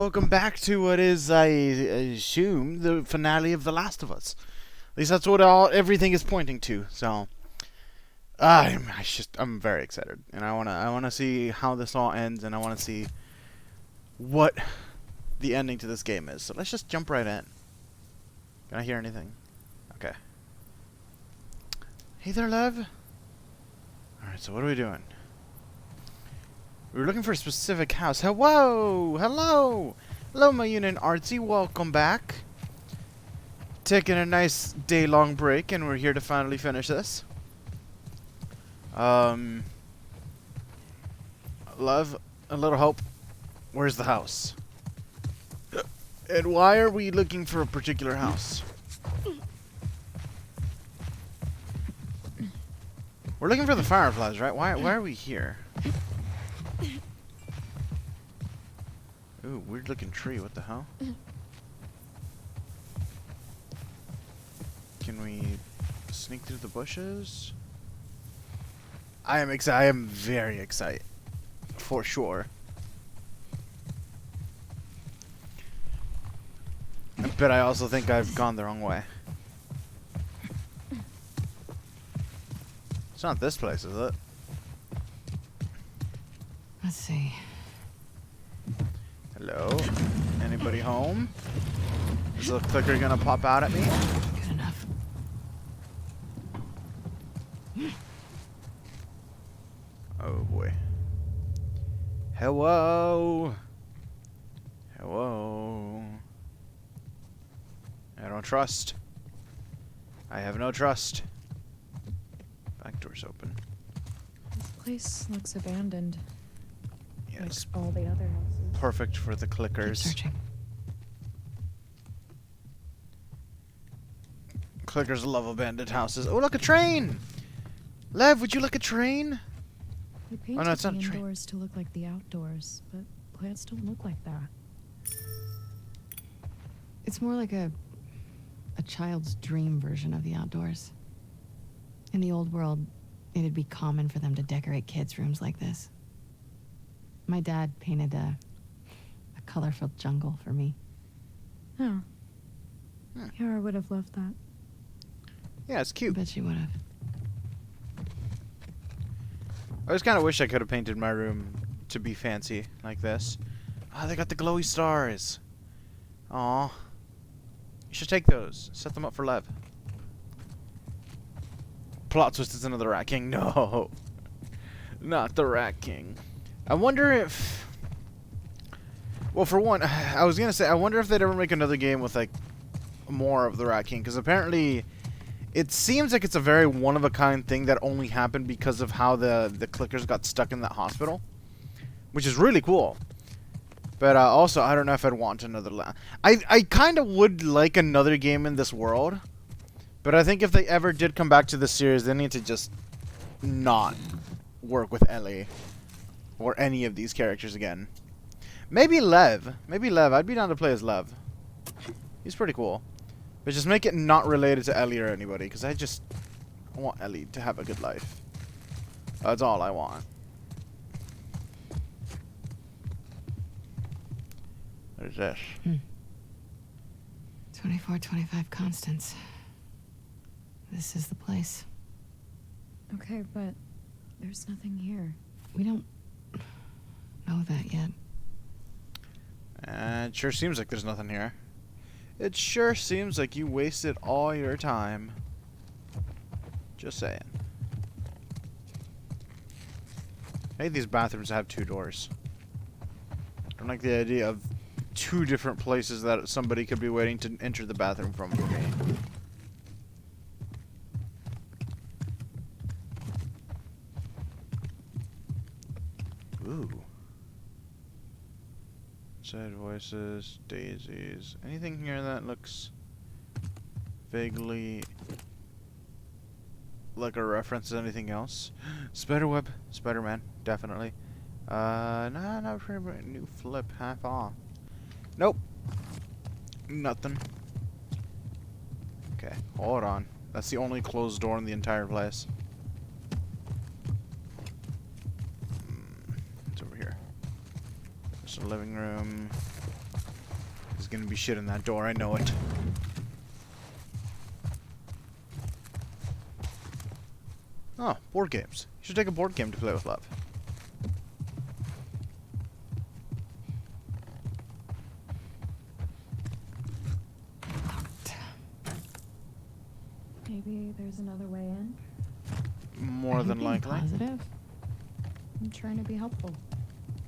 Welcome back to what is, I assume, the finale of The Last of Us. At least that's what everything is pointing to. So, I'm very excited, and I wanna see how this all ends, and I wanna see what the ending to this game is. So let's just jump right in. Can I hear anything? Okay. Hey there, Lev. All right. So what are we doing? We were looking for a specific house. Hello! Hello! Hello, my unit artsy. Welcome back. Taking a nice day-long break, and we're here to finally finish this. Love, a little hope. Where's the house? And why are we looking for a particular house? We're looking for the fireflies, right? Why are we here? Ooh, weird looking tree. What the hell? Can we sneak through the bushes? I am excited. I am very excited. For sure. But I also think I've gone the wrong way. It's not this place, is it? Let's see. Hello? Anybody home? Is the clicker gonna pop out at me? Good enough. Oh boy. Hello? Hello? I don't trust. I have no trust. Back door's open. This place looks abandoned. Yes. Like all the other houses. Perfect for the Keep clickers. searching. Clickers love abandoned houses. Oh, look, a train! Lev, would you like a train? They painted no, it's the not a train. indoors to look like the outdoors, but plants don't look like that. It's more like a child's dream version of the outdoors. In the old world, it'd be common for them to decorate kids' rooms like this. My dad painted a colorful jungle for me. Oh. Hmm. Yara would have loved that. Yeah, it's I cute. bet she would have. I just kind of wish I could have painted my room to be fancy like this. Ah, they got the glowy stars. Aw. You should take those. Set them up for Lev. Plot twist is another Rat King. No. Not the Rat King. I wonder if... Well, for one, I was going to say, I wonder if they'd ever make another game with, like, more of the Rat King. Because apparently, it seems like it's a very one-of-a-kind thing that only happened because of how the clickers got stuck in that hospital. Which is really cool. But also, I don't know if I'd want another... I kind of would like another game in this world. But I think if they ever did come back to the series, they need to just not work with Ellie. Or any of these characters again. Maybe Lev. Maybe Lev. I'd be down to play as Lev. He's pretty cool. But just make it not related to Ellie or anybody. Because I want Ellie to have a good life. That's all I want. What is this? 2425 Constance. This is the place. Okay, but there's nothing here. We don't know that yet. It sure seems like there's nothing here. It sure seems like you wasted all your time. Just saying. Hey, these bathrooms have 2 doors. I don't like the idea of 2 different places that somebody could be waiting to enter the bathroom from for me. Ooh. Sad voices, daisies. Anything here that looks vaguely like a reference to anything else? Spiderweb, Spider-Man, definitely. Nah, not pretty much. New flip, half off. Nope. Nothing. Okay, hold on. That's the only closed door in the entire place. It's over here. There's a living room. gonna be shit in that door, I know it. Oh, board games. You should take a board game to play with Love. Maybe there's another way in. More Are you than being likely. Positive? I'm trying to be helpful.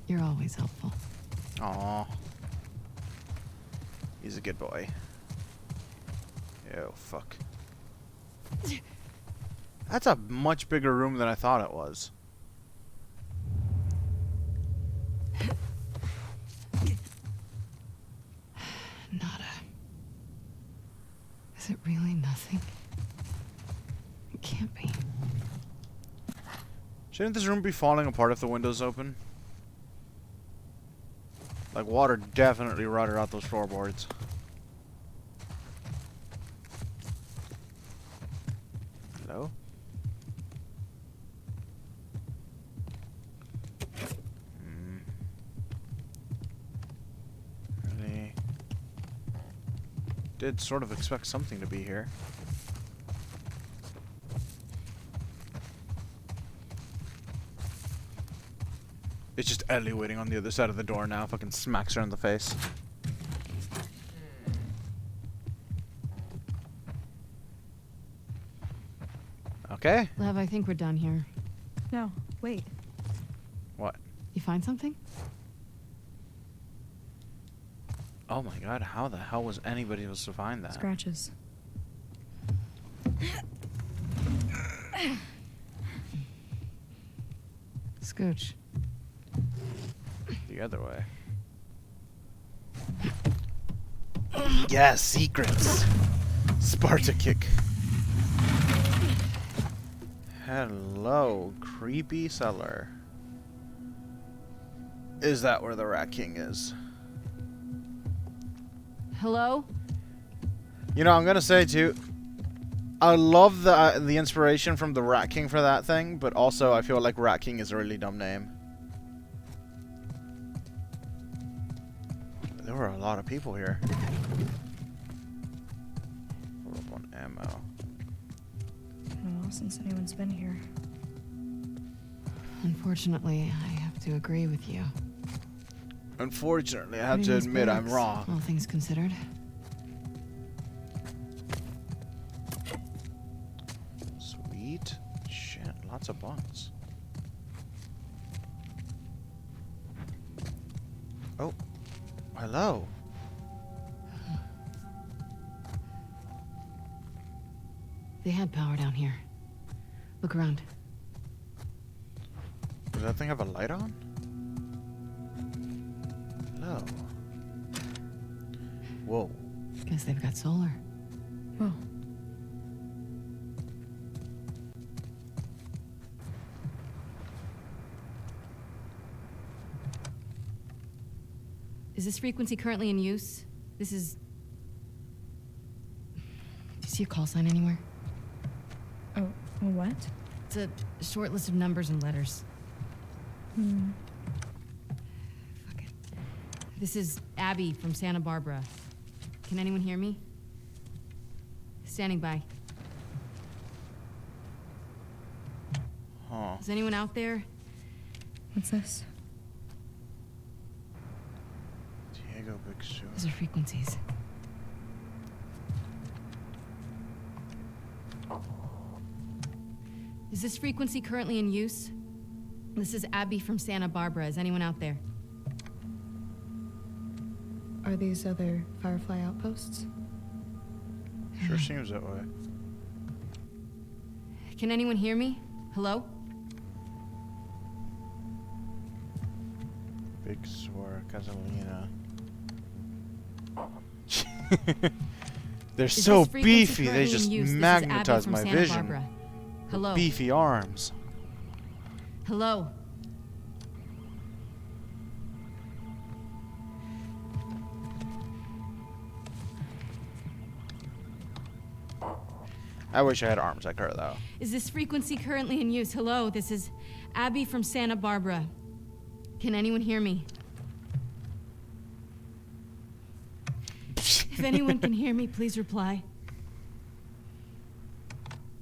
You're always helpful. Aw. He's a good boy. Oh, fuck. That's a much bigger room than I thought it was. Nada. Is it really nothing? It can't be. Shouldn't this room be falling apart if the window's open? Like, water definitely rotted out those floorboards. Hello? Really? Did sort of expect something to be here. It's just Ellie waiting on the other side of the door now. Fucking smacks her in the face. Okay. Lev, I think we're done here. No, wait. What? You find something? Oh my god, how the hell was anybody supposed to find that? Scratches. Scooch. The other way. Yes, secrets. Sparta kick. Hello, creepy cellar. Is that where the Rat King is? Hello? You know, I'm gonna say too, I love the inspiration from the Rat King for that thing, but also I feel like Rat King is a really dumb name. There were a lot of people here. Pull up on ammo. Well, since anyone's been here. Unfortunately, I have to agree with you. Unfortunately, I have Pretty to nice admit I'm barracks, wrong. all things considered. Sweet. Shit, lots of bunks. Oh. Hello. They had power down here. Look around. Does that thing have a light on? Hello. Whoa. Guess they've got solar. Whoa. Is this frequency currently in use? This is... Do you see a call sign anywhere? Oh, what? It's a short list of numbers and letters. Fuck it. This is Abby from Santa Barbara. Can anyone hear me? Standing by. Huh. Is anyone out there? What's this? Diego Big Sur. Those are frequencies. Is this frequency currently in use? This is Abby from Santa Barbara. Is anyone out there? Are these other Firefly outposts? Sure seems that way. Can anyone hear me? Hello? Big Sur, Catalina. They're Is so this frequency beefy, they currently just in use? This is Abby magnetize from my Santa vision. Barbara. Hello? Beefy arms. Hello? I wish I had arms like her, though. Is this frequency currently in use? Hello, this is Abby from Santa Barbara. Can anyone hear me? If anyone can hear me, please reply.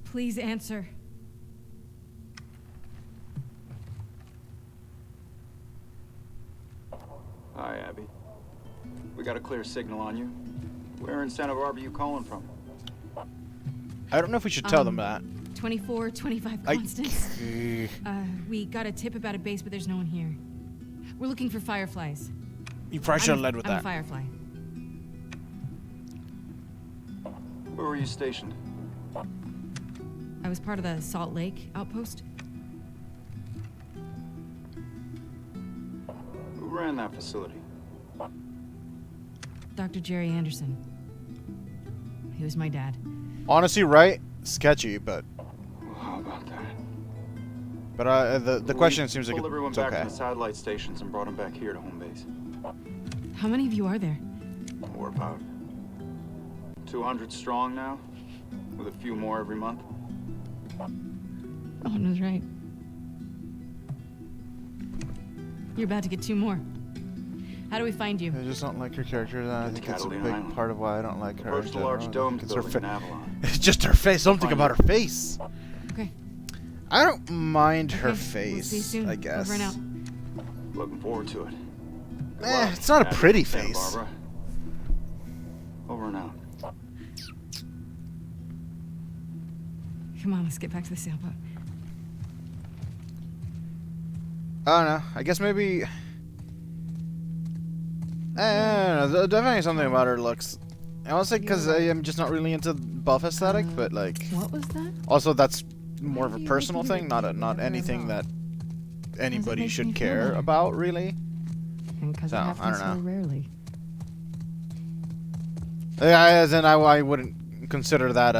Please answer. Hi, Abby. We got a clear signal on you. Where in Santa Barbara you calling from? I don't know if we should tell them that. 2425 Constance. We got a tip about a base, but there's no one here. We're looking for fireflies. You probably should have led with I'm a that. firefly. Where were you stationed? I was part of the Salt Lake outpost. Who ran that facility? Dr. Jerry Anderson. He was my dad. Honestly, right? Sketchy, but Well, how about that? the question seems like pulled everyone it's back okay. from the satellite stations and brought them back here to home base. How many of you are there? We're about 200 strong now, with a few more every month. Owen was right. You're about to get 2 more. How do we find you? I just don't like her character. And I Get to think it's a Catalina big Island. part of why I don't like her. Approach in the general. large domed It's her building in fa- Avalon. It's just her face. Something Find about you. her face. Okay. I don't mind her Okay, face. We'll see you soon. I guess. Over and out. Looking forward to it. Good Eh, luck, it's not a Abby, pretty Santa face. Barbara. Over and out. Come on, let's get back to the sailboat. I don't know. I guess maybe. I don't know. Definitely something about her looks. I want to say because I am just not really into buff aesthetic, but like What was that? also that's more of Why a do you personal make me thing, not repeat not whatever I anything wrote? that anybody make me should feel care better? about, really. And because So, it I happens don't so know. rarely. Yeah, as in I wouldn't consider that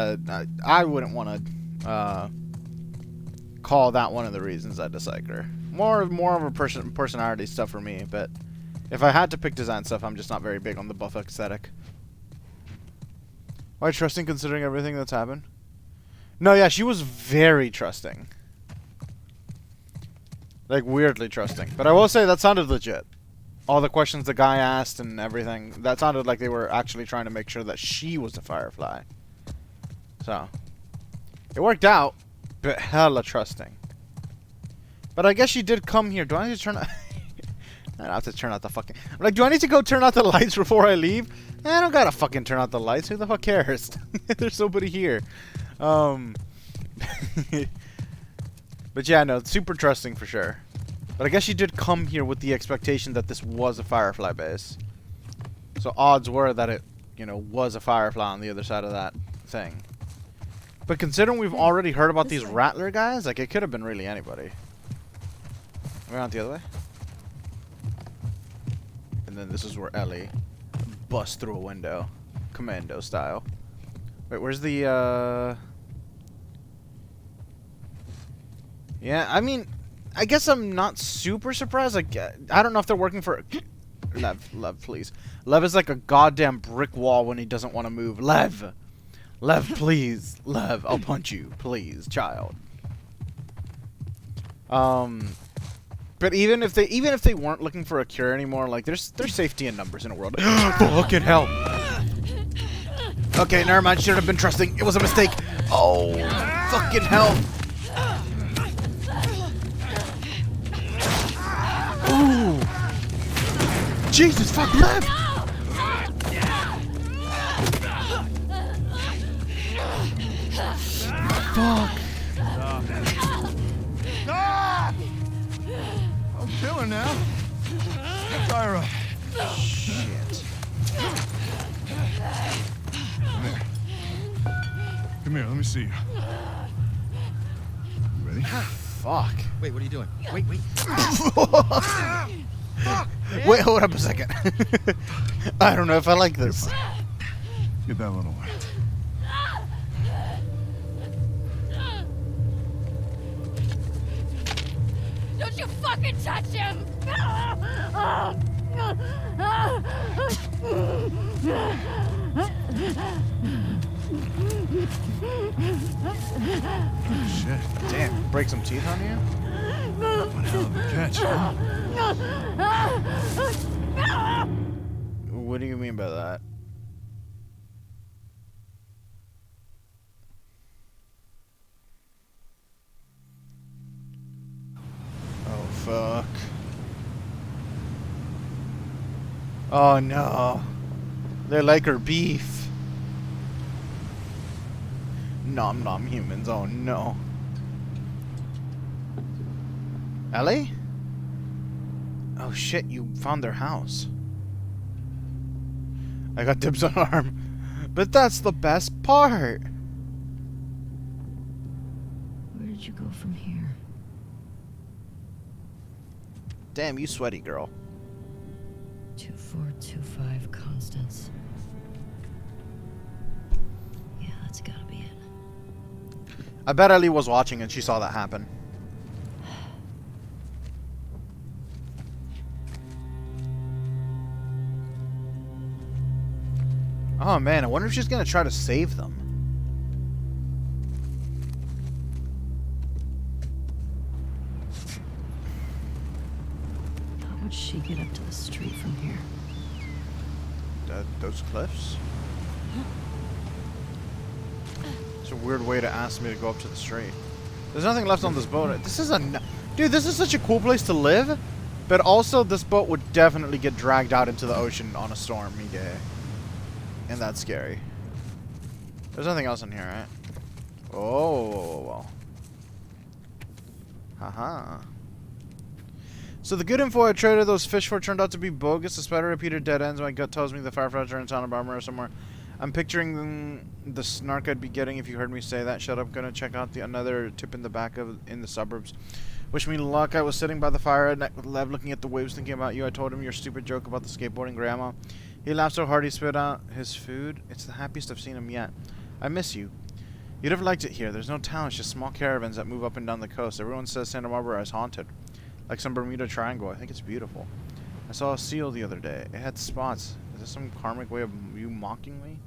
I wouldn't want to call that one of the reasons I dislike her. More of a personality stuff for me, but if I had to pick design stuff, I'm just not very big on the buff aesthetic. Why trusting considering everything that's happened? No, yeah, she was very trusting. Like, weirdly trusting. But I will say that sounded legit. All the questions the guy asked and everything, that sounded like they were actually trying to make sure that she was a firefly. So, it worked out, but hella trusting. But I guess she did come here. Do I need to turn... I don't have to turn out the fucking... I'm like, do I need to go turn out the lights before I leave? I don't gotta fucking turn out the lights. Who the fuck cares? There's somebody here. But yeah, no, super trusting for sure. But I guess she did come here with the expectation that this was a firefly base. So odds were that it, you know, was a firefly on the other side of that thing. But considering we've already heard about This these way. Rattler guys, like, it could have been really anybody. We're on the other way. And then this is where Ellie busts through a window. Commando style. Wait, where's the, Yeah, I mean, I guess I'm not super surprised. Like, I don't know if they're working for... Lev, please. Lev is like a goddamn brick wall when he doesn't want to move. Lev, please. Lev, I'll punch you. Please, child. But even if they weren't looking for a cure anymore, like, there's safety in numbers in a world. Fucking hell. Okay, never mind. Should have been trusting. It was a mistake. Oh, fucking hell. Ooh. Jesus, fuck, Lev. Fuck. I'm killing now. Tyra. Shit. Come here, let me see you. You ready? Fuck. Wait, what are you doing? Wait. Wait, hold up a second. I don't know if I like this. Get that little one. Don't you fucking touch him! Shit. Damn, break some teeth on you? One hell of a catch, huh? What do you mean by that? fuck. Oh no. They like her beef. Nom nom humans, oh no. Ellie? Oh shit, you found their house. I got dibs on arm. But that's the best part. Where did you go from here? Damn, you sweaty girl. 2425 Constance. Yeah, that's gotta be it. I bet Ellie was watching and she saw that happen. Oh man, I wonder if she's gonna try to save them. How would she get up to the street from here? Those cliffs? It's a weird way to ask me to go up to the street. There's nothing left on this boat. This is dude, this is such a cool place to live, but also this boat would definitely get dragged out into the ocean on a stormy day. And that's scary. There's nothing else in here, right? Oh. Haha. So the good info I traded those fish for turned out to be bogus. The spider repeated dead ends. My gut tells me the fireflies are in Santa Barbara or somewhere. I'm picturing the snark I'd be getting if you heard me say that. Shut up. Gonna check out another tip in the suburbs. Wish me luck. I was sitting by the fire at Lev looking at the waves thinking about you. I told him your stupid joke about the skateboarding grandma. He laughed so hard he spit out his food. It's the happiest I've seen him yet. I miss you. You'd have liked it here. There's no towns, just small caravans that move up and down the coast. Everyone says Santa Barbara is haunted. Like some Bermuda Triangle. I think it's beautiful. I saw a seal the other day. It had spots. Is this some karmic way of you mocking me?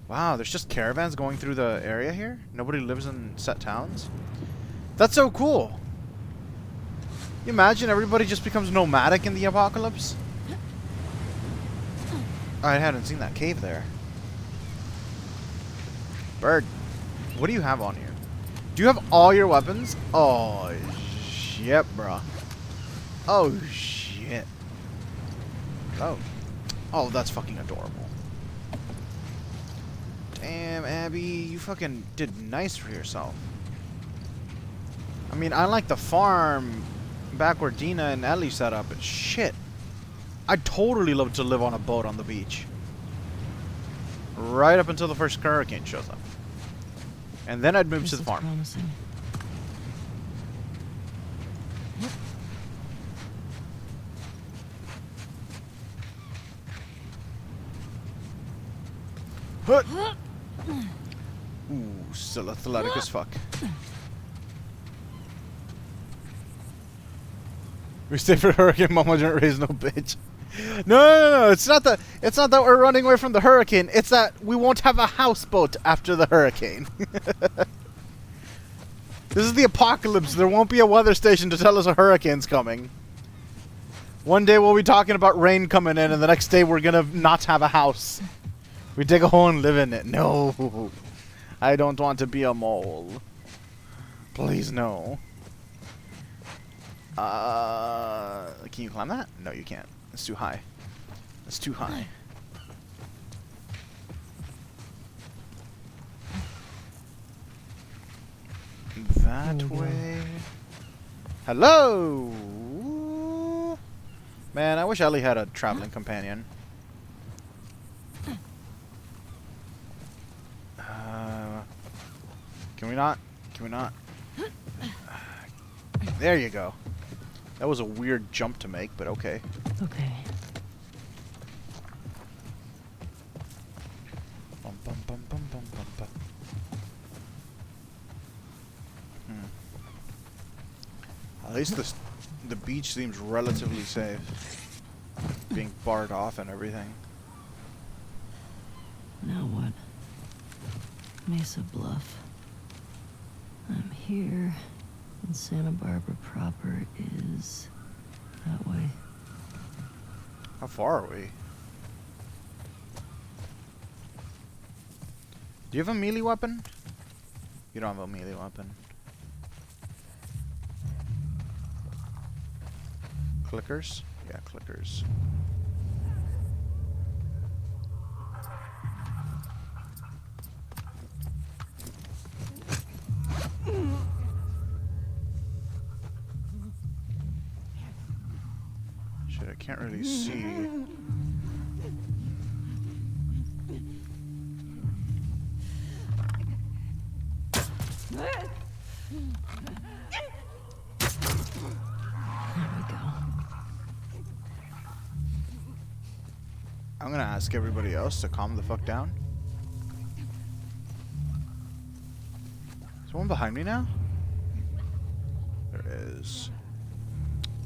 Wow, there's just caravans going through the area here? Nobody lives in set towns? That's so cool. You imagine everybody just becomes nomadic in the apocalypse? I hadn't seen that cave there. Bird, what do you have on you? Do you have all your weapons? Oh, shit, bruh. Oh, shit. Oh. Oh, that's fucking adorable. Damn, Abby, you fucking did nice for yourself. I mean, I like the farm back where Dina and Ellie set up, but shit. I'd totally love to live on a boat on the beach. Right up until the first hurricane shows up. And then I'd move to the farm. Promising. Hut! Ooh, still athletic as fuck. We stay for the hurricane, Mama didn't raise no bitch. No, it's not that we're running away from the hurricane, it's that we won't have a houseboat after the hurricane. This is the apocalypse. There won't be a weather station to tell us a hurricane's coming. One day we'll be talking about rain coming in, and the next day we're gonna not have a house. We dig a hole and live in it. No. I don't want to be a mole. Please, no. Can you climb that? No, you can't. It's too high. It's too high. That way. Hello! Man, I wish Ellie had a traveling companion. Can we not? Can we not? There you go. That was a weird jump to make, but okay. Okay. Bum, bum, bum, bum, bum, bum, bum. At least the beach seems relatively safe. Being barred off and everything. Now what? Mesa Bluff. I'm here, and Santa Barbara proper is that way. How far are we? Do you have a melee weapon? You don't have a melee weapon. Clickers? Yeah, clickers. Shit, I can't really see. I'm gonna ask everybody else to calm the fuck down. Is one behind me now? There is.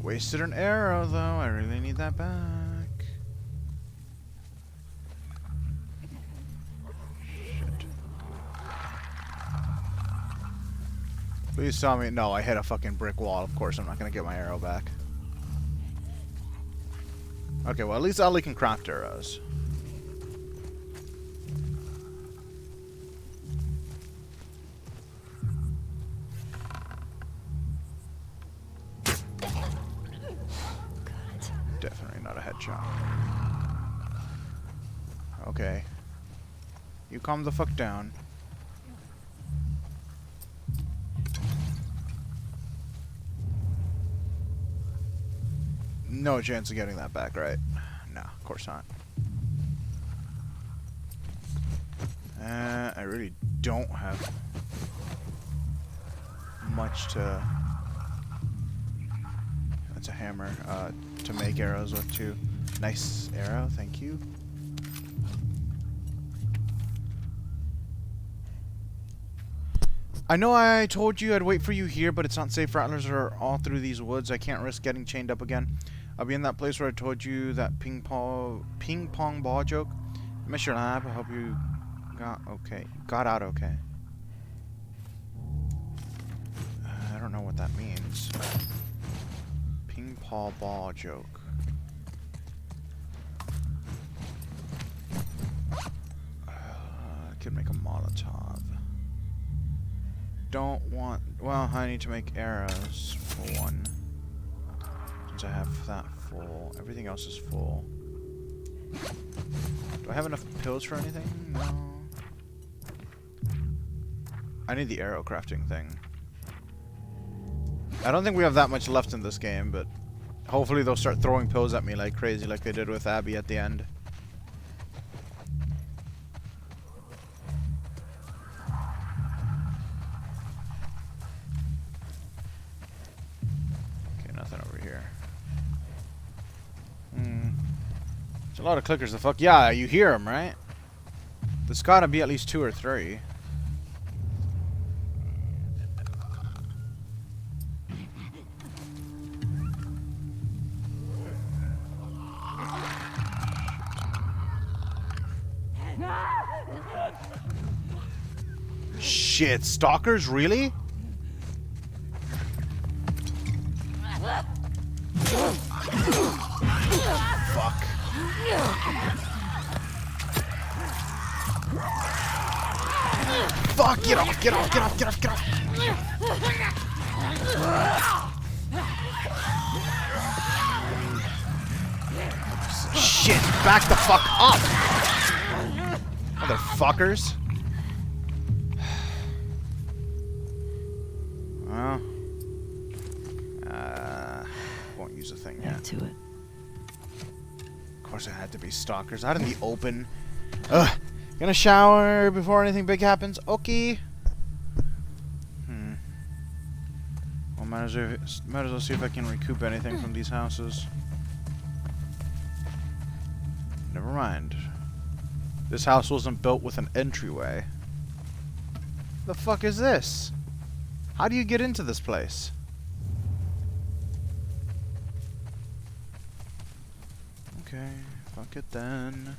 Wasted an arrow though, I really need that back. Shit. Please tell me, no, I hit a fucking brick wall, of course I'm not gonna get my arrow back. Okay, well at least Ellie can craft arrows. Definitely not a headshot. Okay. You calm the fuck down. No chance of getting that back, right? No, of course not. I really don't have much to... That's a hammer. To make arrows with too. Nice arrow, thank you. I know I told you I'd wait for you here, but it's not safe. Rattlers are all through these woods. I can't risk getting chained up again. I'll be in that place where I told you that ping pong ball joke. I miss your lab. I hope you got out okay. I don't know what that means. Ping pong ball joke. I could make a Molotov. Don't want... Well, I need to make arrows for one. Since I have that full. Everything else is full. Do I have enough pills for anything? No. I need the arrow crafting thing. I don't think we have that much left in this game, but hopefully they'll start throwing pills at me like crazy like they did with Abby at the end. A lot of clickers, the fuck. Yeah, you hear them, right? There's gotta be at least 2 or 3. Shit, stalkers, really? Fuck. Fuck, get off, get off, get off, get off, get off. Shit, back the fuck up. Motherfuckers. Well, won't use a thing yet. To it. Of course it had to be stalkers. Out in the open. Ugh. Gonna shower before anything big happens. Okay. Well, might as well see if I can recoup anything from these houses. Never mind. This house wasn't built with an entryway. The fuck is this? How do you get into this place? Okay, fuck it then.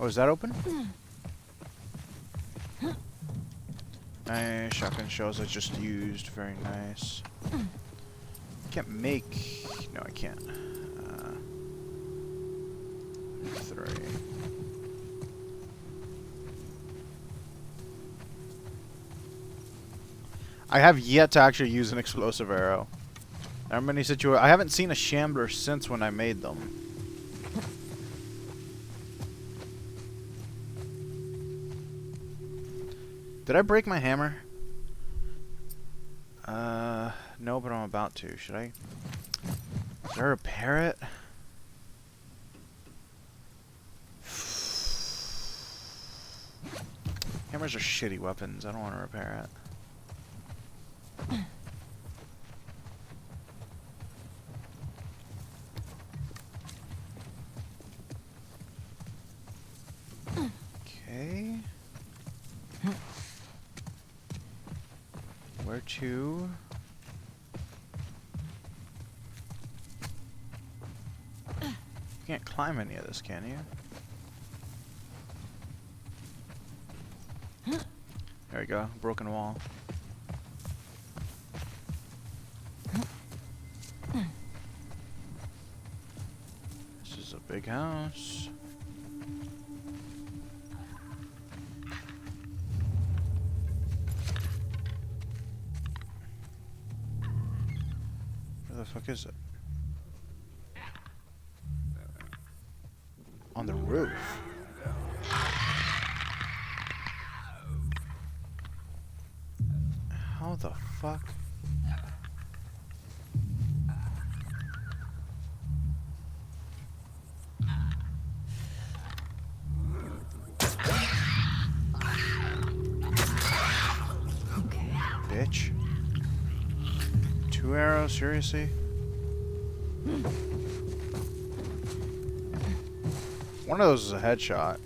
Oh, is that open? Nice shotgun shells I just used. Very nice. Can't make... No, I can't. 3. I have yet to actually use an explosive arrow. There are many situations. I haven't seen a shambler since when I made them. Did I break my hammer? No, but I'm about to. Should I repair it? Hammers are shitty weapons. I don't want to repair it. Okay. Where to? You can't climb any of this, can you? There we go. Broken wall. This is a big house. Where the fuck is it? On the roof. How the fuck? Okay. Bitch. 2 arrows, seriously? One of those is a headshot.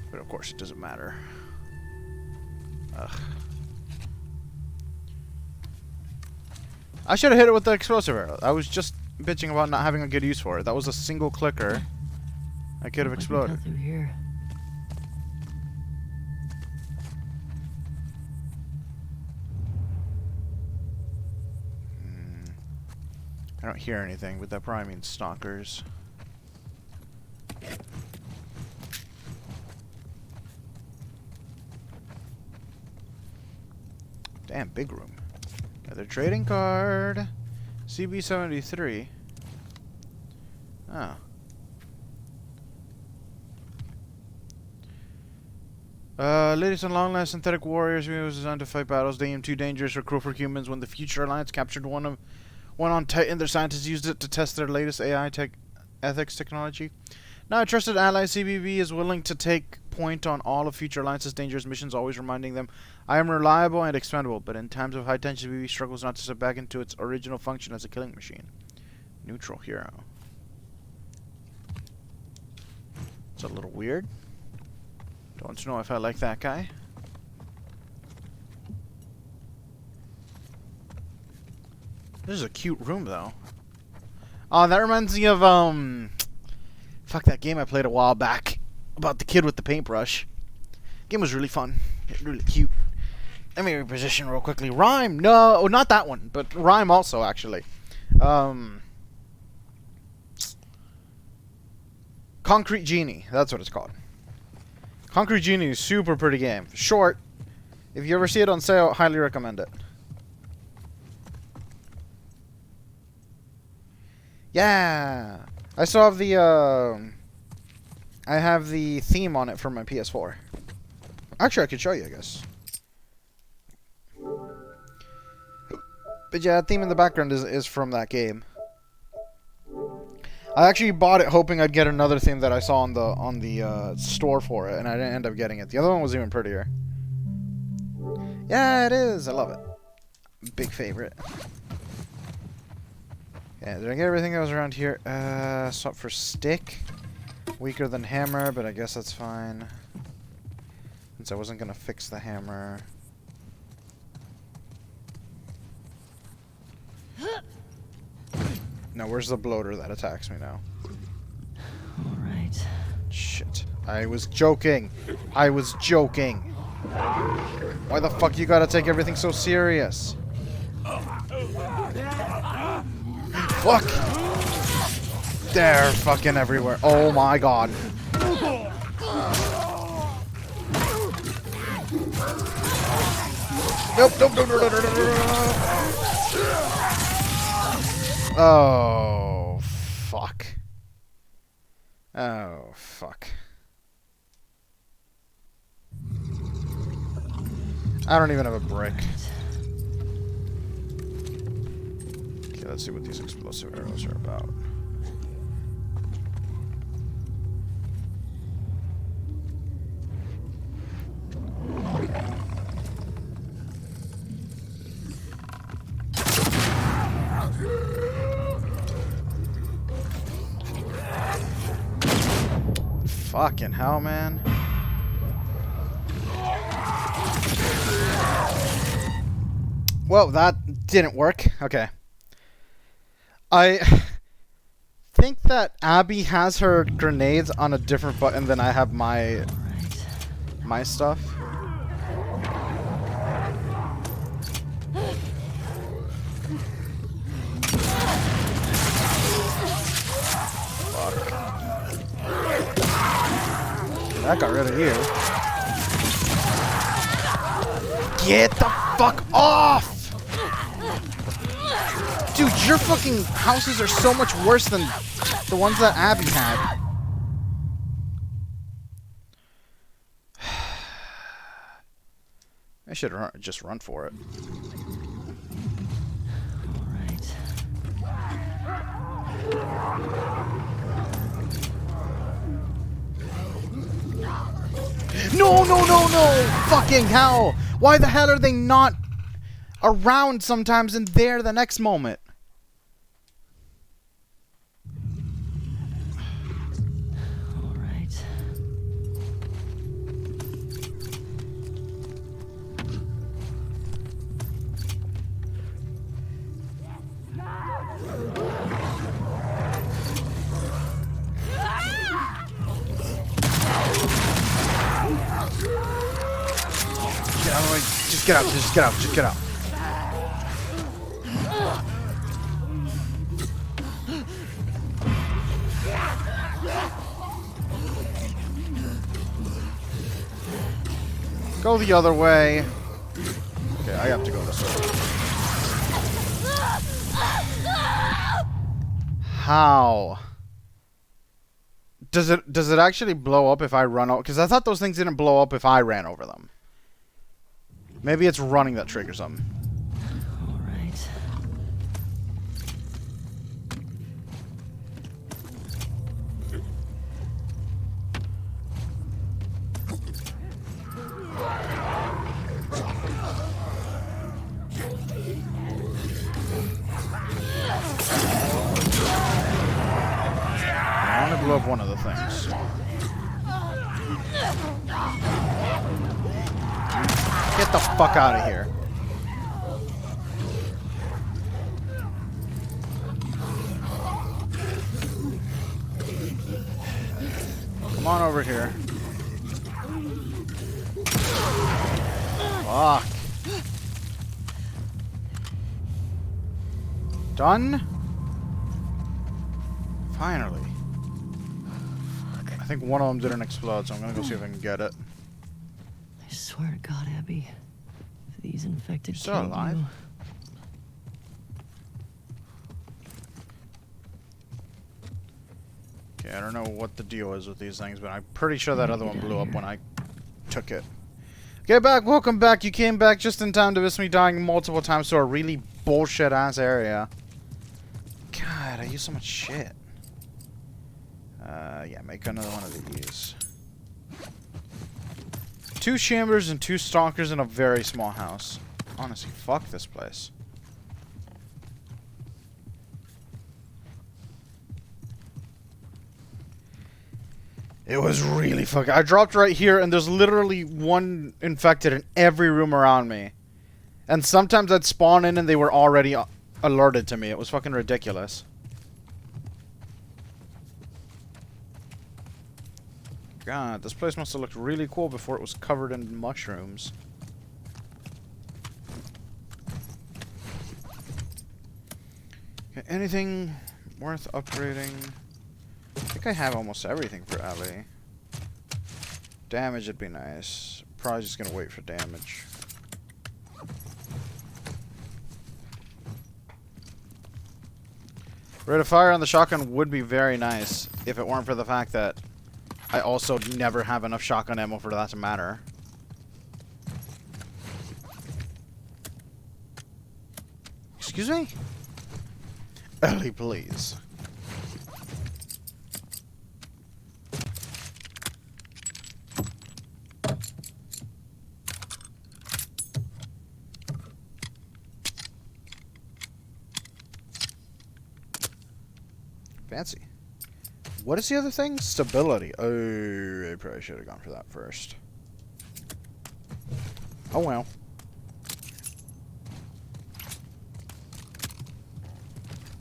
But of course it doesn't matter. Ugh. I should have hit it with the explosive arrow. I was just bitching about not having a good use for it. That was a single clicker. I could have exploded. Through here. I don't hear anything, but that probably means stalkers. Damn, big room. Another trading card. CB73. Oh. Ladies and long-last synthetic warriors who was designed to fight battles deemed too dangerous or cruel for humans. When the Future Alliance captured one on Titan, their scientists used it to test their latest AI ethics technology. Now a trusted ally, CBB is willing to take point on all of Future Alliance's dangerous missions, always reminding them, I am reliable and expendable, but in times of high tension, CBB struggles not to step back into its original function as a killing machine. Neutral hero. It's a little weird. Don't know if I like that guy. This is a cute room, though. Oh, that reminds me of, fuck, that game I played a while back about the kid with the paintbrush. Game was really fun. Really cute. Let me reposition real quickly. Rhyme! No, oh, not that one, but Rhyme also, actually. Concrete Genie. That's what it's called. Concrete Genie is a super pretty game. Short. If you ever see it on sale, highly recommend it. Yeah! I still have the, I have the theme on it for my PS4. Actually, I could show you, I guess. But yeah, theme in the background is from that game. I actually bought it hoping I'd get another theme that I saw on the store for it, and I didn't end up getting it. The other one was even prettier. Yeah, it is. I love it. Big favorite. Yeah, did I get everything that was around here? Swap for stick. Weaker than hammer, but I guess that's fine. Since I wasn't gonna fix the hammer. Now, where's the bloater that attacks me now? Alright. Shit. I was joking. I was joking. Why the fuck you gotta take everything so serious? Fuck! They're fucking everywhere. Oh my god. Nope, nope, no, no, no, no, no, no, no. Oh, fuck. Oh, fuck. I don't even have a brick. Okay, let's see what these explosive arrows are about. Fucking hell, man. Well, that didn't work. Okay. I think that Abby has her grenades on a different button than I have my stuff. Fuck. That got rid of you. Get the fuck off! Dude, your fucking houses are so much worse than the ones that Abby had. I should just run for it. No, no, no, no! Fucking hell! Why the hell are they not around sometimes and there the next moment? All right. Get out of the way. Just get out, just get out, just get out. Go the other way. Okay, I have to go this way. How? Does it actually blow up if I run out? Because I thought those things didn't blow up if I ran over them. Maybe it's running that triggers them. All right. I only blew up one of the things. Get the fuck out of here. Come on over here. Fuck. Done? Finally. I think one of them didn't explode, so I'm gonna go see if I can get it. I swear to God, Abby, if these infected Still killed alive? you- Okay, I don't know what the deal is with these things, but I'm pretty sure that other one blew up when I took it. Get back, welcome back. You came back just in time to miss me dying multiple times to a really bullshit ass area. God, I use so much shit. Yeah, make another one of these. 2 chambers and 2 stalkers in a very small house. Honestly, fuck this place. It was really fucking... I dropped right here and there's literally one infected in every room around me. And sometimes I'd spawn in and they were already alerted to me. It was fucking ridiculous. God, this place must have looked really cool before it was covered in mushrooms. Okay, anything worth upgrading? I think I have almost everything for Ellie. Damage would be nice. Probably just gonna wait for damage. Rate of fire on the shotgun would be very nice if it weren't for the fact that I also never have enough shotgun ammo for that to matter. Excuse me? Ellie, please. Fancy. What is the other thing? Stability. Oh, I probably should have gone for that first. Oh well.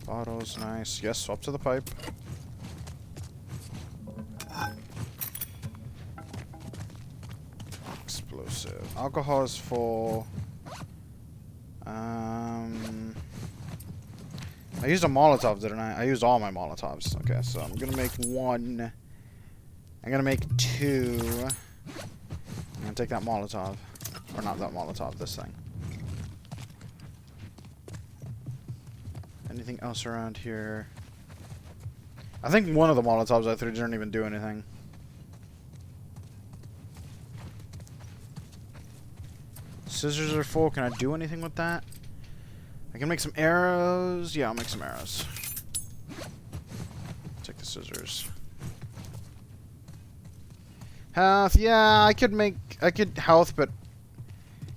Bottles, nice. Yes, up to the pipe. Explosive. Alcohol is full. I used a Molotov, didn't I? I used all my Molotovs. Okay, so I'm gonna make one. I'm gonna make two. I'm gonna take that Molotov. Or not that Molotov, this thing. Anything else around here? I think one of the Molotovs I threw didn't even do anything. Scissors are full. Can I do anything with that? I can make some arrows. Yeah, I'll make some arrows. Take the scissors. Health. Yeah, I could health, but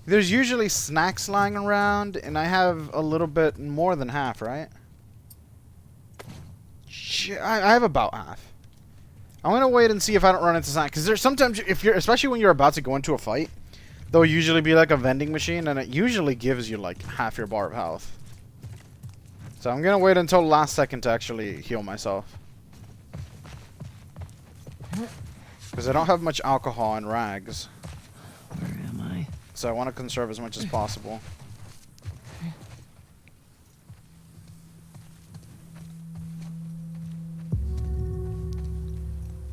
there's usually snacks lying around, and I have a little bit more than half, right? I have about half. I'm gonna wait and see if I don't run into snacks, because there's sometimes especially when you're about to go into a fight, there'll usually be like a vending machine, and it usually gives you like half your bar of health. So I'm gonna wait until the last second to actually heal myself. Because I don't have much alcohol and rags. Where am I? So I want to conserve as much as possible.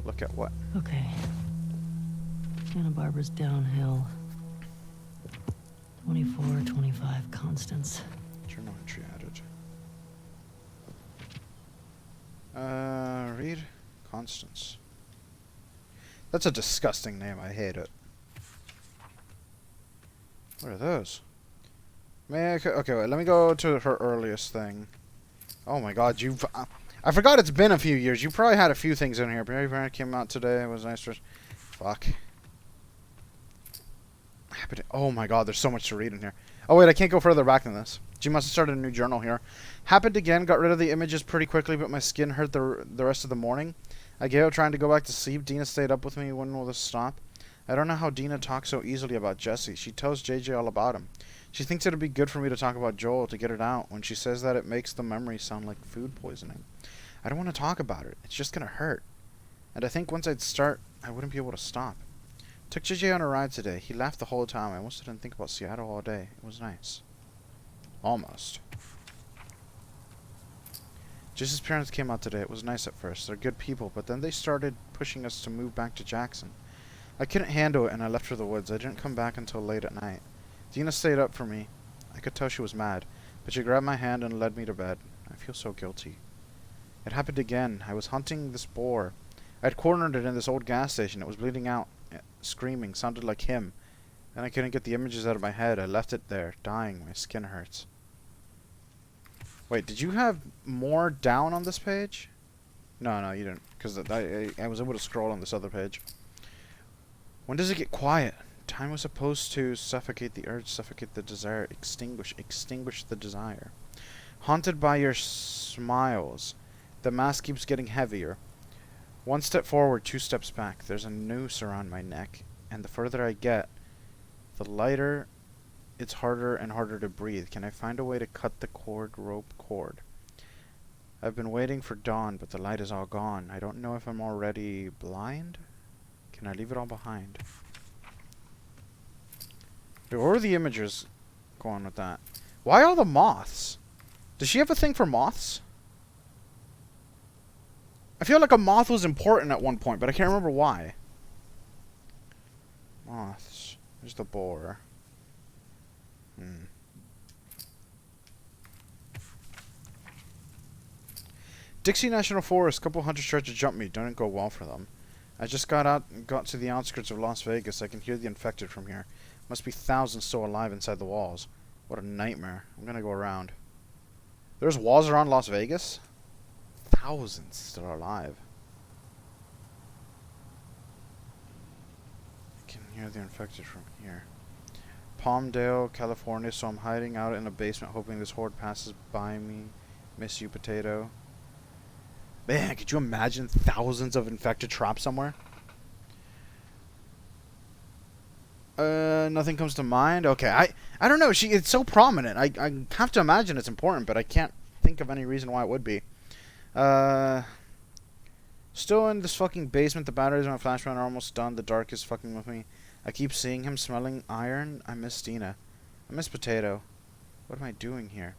Look at what? Okay. Santa Barbara's downhill. 24, 25 constants. Journal entry added. Read Constance. That's a disgusting name. I hate it. What are those? Okay, wait. Let me go to her earliest thing. Oh my God, I forgot it's been a few years. You probably had a few things in here. Barry Brand came out today. It was nice for... Fuck. Oh my God, there's so much to read in here. Oh wait, I can't go further back than this. She must have started a new journal here. Happened again, got rid of the images pretty quickly, but my skin hurt the rest of the morning. I gave up trying to go back to sleep. Dina stayed up with me. When will this stop? I don't know how Dina talks so easily about Jesse. She tells JJ all about him. She thinks it'd be good for me to talk about Joel to get it out. When she says that, it makes the memory sound like food poisoning. I don't want to talk about it. It's just gonna hurt. And I think once I'd start, I wouldn't be able to stop. Took JJ on a ride today. He laughed the whole time. I almost didn't think about Seattle all day. It was nice. Almost. Jesse's parents came out today. It was nice at first. They're good people, but then they started pushing us to move back to Jackson. I couldn't handle it, and I left for the woods. I didn't come back until late at night. Dina stayed up for me. I could tell she was mad, but she grabbed my hand and led me to bed. I feel so guilty. It happened again. I was hunting this boar. I'd cornered it in this old gas station. It was bleeding out, screaming, sounded like him. Then I couldn't get the images out of my head. I left it there, dying. My skin hurts. Wait, did you have more down on this page? No, you didn't, because I was able to scroll on this other page. When does it get quiet? Time was supposed to suffocate the urge, suffocate the desire, extinguish the desire. Haunted by your smiles, the mask keeps getting heavier. One step forward, 2 steps back. There's a noose around my neck, and the further I get, the lighter it's harder and harder to breathe. Can I find a way to cut the rope cord? I've been waiting for dawn, but the light is all gone. I don't know if I'm already blind. Can I leave it all behind? Dude, what were the images going with that? Why all the moths? Does she have a thing for moths? I feel like a moth was important at one point, but I can't remember why. Moths. There's the boar. Dixie National Forest. Couple hunters tried to jump me. Didn't go well for them. I just got to the outskirts of Las Vegas. I can hear the infected from here. Must be thousands still alive inside the walls. What a nightmare. I'm gonna go around. There's walls around Las Vegas? Thousands still alive. I can hear the infected from here. Palmdale, California, so I'm hiding out in a basement hoping this horde passes by me. Miss you, Potato. Man, could you imagine thousands of infected trapped somewhere? Nothing comes to mind. Okay, I don't know. It's so prominent. I have to imagine it's important, but I can't think of any reason why it would be. Still in this fucking basement. The batteries on my flashlight are almost done. The dark is fucking with me. I keep seeing him smelling iron. I miss Dina. I miss Potato. What am I doing here?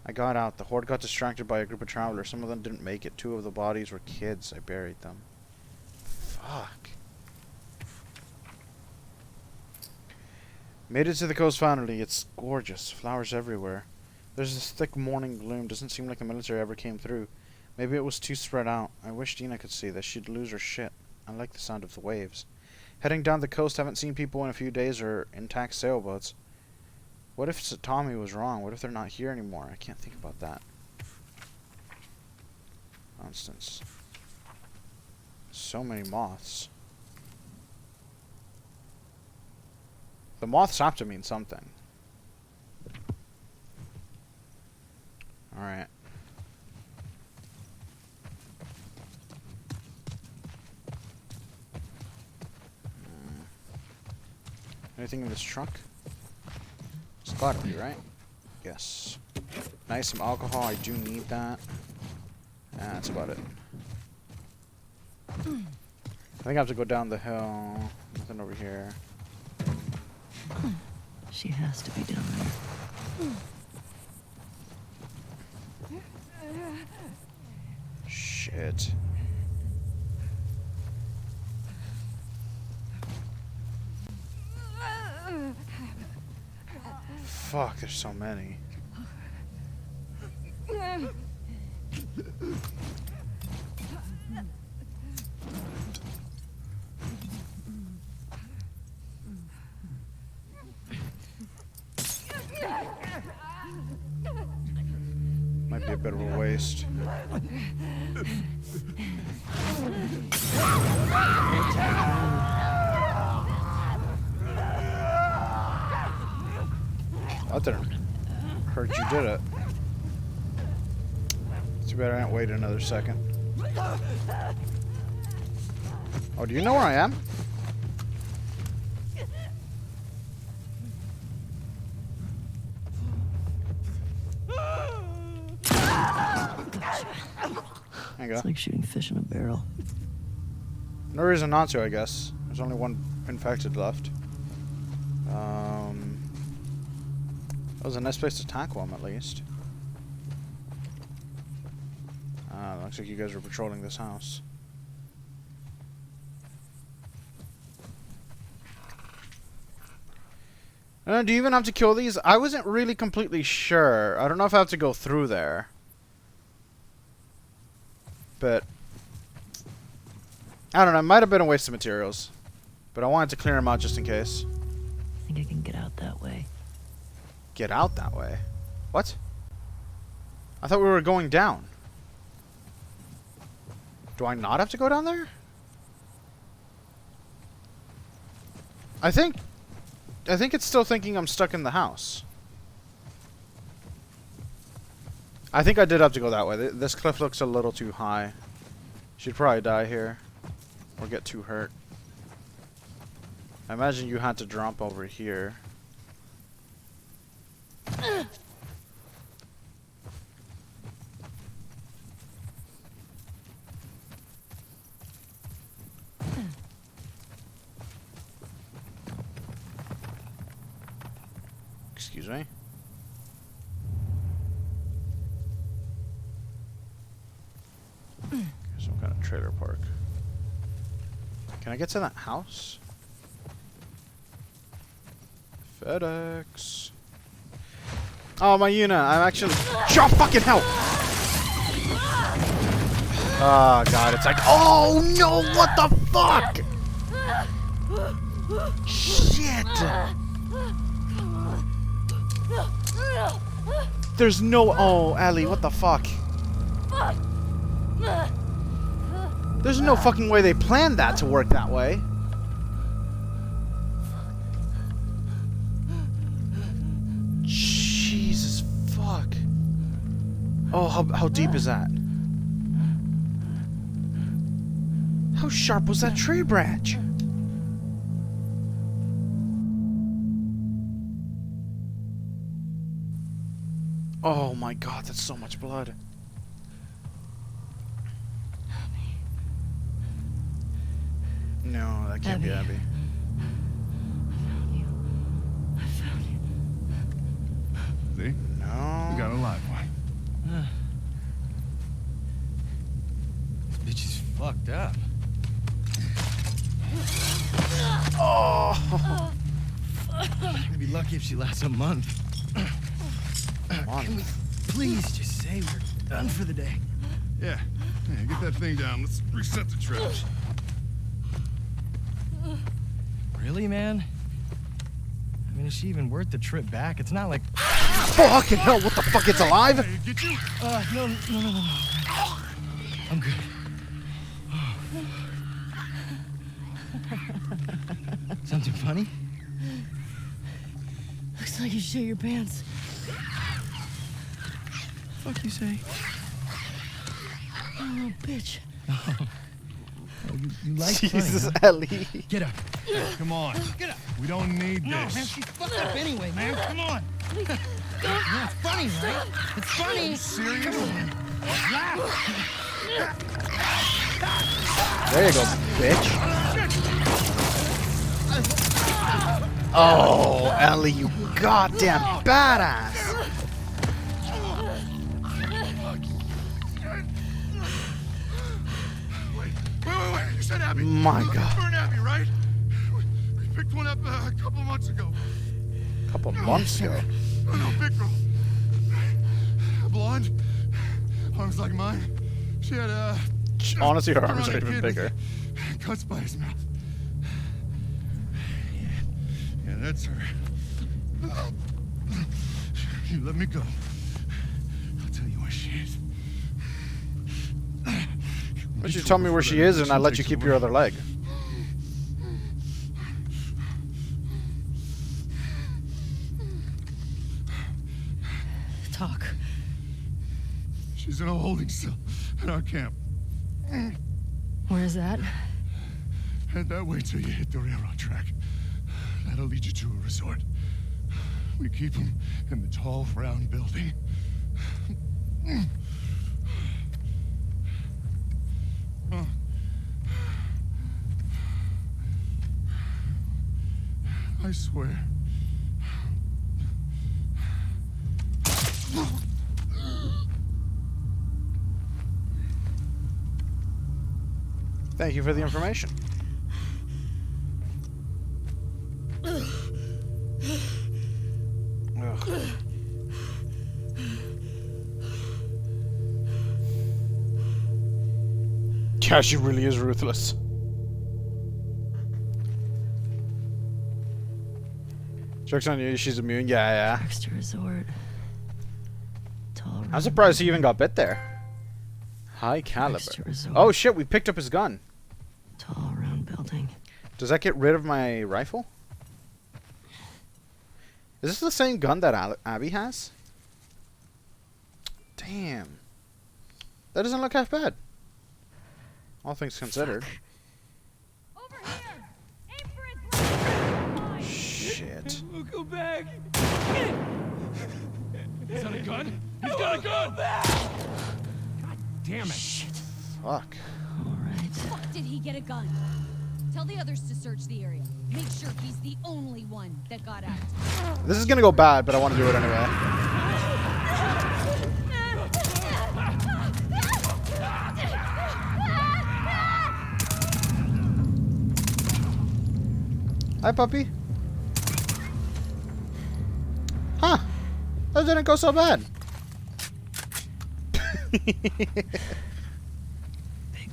I got out. The horde got distracted by a group of travelers. Some of them didn't make it. 2 of the bodies were kids. I buried them. Fuck. Made it to the coast finally. It's gorgeous. Flowers everywhere. There's this thick morning gloom. Doesn't seem like the military ever came through. Maybe it was too spread out. I wish Dina could see this. She'd lose her shit. I like the sound of the waves. Heading down the coast. Haven't seen people in a few days or intact sailboats. What if Tommy was wrong? What if they're not here anymore? I can't think about that. For instance. So many moths. The moths have to mean something. Alright. Anything in this trunk? It's gotta be, right? Yes. Nice, some alcohol. I do need that. That's about it. I think I have to go down the hill. Nothing over here. She has to be down there. Shit. Fuck, there's so many. Might be a bit of a waste. That didn't hurt you, did it? Too bad I didn't wait another second. Oh, do you know where I am? There you go. It's like shooting fish in a barrel. No reason not to, I guess. There's only one infected left. That was a nice place to tackle him, at least. Looks like you guys were patrolling this house. Do you even have to kill these? I wasn't really completely sure. I don't know if I have to go through there. But I don't know. It might have been a waste of materials. But I wanted to clear them out just in case. I think I can get out that way. Get out that way? What? I thought we were going down. Do I not have to go down there? I think it's still thinking I'm stuck in the house. I think I did have to go that way. This cliff looks a little too high. She'd probably die here. Or get too hurt. I imagine you had to jump over here. Excuse me. Some kind of trailer park. Can I get to that house? FedEx. Oh, my unit. I'm actually... Shut fucking hell! Oh god, it's like, oh no, what the fuck? Shit. There's no, oh, Ellie, what the fuck? There's no fucking way they planned that to work that way. Jesus fuck. Oh, how deep is that? How sharp was that tree branch? Oh my god, that's so much blood. No, that can't be Abby. I found you. See? No. We got a live one. This bitch is fucked up. Oh. I'd be lucky if she lasts a month. Can we please just say we're done for the day? Yeah. Yeah, get that thing down. Let's reset the traps. Really, man? I mean, is she even worth the trip back? It's not like... Fucking hell, what the fuck, it's alive? Hey, get you. No. I'm good. Something funny? Looks like you shit your pants. Fuck you say? Oh, little bitch. Oh, you like Jesus, funny, huh? Ellie. Get up. Come on. Get up. We don't need No, this. man, she's fucked up anyway, man. Come on. Yeah, it's funny, right? It's funny. Serious? Come on. Laugh. There you go, bitch. Oh, Ellie, you goddamn badass. Wait. You said Abby. My God. Burn Abby, right? We picked one up a couple months ago. A couple months ago. No, big girl. Blonde. Arms like mine. She had Honestly, her arms are Ironic even kid bigger. with cuts by his mouth. Yeah, that's her. You let me go. I'll tell you where she is. Why don't you tell me where she is and I let you keep your other leg? Talk. She's in a holding cell at our camp. Where's that? Head that way till you hit the railroad track. That'll lead you to a resort. We keep them in the tall, round building. I swear. Thank you for the information. Ugh. Yeah, she really is ruthless. Joke's on you, she's immune. Yeah. Baxter Resort. Tall I'm surprised he even got bit there. High caliber. Baxter Resort. Oh shit, we picked up his gun. Tall round building. Does that get rid of my rifle? Is this the same gun that Abby has? Damn. That doesn't look half bad. All things considered. Over here! Aim for his brain! Shit. We'll go back. He's got a gun? He's got a gun! God damn it. Shit. Fuck. All right. Fuck did he get a gun? Tell the others to search the area. Make sure he's the only one that got out. This is gonna go bad, but I want to do it anyway. Hi, puppy. Huh. That didn't go so bad.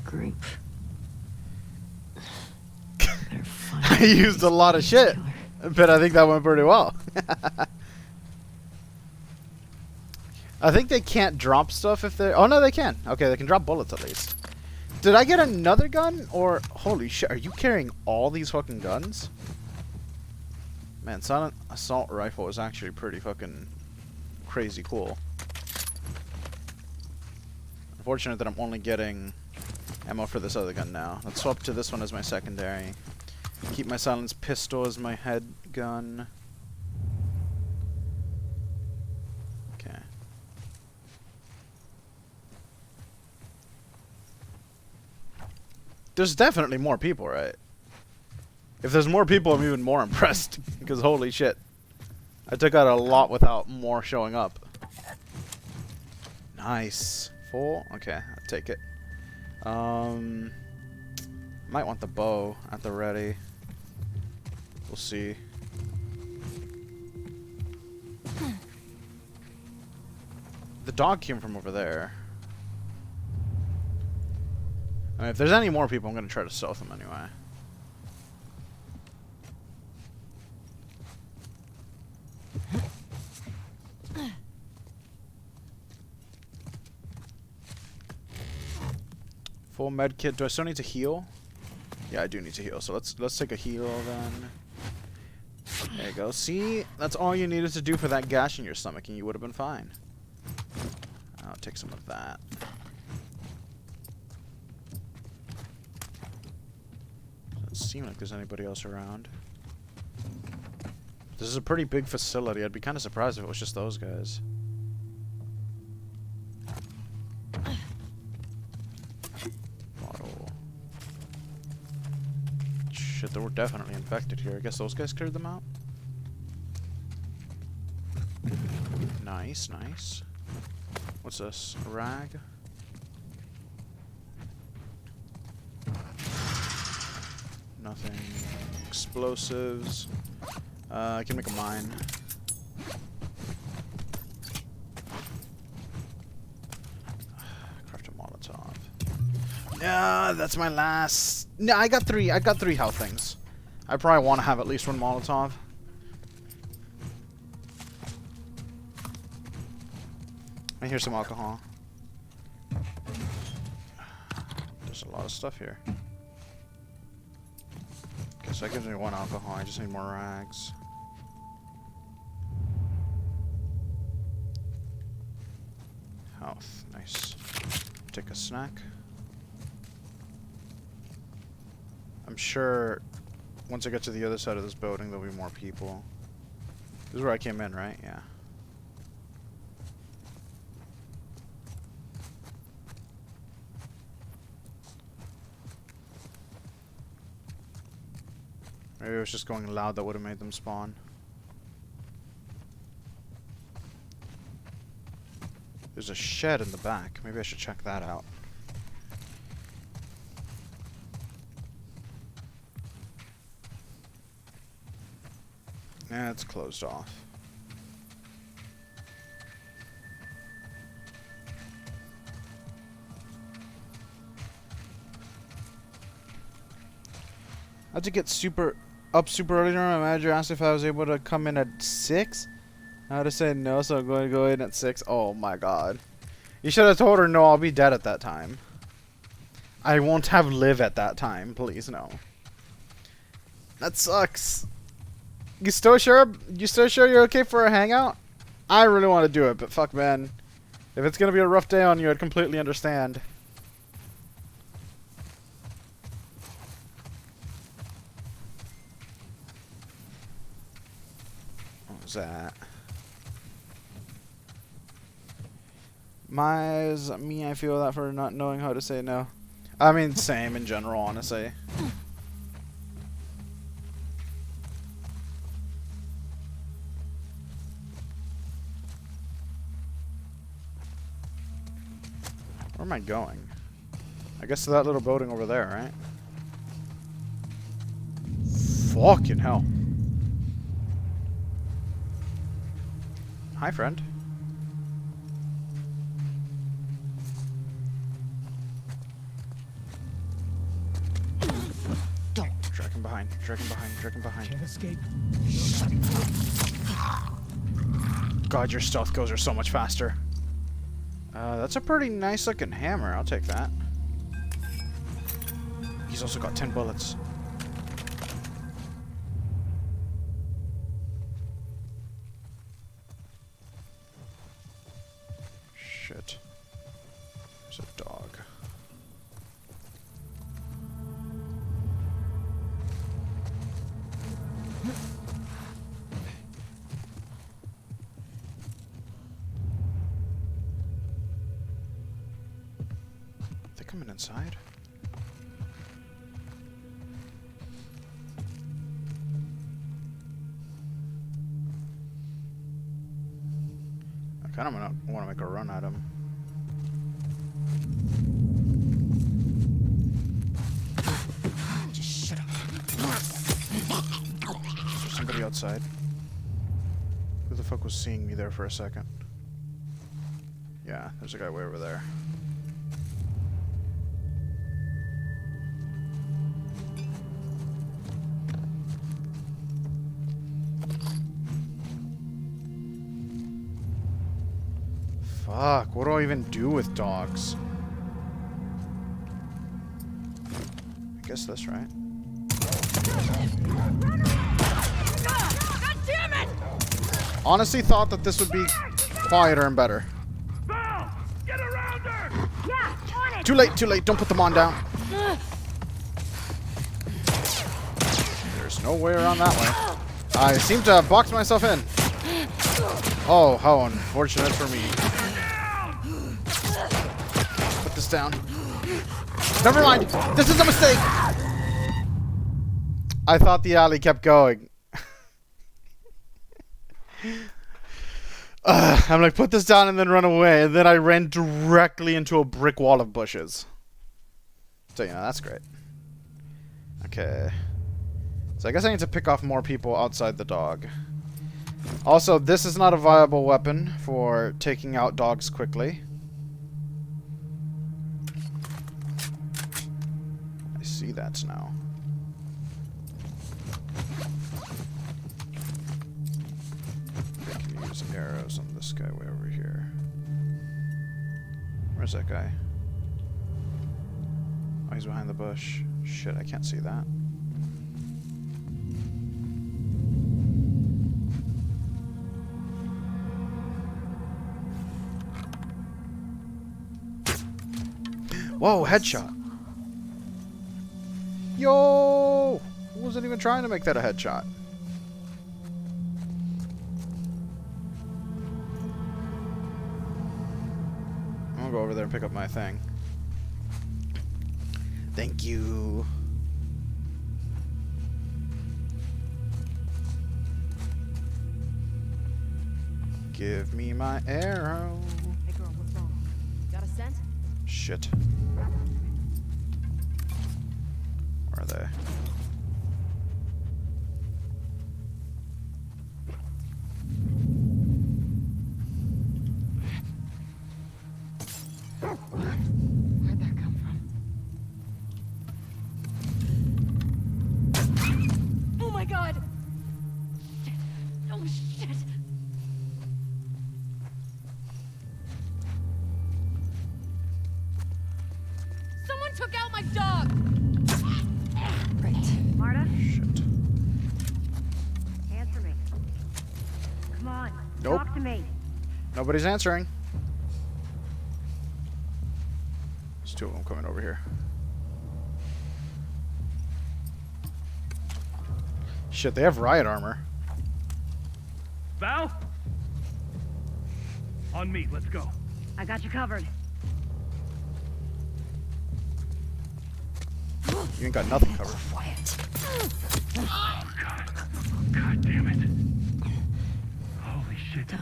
group. I used a lot of shit, but I think that went pretty well. I think they can't drop stuff if they... Oh, no, they can. Okay, they can drop bullets at least. Did I get another gun? Or... Holy shit, are you carrying all these fucking guns? Man, Silent Assault Rifle is actually pretty fucking crazy cool. Unfortunate that I'm only getting ammo for this other gun now. Let's swap to this one as my secondary. Keep my silenced pistol as my head gun. Okay. There's definitely more people, right? If there's more people, I'm even more impressed. Because holy shit. I took out a lot without more showing up. Nice. Full? Okay, I'll take it. Might want the bow at the ready. We'll see. The dog came from over there. I mean, if there's any more people, I'm going to try to stealth them anyway. Full med kit. Do I still need to heal? Yeah, I do need to heal. So let's take a heal then. There you go. See, that's all you needed to do for that gash in your stomach, and you would have been fine. I'll take some of that. Doesn't seem like there's anybody else around. This is a pretty big facility. I'd be kind of surprised if it was just those guys. Bottle. Shit, they were definitely infected here. I guess those guys cleared them out. Nice, nice. What's this? A rag? Nothing. Explosives. I can make a mine. Craft a Molotov. Yeah, that's my last. No, I got three. I got 3 health things. I probably want to have at least 1 Molotov. I hear some alcohol. There's a lot of stuff here. Guess that gives me 1 alcohol. I just need more rags. Health. Nice. Take a snack. I'm sure once I get to the other side of this building, there'll be more people. This is where I came in, right? Yeah. Maybe it was just going loud that would have made them spawn. There's a shed in the back. Maybe I should check that out. Yeah, it's closed off. I had to get super early. My manager asked if I was able to come in at 6. I had to say no, so I'm going to go in at 6. Oh my god. You should have told her no, I'll be dead at that time. I won't have live at that time. Please, no. That sucks. You still sure? You still sure you're okay for a hangout? I really want to do it, but fuck, man. If it's going to be a rough day on you, I'd completely understand. What was that? Me, I feel that for not knowing how to say no. I mean, same in general, honestly. Where am I going? I guess to that little building over there, right? Fucking hell. Hi, friend. behind. Dragon behind. Dragon behind. Can't escape. God, your stealth goes are so much faster. That's a pretty nice looking hammer. I'll take that. He's also got 10 bullets. Shit. There's a dog. They coming inside? I kind of want to make a run at him. Just shut up. There's somebody outside. Who the fuck was seeing me there for a second? Yeah, there's a guy way over there. Fuck, what do I even do with dogs? I guess this, right? God damn it! Honestly thought that this would be quieter and better. Val! Get around her! Yeah, on it! Too late, don't put them on down. There's no way around that way. I seem to have boxed myself in. Oh, how unfortunate for me. Put this down. Never mind, this is a mistake! I thought the alley kept going. I'm like, put this down and then run away, and then I ran directly into a brick wall of bushes. So, you know, that's great. Okay. So I guess I need to pick off more people outside the dog. Also, this is not a viable weapon for taking out dogs quickly. I see that now. I can use arrows on this guy way over here. Where's that guy? Oh, he's behind the bush. Shit, I can't see that. Whoa, headshot. Yo! I wasn't even trying to make that a headshot. I'm gonna go over there and pick up my thing. Thank you. Give me my arrow. Hey girl, what's wrong? Got a scent? Shit. Where are they? Where'd that come from? Oh my god! Shit. Oh shit! Someone took out my dog! Right. Marta, Shit. answer me. Come on, Nope. talk to me. Nobody's answering. There's two of them coming over here. Shit, they have riot armor. Val? On me, let's go. I got you covered. You ain't got nothing covered. Oh, God. God damn it. Holy shit.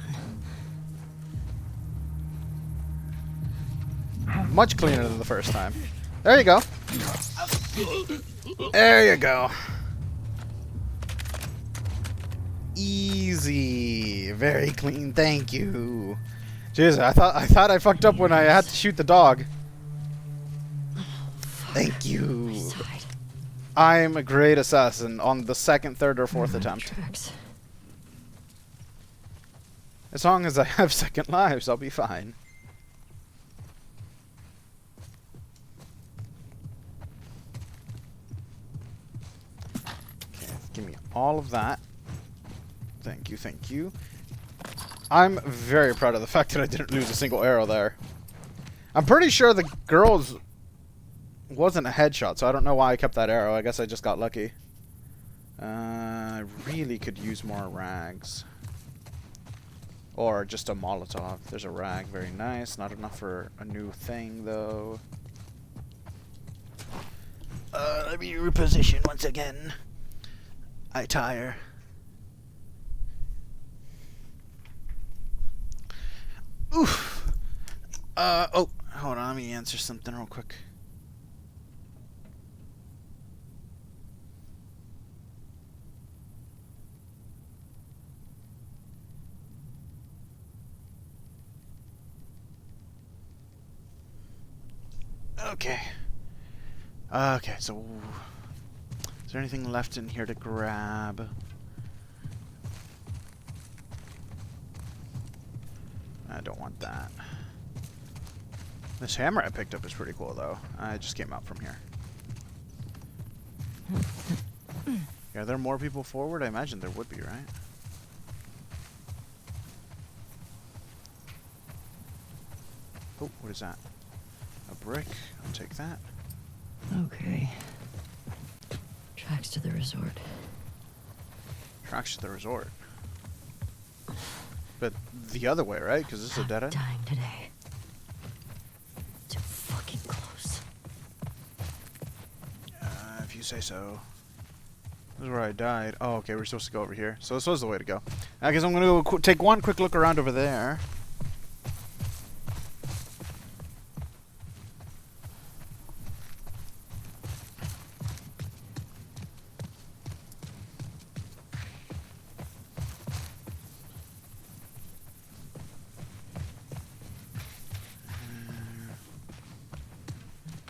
Much cleaner than the first time. There you go. There you go. Easy. Very clean. Thank you. Jesus, I thought I fucked up when I had to shoot the dog. Thank you. I'm a great assassin on the second, third, or fourth attempt. Tracks. As long as I have second lives, I'll be fine. Okay, give me all of that. Thank you, thank you. I'm very proud of the fact that I didn't lose a single arrow there. I'm pretty sure the girl's wasn't a headshot, so I don't know why I kept that arrow. I guess I just got lucky. I really could use more rags. Or just a Molotov. There's a rag. Very nice. Not enough for a new thing, though. Let me reposition once again. I tire. Oof. Oh, hold on. Let me answer something real quick. Okay. Okay, so is there anything left in here to grab? I don't want that. This hammer I picked up is pretty cool, though. I just came out from here. Are there more people forward? I imagine there would be, right? Oh, what is that? A brick. I'll take that. Okay. Tracks to the resort. Tracks to the resort. But the other way, right? Because this is a dead end. Dying today. Too fucking close. If you say so. This is where I died. Oh, okay. We're supposed to go over here. So this was the way to go. I guess I'm gonna go take one quick look around over there.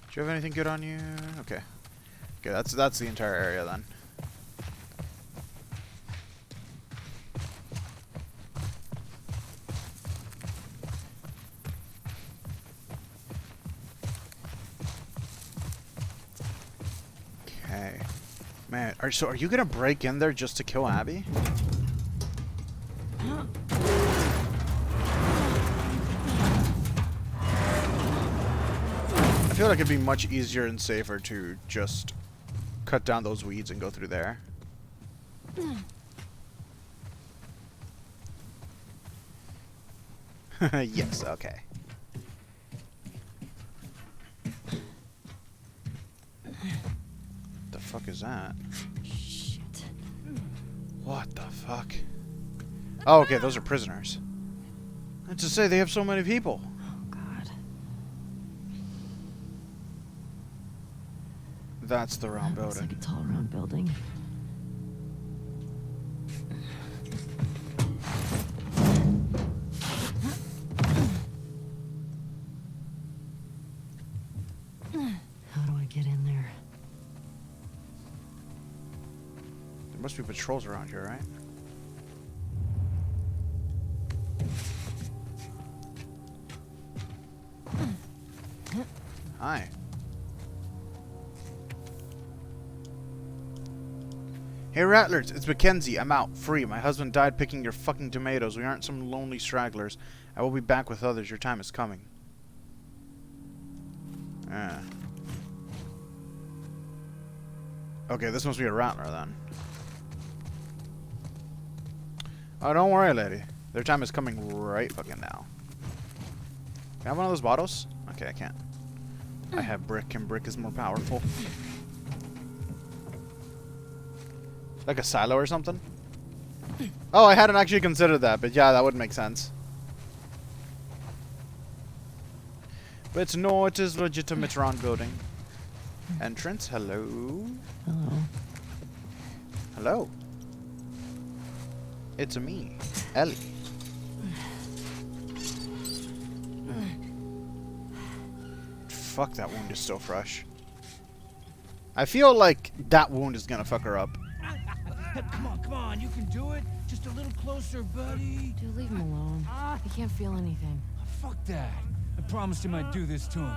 Do you have anything good on you? Okay. Okay, that's the entire area then. Okay. Man, so are you gonna break in there just to kill Abby? I feel like it'd be much easier and safer to just cut down those weeds and go through there. Yes, okay. The fuck is that? Shit. What the fuck? Oh, okay, those are prisoners. That's to say they have so many people. Oh, God. That's the round That looks building. like a tall round building. How do I get in there? There must be patrols around here, right? Hi. Hey Rattlers, it's Mackenzie. I'm out. Free. My husband died picking your fucking tomatoes. We aren't some lonely stragglers. I will be back with others. Your time is coming. Ah. Okay, this must be a Rattler then. Oh, don't worry, lady. Their time is coming right fucking now. Can I have one of those bottles? Okay, I can't. I have brick, and brick is more powerful. Like a silo or something? Oh, I hadn't actually considered that, but yeah, that would make sense. But no, it is legitimate round building. Entrance, hello. Hello. Hello. It's me, Ellie. Fuck, that wound is still fresh. I feel like that wound is gonna fuck her up. Come on, you can do it. Just a little closer, buddy. Dude, leave him alone. He can't feel anything. Fuck that. I promised him I'd do this to him.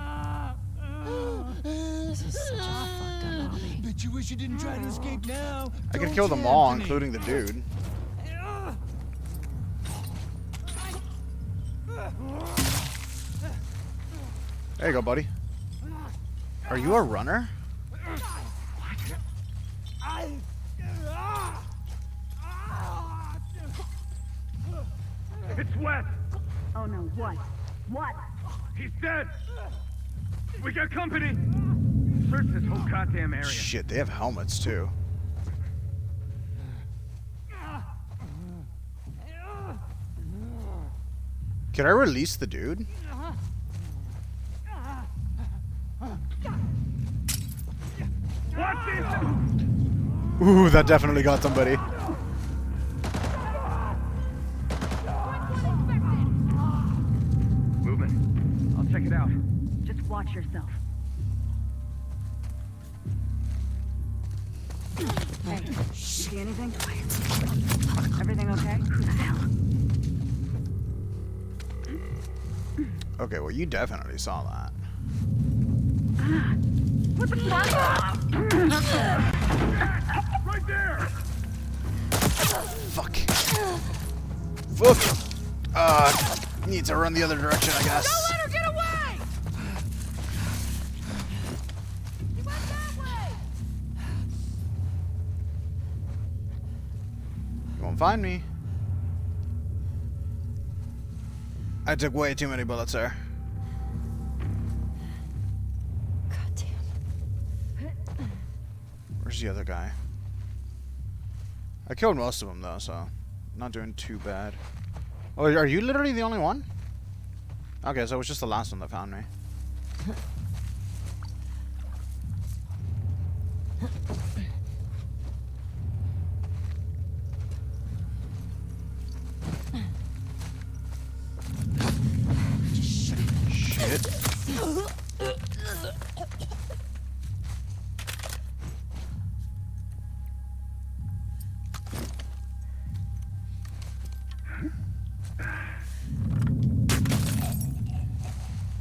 This is such a fucked up hobby. Bet you wish you didn't try to escape now. I could Don't kill them you, all, Anthony? including the dude. There you go, buddy. Are you a runner? It's Wes. Oh no, what? What? He's dead. We got company. Search this whole goddamn area. Shit, they have helmets too. Can I release the dude? Watch this. Ooh, that definitely got somebody. Movement. I'll check it out. Just watch yourself. Hey, you see anything? Everything okay? Who the hell? Okay, well, you definitely saw that. What the fuck? Right there. Fuck. Fuck. Need to run the other direction, I guess. Don't let her get away! He went that way! You won't find me. I took way too many bullets there. Where's the other guy? I killed most of them though, so not doing too bad. Oh, are you literally the only one? Okay, so it was just the last one that found me. Shit.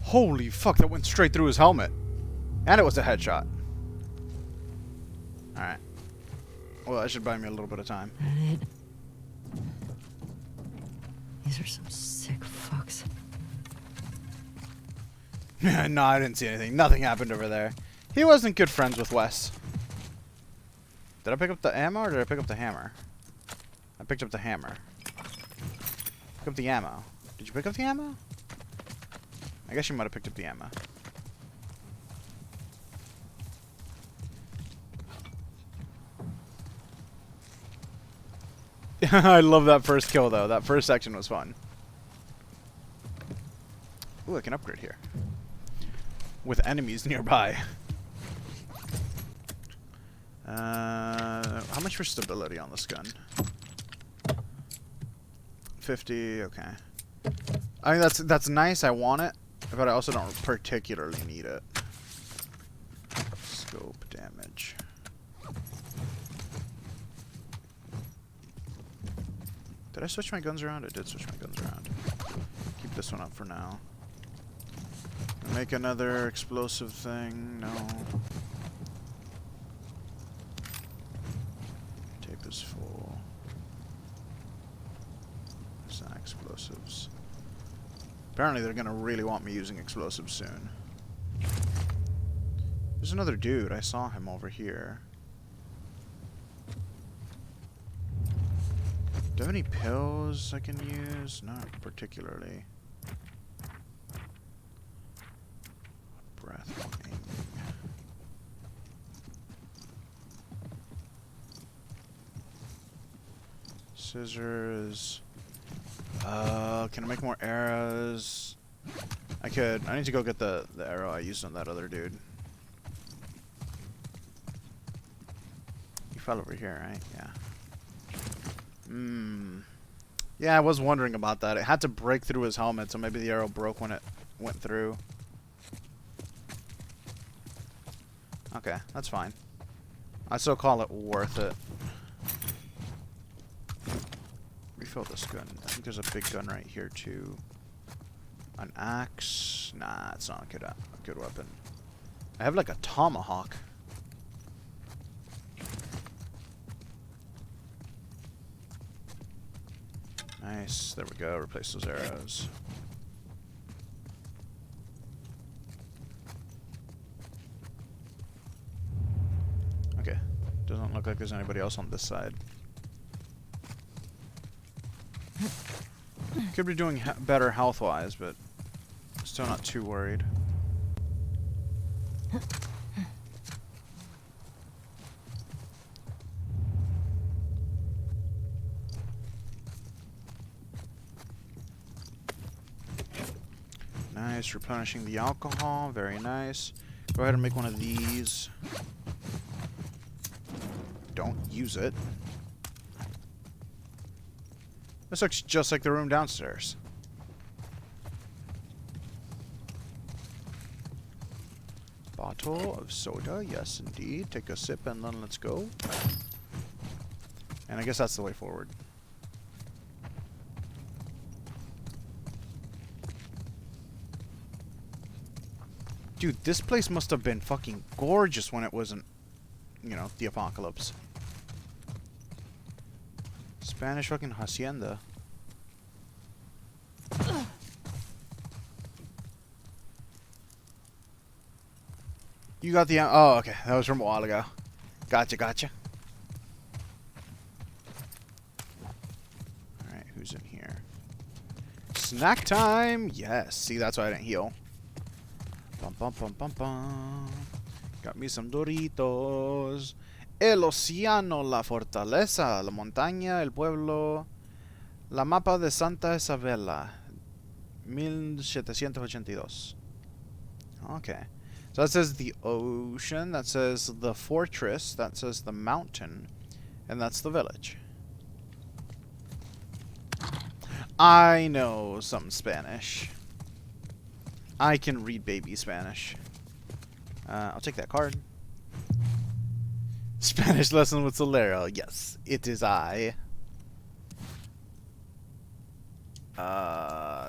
Holy fuck, that went straight through his helmet. And it was a headshot. Alright. Well, that should buy me a little bit of time. That it? These are some sick fucks. No, I didn't see anything. Nothing happened over there. He wasn't good friends with Wes. Did I pick up the ammo or did I pick up the hammer? I picked up the hammer. Pick up the ammo. Did you pick up the ammo? I guess you might have picked up the ammo. I love that first kill though. That first section was fun. Ooh, I can upgrade here. With enemies nearby. How much for stability on this gun? 50, okay. I mean, that's nice, I want it, but I also don't particularly need it. Scope damage. Did I switch my guns around? I did switch my guns around. Keep this one up for now. Make another explosive thing. No. Tape is full. It's not explosives. Apparently they're gonna really want me using explosives soon. There's another dude. I saw him over here. Do I have any pills I can use? Not particularly. Breath aiming. Scissors. Can I make more arrows? I could. I need to go get the arrow I used on that other dude. You fell over here, right? Yeah. Yeah, I was wondering about that. It had to break through his helmet, so maybe the arrow broke when it went through. Okay, that's fine. I still call it worth it. Refill this gun. I think there's a big gun right here too. An axe? Nah, it's not a good weapon. I have like a tomahawk. Nice. There we go. Replace those arrows. Okay. Doesn't look like there's anybody else on this side. Could be doing better health-wise, but still not too worried. Nice, replenishing the alcohol, very nice. Go ahead and make one of these. Don't use it. This looks just like the room downstairs. Bottle of soda, yes indeed. Take a sip and then let's go. And I guess that's the way forward. Dude, this place must have been fucking gorgeous when it wasn't, you know, the apocalypse. Spanish fucking hacienda. You got the... Oh, okay. That was from a while ago. Gotcha, gotcha. Alright, who's in here? Snack time! Yes. See, that's why I didn't heal. Bum, bum, bum, bum, bum. Got me some Doritos. El océano, la fortaleza, la montaña, el pueblo. La mapa de Santa Isabela. 1782. Okay. So that says the ocean, that says the fortress, that says the mountain, and that's the village. I know some Spanish. I can read baby Spanish. I'll take that card. Spanish lesson with Solero. Yes, it is I.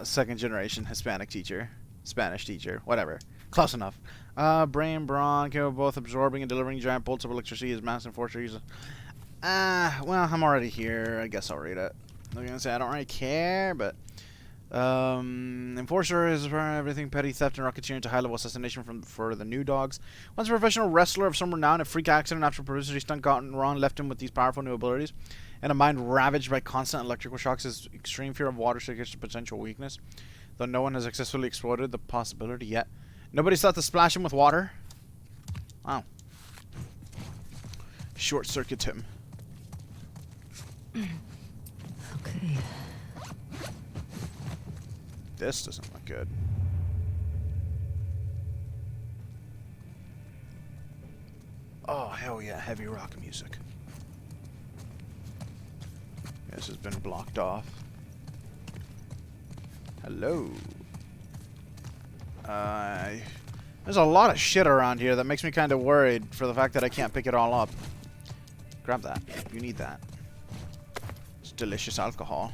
Second generation Hispanic teacher. Spanish teacher. Whatever. Close enough. Brain, brawn, capable of both absorbing and delivering giant bolts of electricity as massive forces. Well, I'm already here. I guess I'll read it. I'm gonna say I don't really care, but Enforcer is for everything petty theft and racketeering to high-level assassination for the new dogs. Once a professional wrestler of some renown, a freak accident after publicity stunt gotten wrong left him with these powerful new abilities, and a mind ravaged by constant electrical shocks. His extreme fear of water triggers a potential weakness, though no one has successfully exploited the possibility yet. Nobody's thought to splash him with water? Wow. Short-circuit him. Okay. This doesn't look good. Oh, hell yeah, heavy rock music. This has been blocked off. Hello. There's a lot of shit around here that makes me kind of worried for the fact that I can't pick it all up. Grab that. You need that. It's delicious alcohol.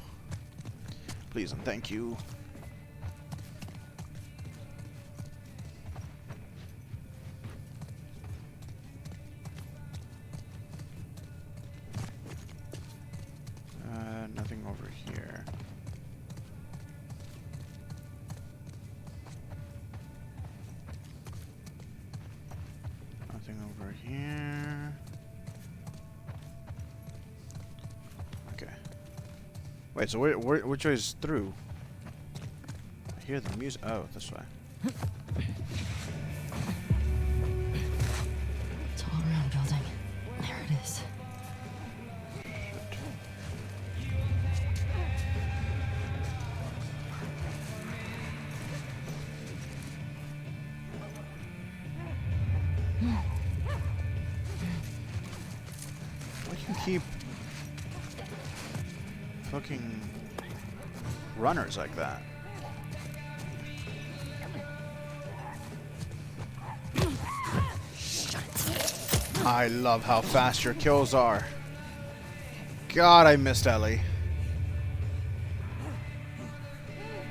Please and thank you. Nothing over here. Nothing over here. Okay. Wait, so which way is through? I hear the music. Oh, this way. Tall round building. There it is. Keep fucking runners like that. I love how fast your kills are. God, I missed Ellie.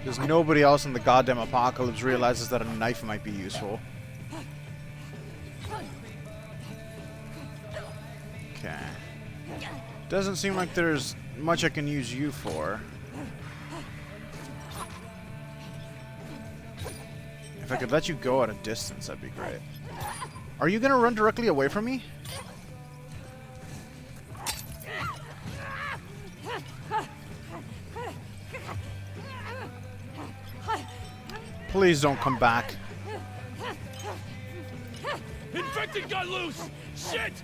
Because nobody else in the goddamn apocalypse realizes that a knife might be useful. Okay. Doesn't seem like there's much I can use you for. If I could let you go at a distance, that'd be great. Are you gonna run directly away from me? Please don't come back. Infected got loose! Shit!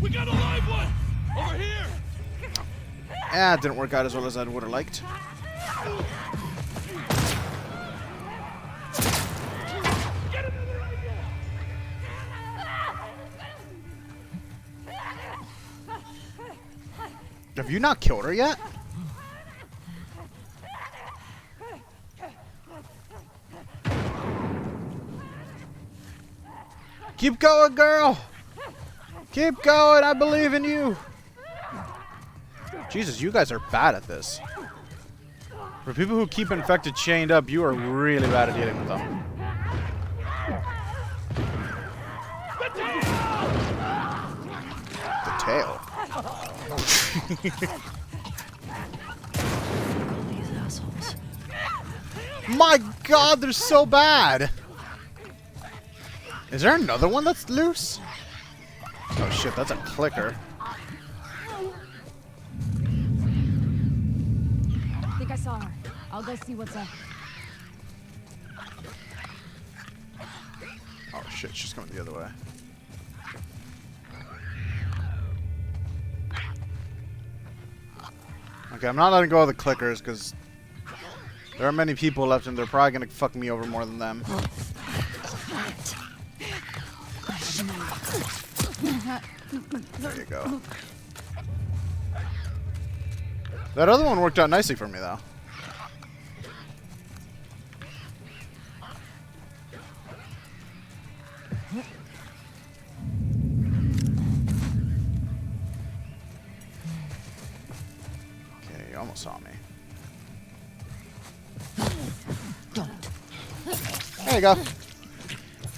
We got a live one! Over here! Ah, it didn't work out as well as I would have liked. Have you not killed her yet? Keep going, girl! Keep going, I believe in you! Jesus, you guys are bad at this. For people who keep infected chained up, you are really bad at dealing with them. The tail? These assholes. My God, they're so bad! Is there another one that's loose? Oh shit, that's a clicker. I think I saw her. I'll go see what's up. Oh shit, she's coming the other way. Okay, I'm not letting go of the clickers because there are many people left and they're probably gonna fuck me over more than them. There you go. That other one worked out nicely for me though. Okay, you almost saw me. There you go.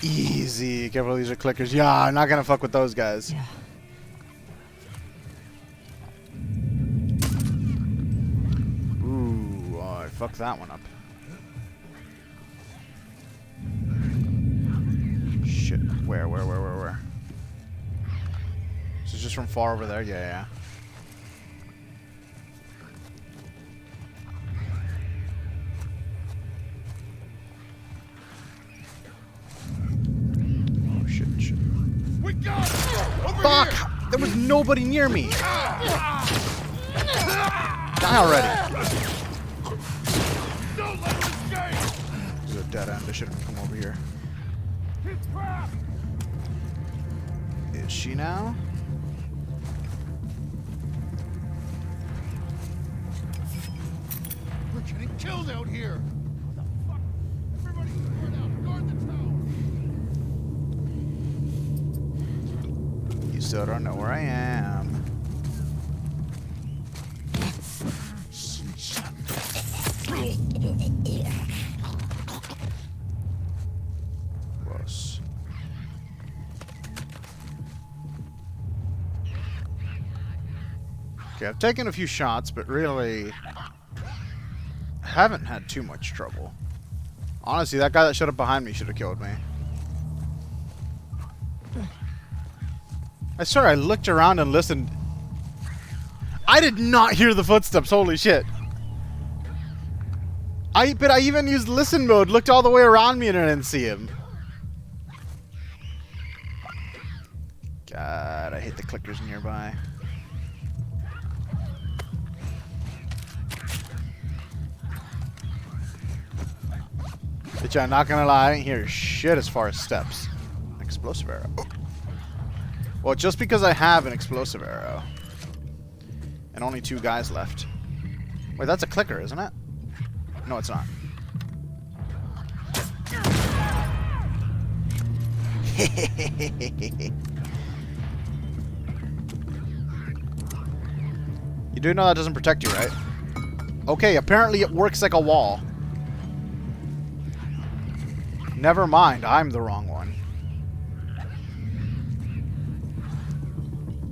Easy. Careful, these are clickers. Yeah, I'm not gonna fuck with those guys. Yeah. Ooh, I fucked that one up. Shit. Where? This is just from far over there? Yeah. We got it! Over Fuck! here! There was nobody near me! Die already! Don't let him escape! This is a dead end. I shouldn't come over here. He's trapped! Is she now? We're getting killed out here. What the fuck? Everybody spread out. Guard the tower. You still don't know where I am. Close. Okay, I've taken a few shots, but really haven't had too much trouble. Honestly, that guy that showed up behind me should have killed me. I swear I looked around and listened. I did not hear the footsteps, holy shit. But I even used listen mode, looked all the way around me and I didn't see him. God, I hate the clickers nearby. But yeah, I'm not gonna lie, I didn't hear shit as far as steps. Explosive arrow. Oh. Well, just because I have an explosive arrow. And only 2 guys left. Wait, that's a clicker, isn't it? No, it's not. You do know that doesn't protect you, right? Okay, apparently it works like a wall. Never mind, I'm the wrong one.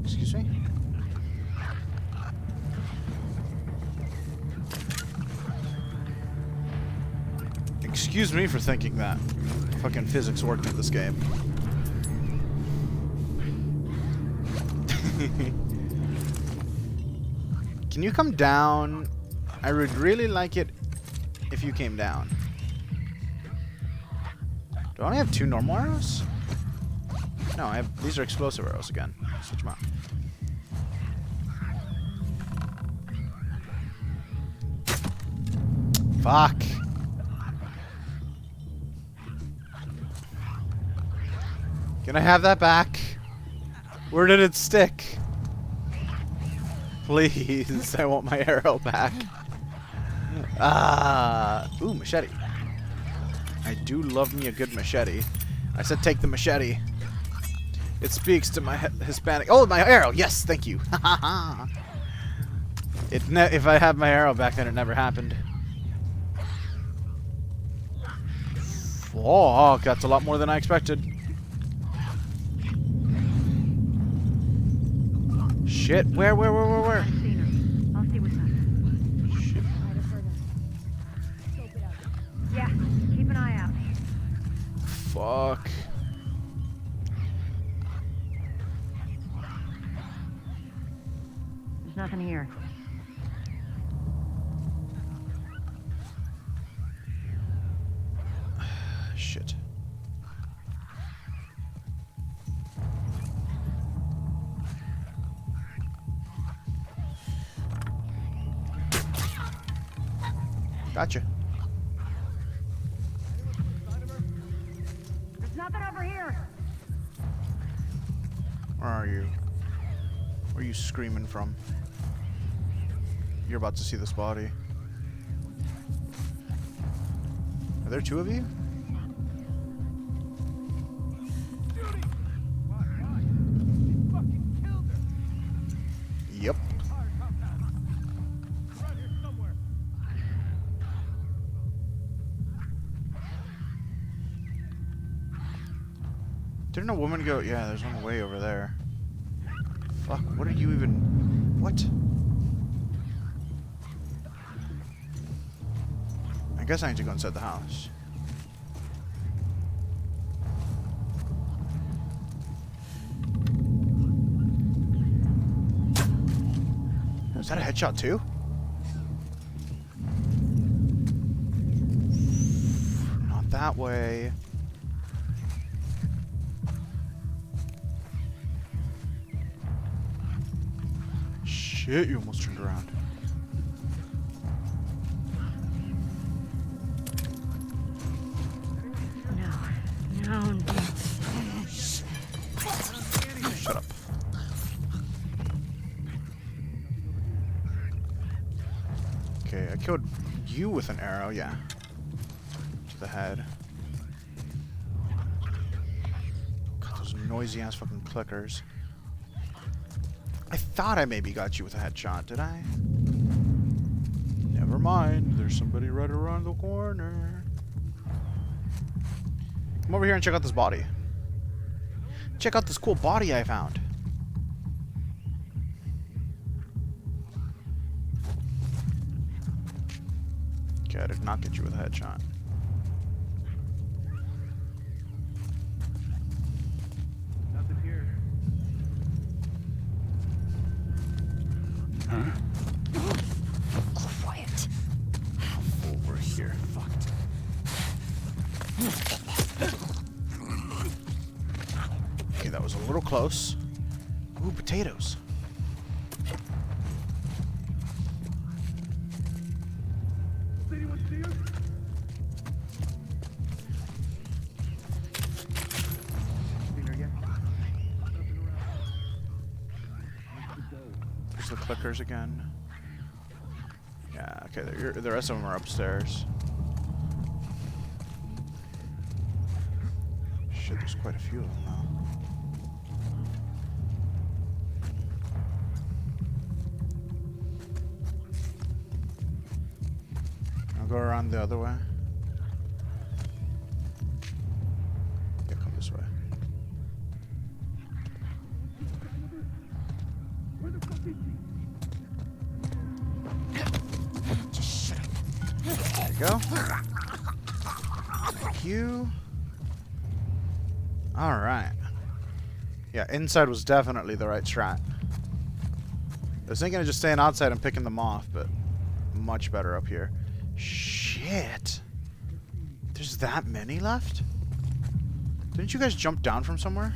Excuse me? Excuse me for thinking that. Fucking physics worked in this game. Can you come down? I would really like it if you came down. Do I only have 2 normal arrows? No, I have. These are explosive arrows again. Switch them out. Fuck. Can I have that back? Where did it stick? Please, I want my arrow back. Ooh, machete. I do love me a good machete. I said take the machete. It speaks to my Hispanic. Oh, my arrow. Yes, thank you. If I had my arrow back then, it never happened. Oh, that's a lot more than I expected. Shit, where? I've seen her. I'll see what's up. Shit. Yeah, keep an eye out. Fuck. There's nothing here. Shit. Gotcha. There's nothing over here. Where are you? Where are you screaming from? You're about to see this body. Are there 2 of you? Yep. Didn't a woman go? Yeah, there's one way over there. Fuck, what are you even... What? I guess I need to go inside the house. Is that a headshot too? Not that way. Shit, you almost turned around. No. Shut up. Okay, I killed you with an arrow, yeah. To the head. God, those noisy ass fucking clickers. I thought I maybe got you with a headshot, did I? Never mind, there's somebody right around the corner. Come over here and check out this body. Check out this cool body I found. Okay, I did not get you with a headshot. Nothing here. Quiet. Over here. Fucked. Okay, that was a little close. Ooh, potatoes. Does anyone see us? Seen her yet? Nothing around. There's the clickers again. Yeah, okay, the rest of them are upstairs. Shit. shit, there's quite a few of them now. I'll go around the other way. Yeah, come this way. Just shut up. There you go. Thank you. Alright. Yeah, inside was definitely the right strat. I was thinking of just staying outside and picking them off, but much better up here. Shit. There's that many left? Didn't you guys jump down from somewhere?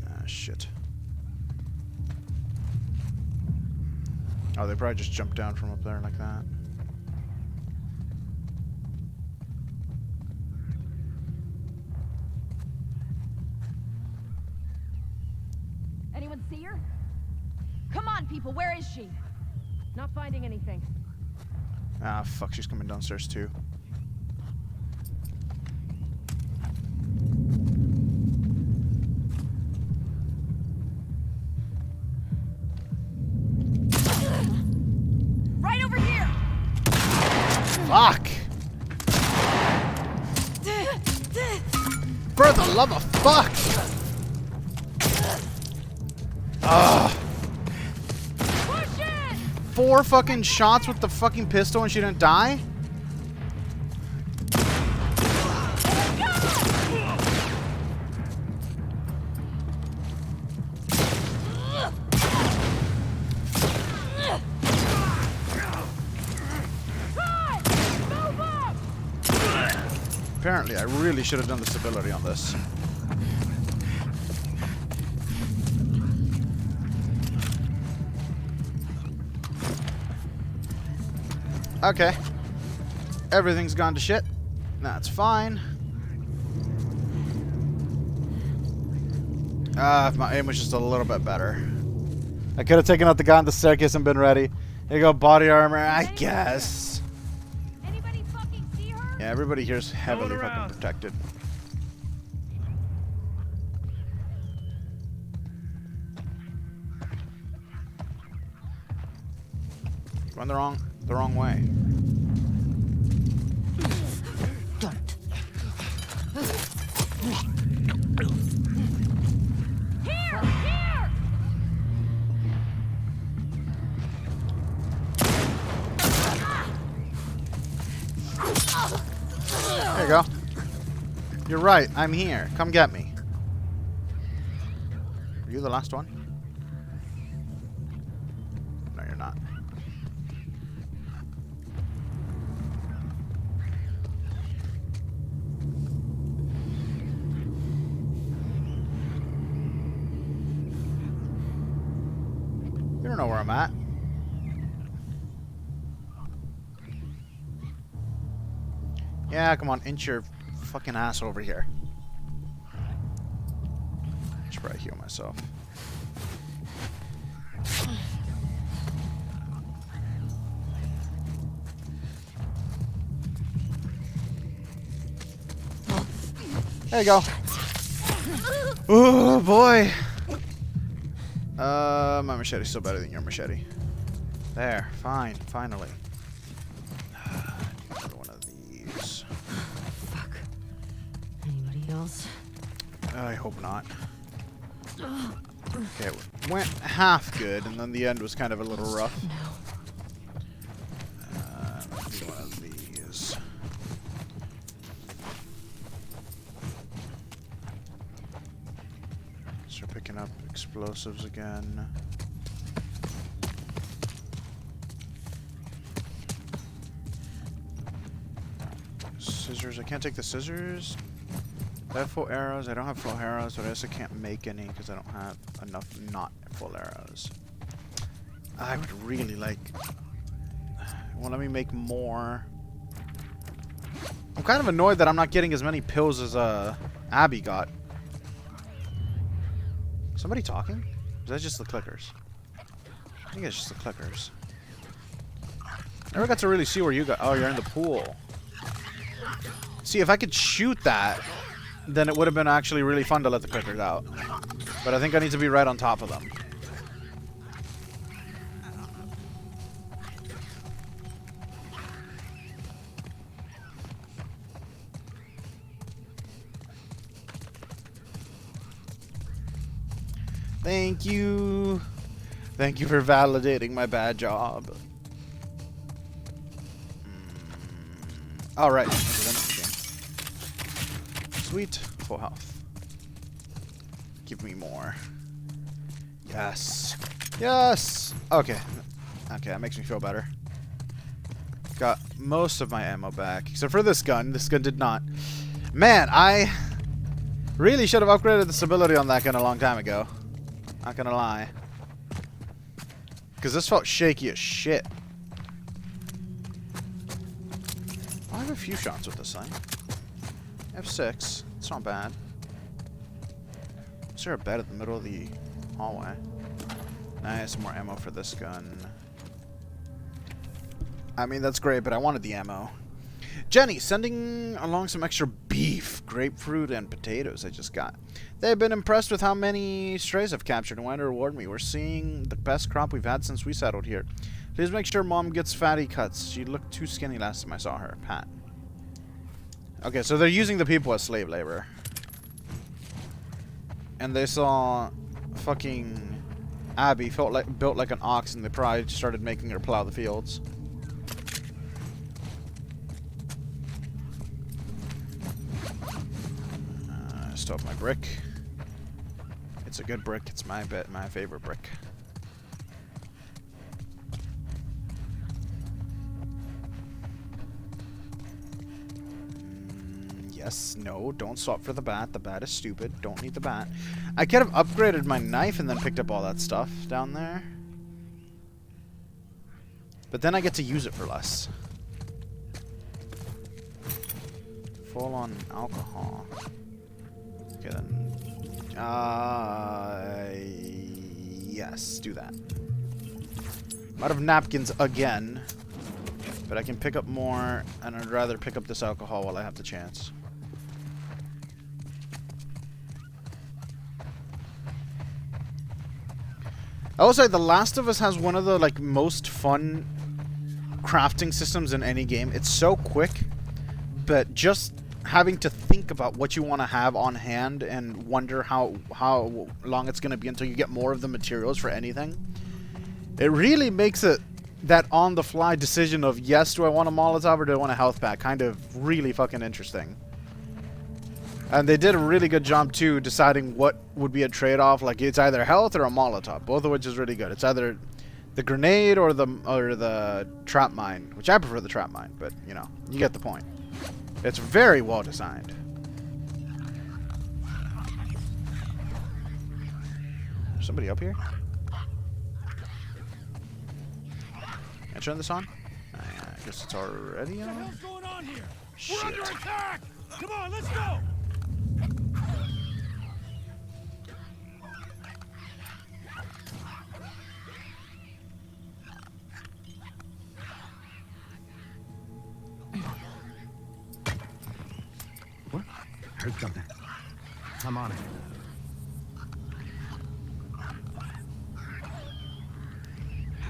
Ah, shit. Oh, they probably just jumped down from up there like that. Anyone see her? Come on, people, where is she? Not finding anything. Ah, fuck, she's coming downstairs too. Right over here! Fuck! For the love of fuck! Ugh. Push it! 4 fucking shots with the fucking pistol and she didn't die? Apparently, I really should have done this ability on this. Okay. Everything's gone to shit. That's fine. If my aim was just a little bit better. I could have taken out the guy on the staircase and been ready. Here you go, body armor, I guess. Anybody fucking see her? Yeah, everybody here's heavily fucking protected. Run the wrong way. Here! Here! There you go. You're right, I'm here. Come get me. Are you the last one? No, you're not. You don't know where I'm at. Yeah, come on, inch your fucking ass over here. Should probably heal myself. There you go. Oh boy. My machete's still better than your machete. There, fine, finally. Another one of these. Fuck. Anybody else? I hope not. Okay, it went half good, and then the end was kind of a little rough. Let's do one of these. Start picking up explosives again. Scissors. I can't take the scissors. I have full arrows. I don't have full arrows, but I also can't make any because I don't have enough not full arrows. I would really like... Well, let me make more. I'm kind of annoyed that I'm not getting as many pills as Abby got. Somebody talking? Is that just the clickers? I think it's just the clickers. Never got to really see where you got. Oh, you're in the pool. See, if I could shoot that, then it would have been actually really fun to let the critters out. But I think I need to be right on top of them. Thank you. Thank you for validating my bad job. Alright. Sweet. Full health. Give me more. Yes. Yes! Okay. Okay, that makes me feel better. Got most of my ammo back. Except for this gun. This gun did not. Man, I really should have upgraded the stability on that gun a long time ago. Not gonna lie. Because this felt shaky as shit. I have a few shots with this thing. I have 6. It's not bad. Is there a bed in the middle of the hallway? Nice, more ammo for this gun. I mean, that's great, but I wanted the ammo. Jenny, sending along some extra beef, grapefruit, and potatoes I just got. They've been impressed with how many strays I've captured and wanted to reward me. We're seeing the best crop we've had since we settled here. Please make sure Mom gets fatty cuts. She looked too skinny last time I saw her. Pat. Okay, so they're using the people as slave labor. And they saw fucking Abby built like an ox, and they probably started making her plow the fields. Still have my brick. It's a good brick. It's my favorite brick. Yes, no, don't swap for the bat. The bat is stupid. Don't need the bat. I could have upgraded my knife and then picked up all that stuff down there. But then I get to use it for less. Full on alcohol. Okay then. Yes, do that. I'm out of napkins again. But I can pick up more, and I'd rather pick up this alcohol while I have the chance. I will say The Last of Us has one of the most fun crafting systems in any game. It's so quick, but just having to think about what you want to have on hand and wonder how long it's going to be until you get more of the materials for anything. It really makes it that on-the-fly decision of, yes, do I want a Molotov or do I want a health pack, kind of really fucking interesting. And they did a really good job, too, deciding what would be a trade-off. Like, it's either health or a Molotov, both of which is really good. It's either the grenade or the trap mine, which I prefer the trap mine, but, you know, you get the point. It's very well designed. Somebody up here? Can I turn this on? I guess it's already on. What the hell's going on here? Shit. We're under attack! Come on, let's go! What? Heard something. I'm on it.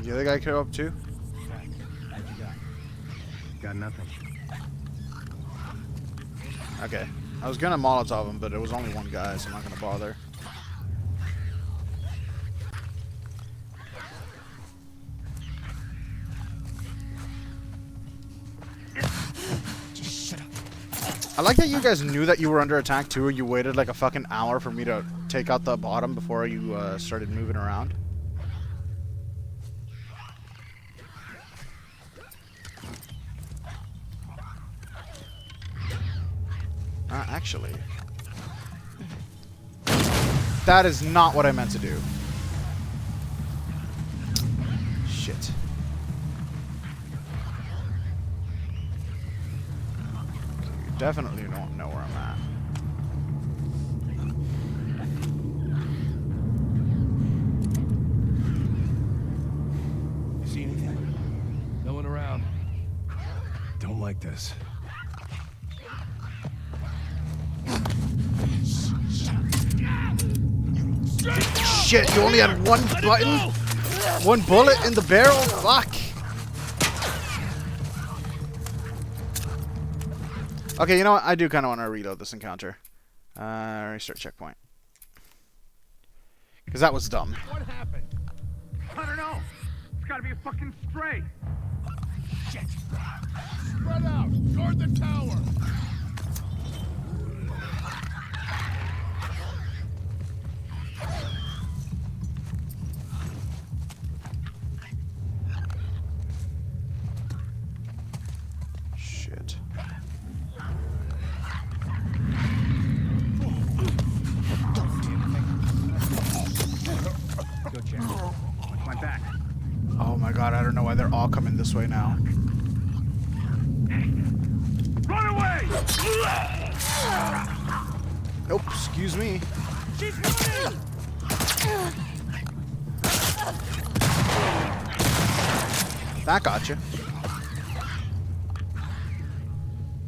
The other guy came up too? Got nothing. Okay. I was gonna Molotov him, but it was only one guy, so I'm not gonna bother. Just shut up. I like that you guys knew that you were under attack too, or you waited like a fucking hour for me to take out the bottom before you started moving around. Actually, that is not what I meant to do. Shit. Okay, you definitely don't know where I'm at. You see anything? No one around. Don't like this. Shit, you only had one button? One bullet in the barrel? Fuck. Okay, you know what? I do kind of want to reload this encounter. Restart checkpoint. Because that was dumb. What happened? I don't know. It's gotta be a fucking stray. Shit. Spread out. Guard the tower. Shit. Go check. Watch my back. Oh my god, I don't know why they're all coming this way now. Run away! Nope, excuse me. She's running! That got you.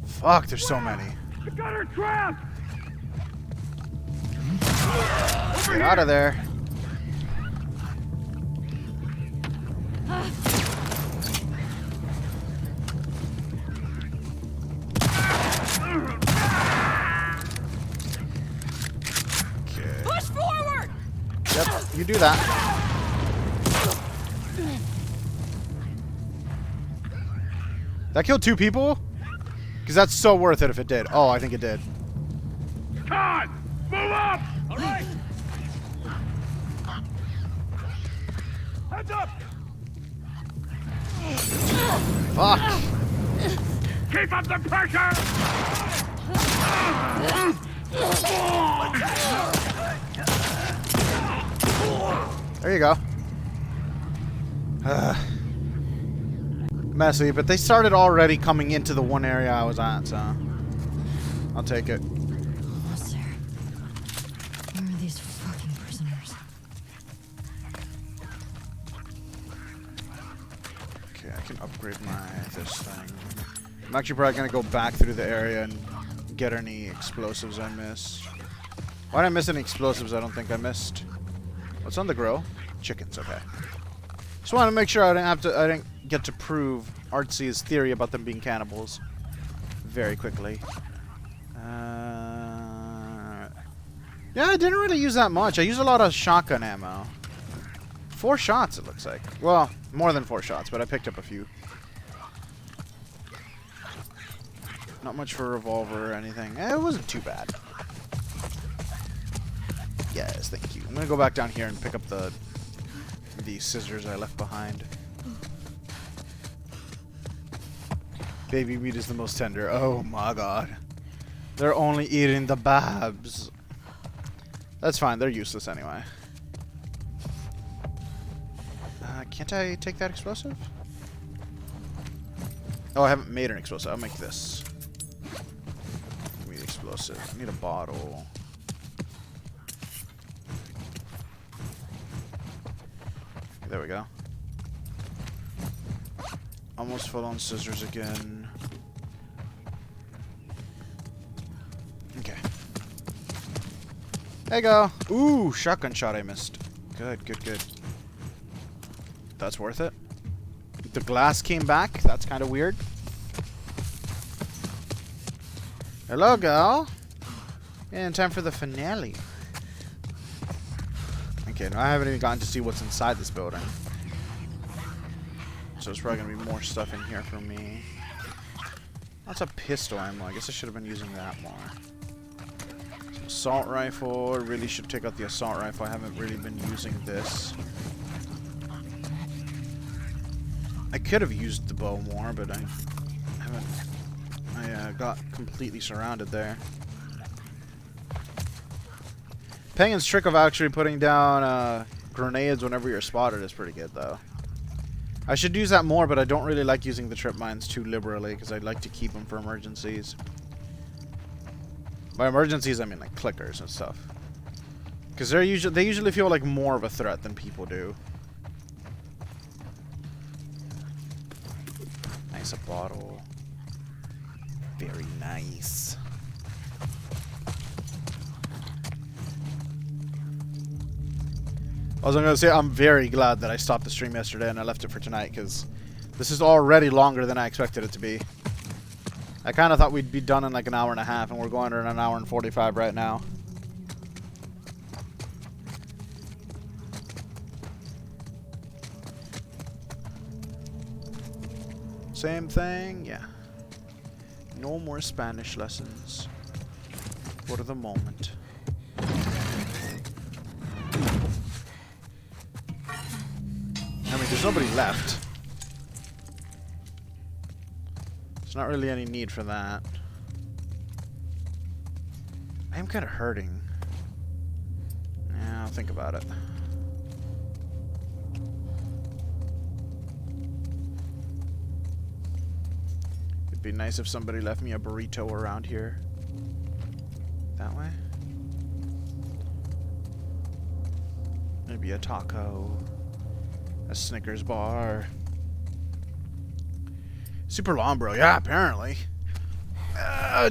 Fuck, there's so many. I got her trapped! Get out of there. Okay. Push forward! Yep, you do that. That killed 2 people? Because that's so worth it if it did. Oh, I think it did. Todd! Move up! Alright! Heads up! Fuck. Keep up the pressure! There you go. Messy, but they started already coming into the one area I was at, so I'll take it. Sir, where are these fucking prisoners? Okay, I can upgrade this thing. I'm actually probably gonna go back through the area and get any explosives I missed. Why did I miss any explosives? I don't think I missed. What's on the grill? Chickens. Okay. Just want to make sure I didn't get to prove Artsy's theory about them being cannibals very quickly. Yeah, I didn't really use that much. I used a lot of shotgun ammo. 4 shots, it looks like. Well, more than 4 shots, but I picked up a few. Not much for a revolver or anything. It wasn't too bad. Yes, thank you. I'm gonna go back down here and pick up the scissors I left behind. Baby meat is the most tender. Oh my god. They're only eating the babs. That's fine, they're useless anyway. Can't I take that explosive? Oh, I haven't made an explosive. I'll make this. Give me the explosive. I need a bottle. There we go. Almost full on scissors again. Okay. There you go. Ooh, shotgun shot I missed. Good, good, good. That's worth it. The glass came back. That's kind of weird. Hello, girl. And time for the finale. Okay, no, I haven't even gotten to see what's inside this building. So there's probably going to be more stuff in here for me. That's a pistol ammo. I guess I should have been using that more. Assault rifle. I really should take out the assault rifle. I haven't really been using this. I could have used the bow more, but I haven't. I got completely surrounded there. Penguin's trick of actually putting down grenades whenever you're spotted is pretty good, though. I should use that more, but I don't really like using the trip mines too liberally because I'd like to keep them for emergencies. By emergencies, I mean like clickers and stuff. Because they usually feel like more of a threat than people do. Nice, a bottle. Very nice. I was gonna say, I'm very glad that I stopped the stream yesterday and I left it for tonight, because this is already longer than I expected it to be. I kind of thought we'd be done in like an hour and a half, and we're going in an hour and 45 right now. Same thing, yeah. No more Spanish lessons for the moment. I mean, there's nobody left. There's not really any need for that. I am kind of hurting. Yeah, I'll think about it. It'd be nice if somebody left me a burrito around here. That way? Maybe a taco. A Snickers bar. Super long, bro. Yeah, apparently.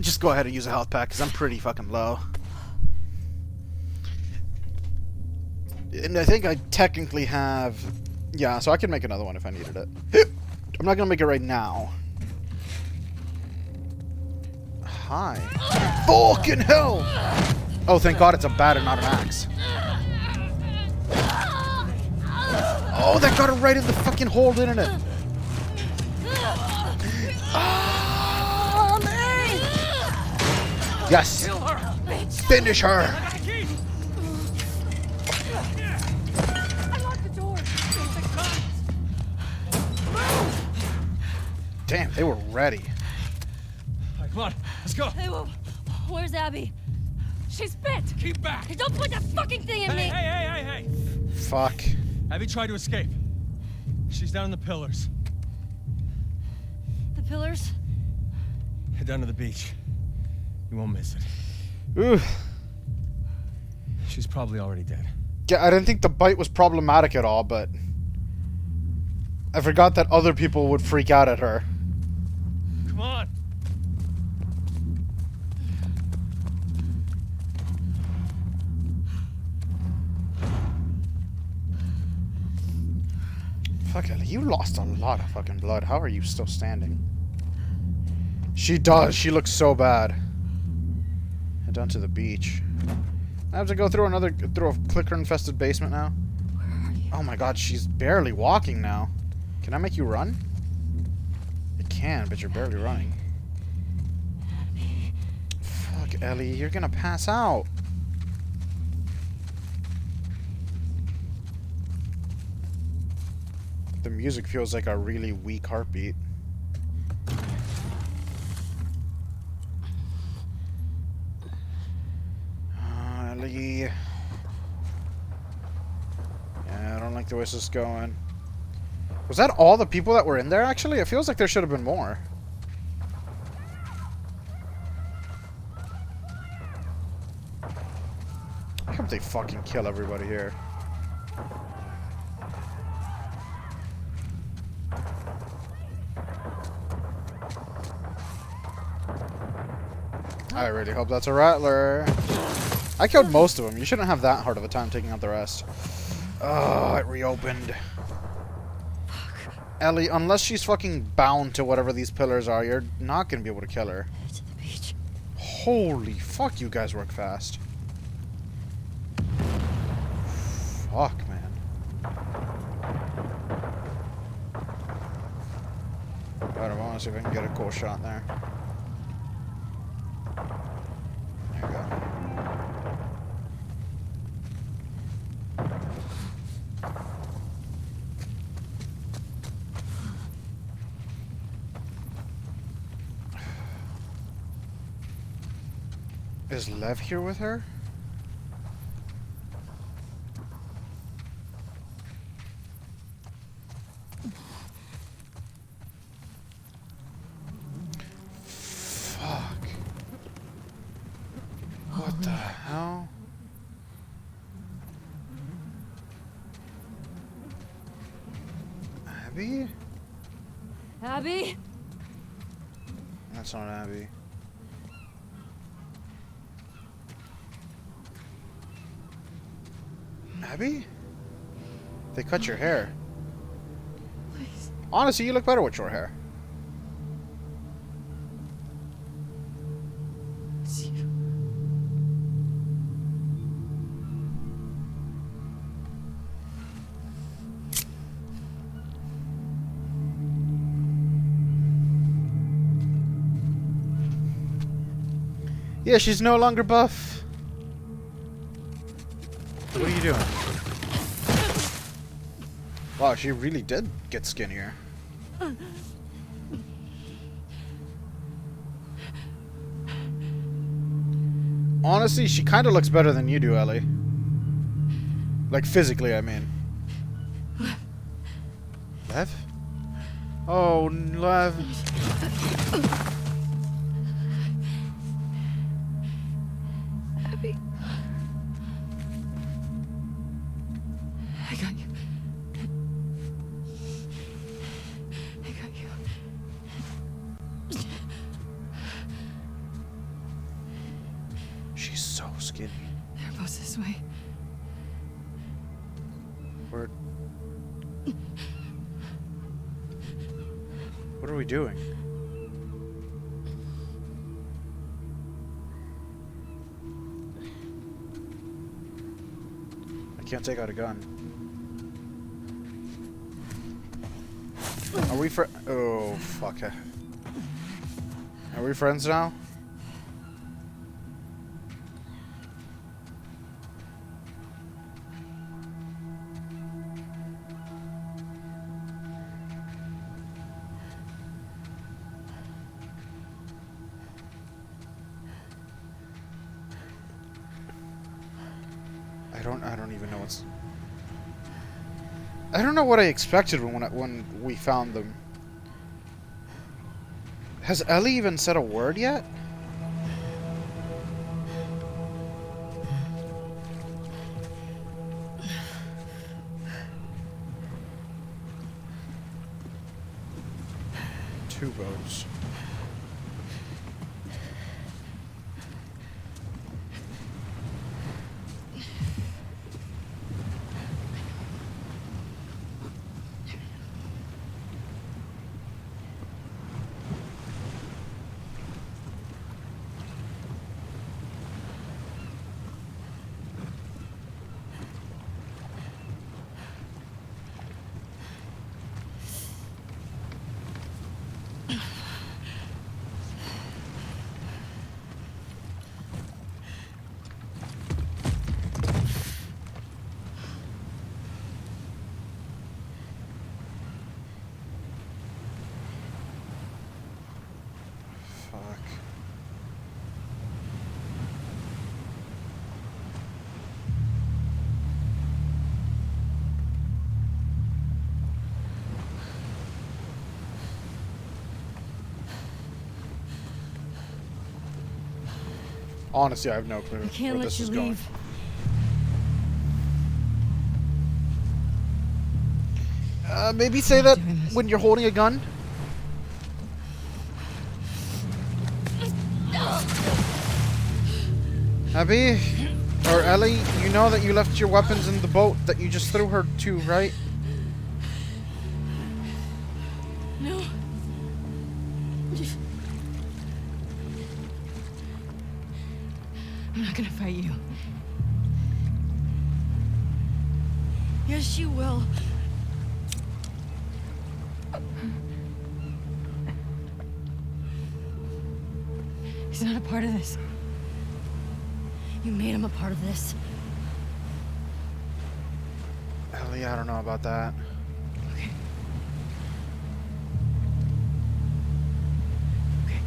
Just go ahead and use a health pack, because I'm pretty fucking low. And I think I technically have... Yeah, so I can make another one if I needed it. I'm not going to make it right now. Hi. Fucking hell! Oh, thank God it's a bat and not an axe. Oh, that got her right in the fucking hole, didn't it? Yes! Finish her! Damn, they were ready. Right, come on, let's go. Hey, where's Abby? She's bit. Keep back. Hey, don't put that fucking thing in me. Hey. Fuck. Abby tried to escape. She's down in the pillars. The pillars? Head down to the beach. You won't miss it. Ooh. She's probably already dead. Yeah, I didn't think the bite was problematic at all, but... I forgot that other people would freak out at her. Come on. Fuck, Ellie, you lost a lot of fucking blood. How are you still standing? She does. She looks so bad. Head down to the beach. I have to go through a clicker-infested basement now. Where are you? Oh my God, she's barely walking now. Can I make you run? It can, but you're barely running. Fuck, Ellie, you're gonna pass out. The music feels like a really weak heartbeat. Ellie. Yeah, I don't like the way this is going. Was that all the people that were in there, actually? It feels like there should have been more. I hope they fucking kill everybody here. I really hope that's a rattler. I killed most of them. You shouldn't have that hard of a time taking out the rest. Oh, it reopened. Ellie, unless she's fucking bound to whatever these pillars are, you're not going to be able to kill her. To the beach. Holy fuck, you guys work fast. Fuck, man. Alright, I want to see if I can get a cool shot there. There we go. Is Lev here with her? Fuck. What the hell? Abby? Abby? That's not Abby. Abby? They cut your hair. Please. Honestly, you look better with short hair. It's you. Yeah, she's no longer buff. What are you doing? Wow, she really did get skinnier. Honestly, she kind of looks better than you do, Ellie. Like, physically, I mean. Lev? Oh, Lev. Abby. I got you. I got you. She's so skinny. They're both this way. We're... What are we doing? I can't take out a gun. Are we Oh, fuck. Are we friends now? I don't even know what's... I don't know what I expected when we found them. Has Ellie even said a word yet? Two boats. Honestly, I have no clue I can't where let this you is going. leave. Maybe say that when you're holding a gun. Abby? Or Ellie, you know that you left your weapons in the boat that you just threw her to, right? No. I'm not gonna fight you. Yes, you will. He's not a part of this. You made him a part of this. Ellie, I don't know about that. Okay. Okay.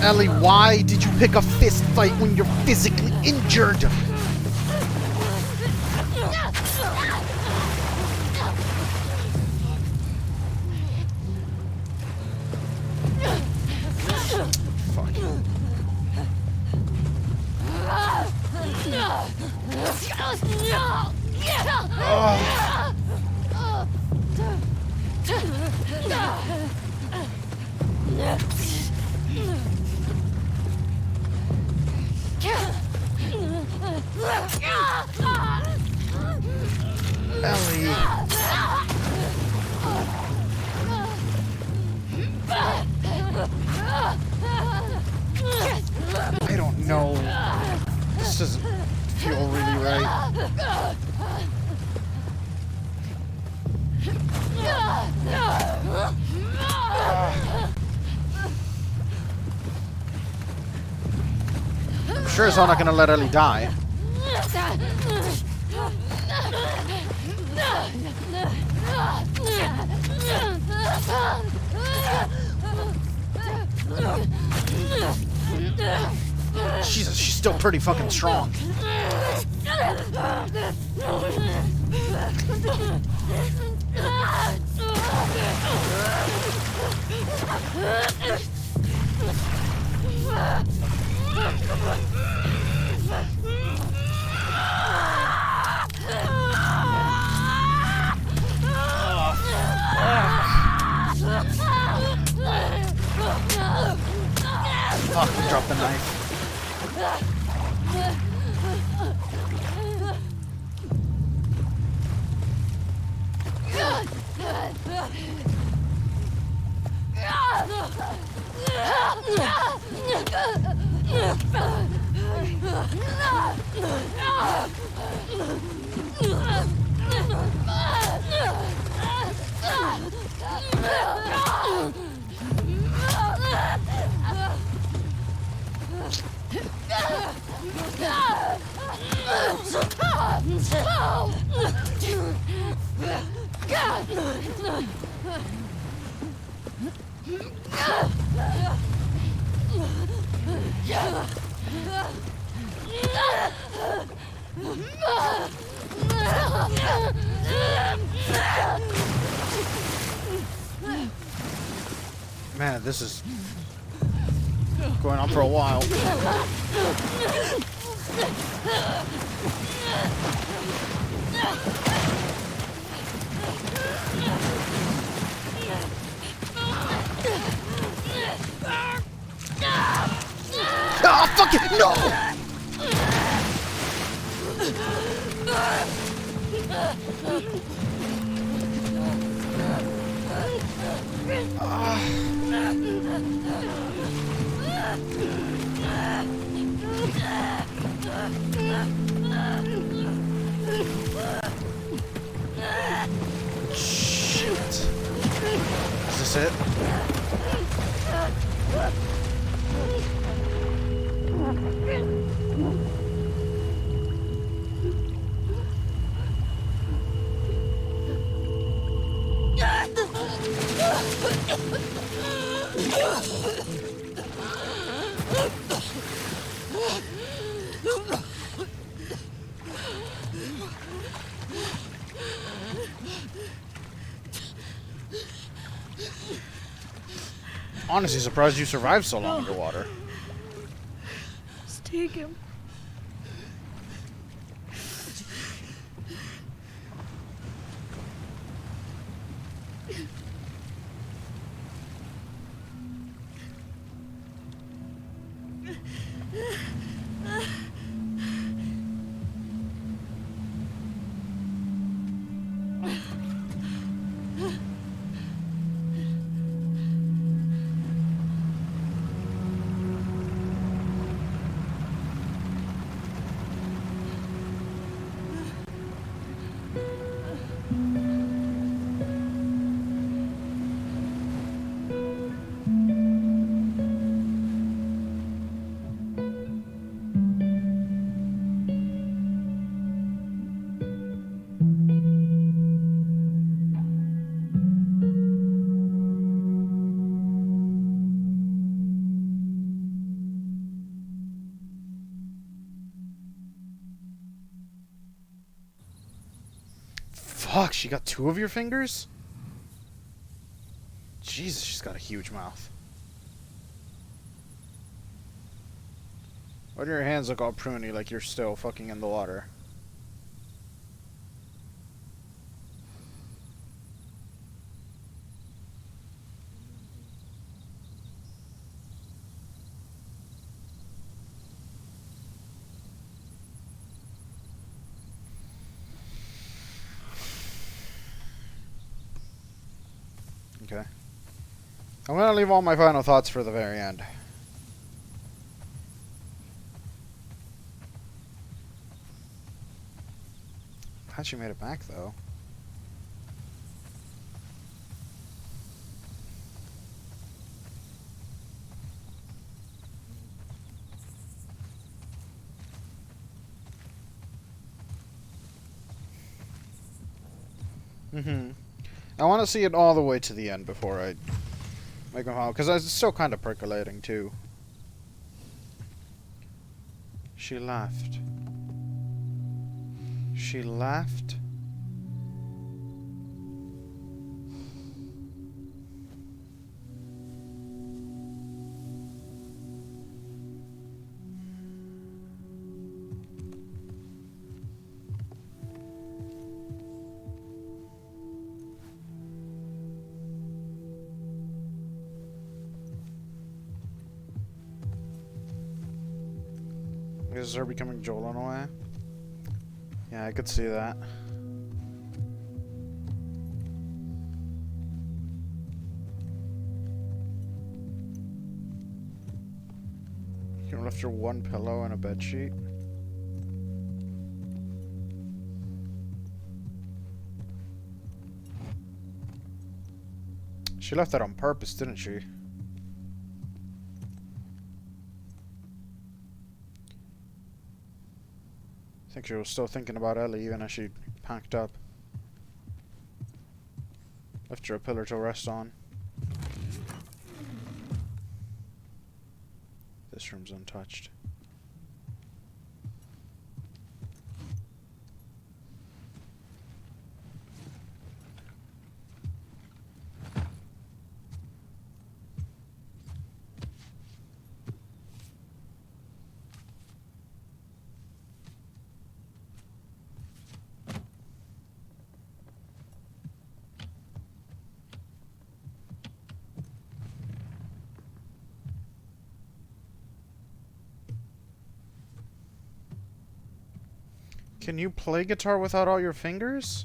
Ellie, why did you pick a fist fight when you're physically injured? Fuck. Ellie. I don't know. This doesn't feel really right. I'm sure as hell not gonna let Ellie die. Jesus, she's still pretty fucking strong. Fuck, he dropped the knife. Man, this is going on for a while. Ah, fuck it! No! Shit. Is this it? Honestly, surprised you survived so long underwater. Just take him. Fuck, she got 2 of your fingers? Jesus, she's got a huge mouth. Why do your hands look all pruny like you're still fucking in the water? Okay. I'm gonna leave all my final thoughts for the very end. Glad she made it back, though. I want to see it all the way to the end before I make my final, because it's still kind of percolating too. She left. She left. Is her becoming Joel in a way? Yeah, I could see that. You can lift her one pillow and a bed sheet. She left that on purpose, didn't she? I think she was still thinking about Ellie even as she packed up. Left her a pillar to rest on. This room's untouched. Can you play guitar without all your fingers?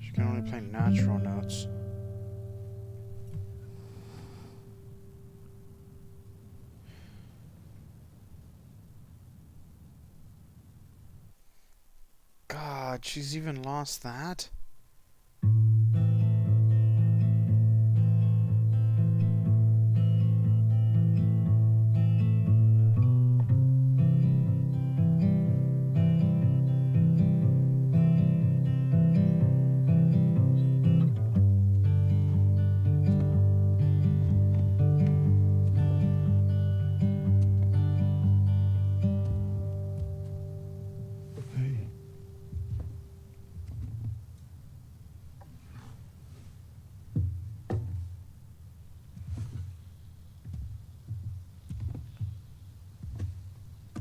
She can only play natural notes. God, she's even lost that?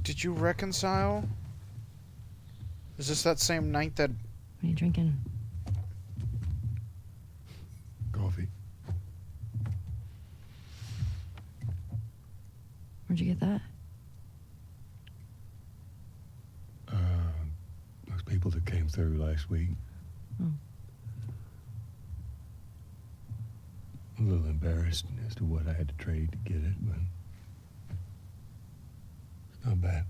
Did you reconcile? Is this that same night that... What are you drinking? Coffee. Where'd you get that? Those people that came through last week. Oh. A little embarrassed as to what I had to trade to get it, but it's not bad.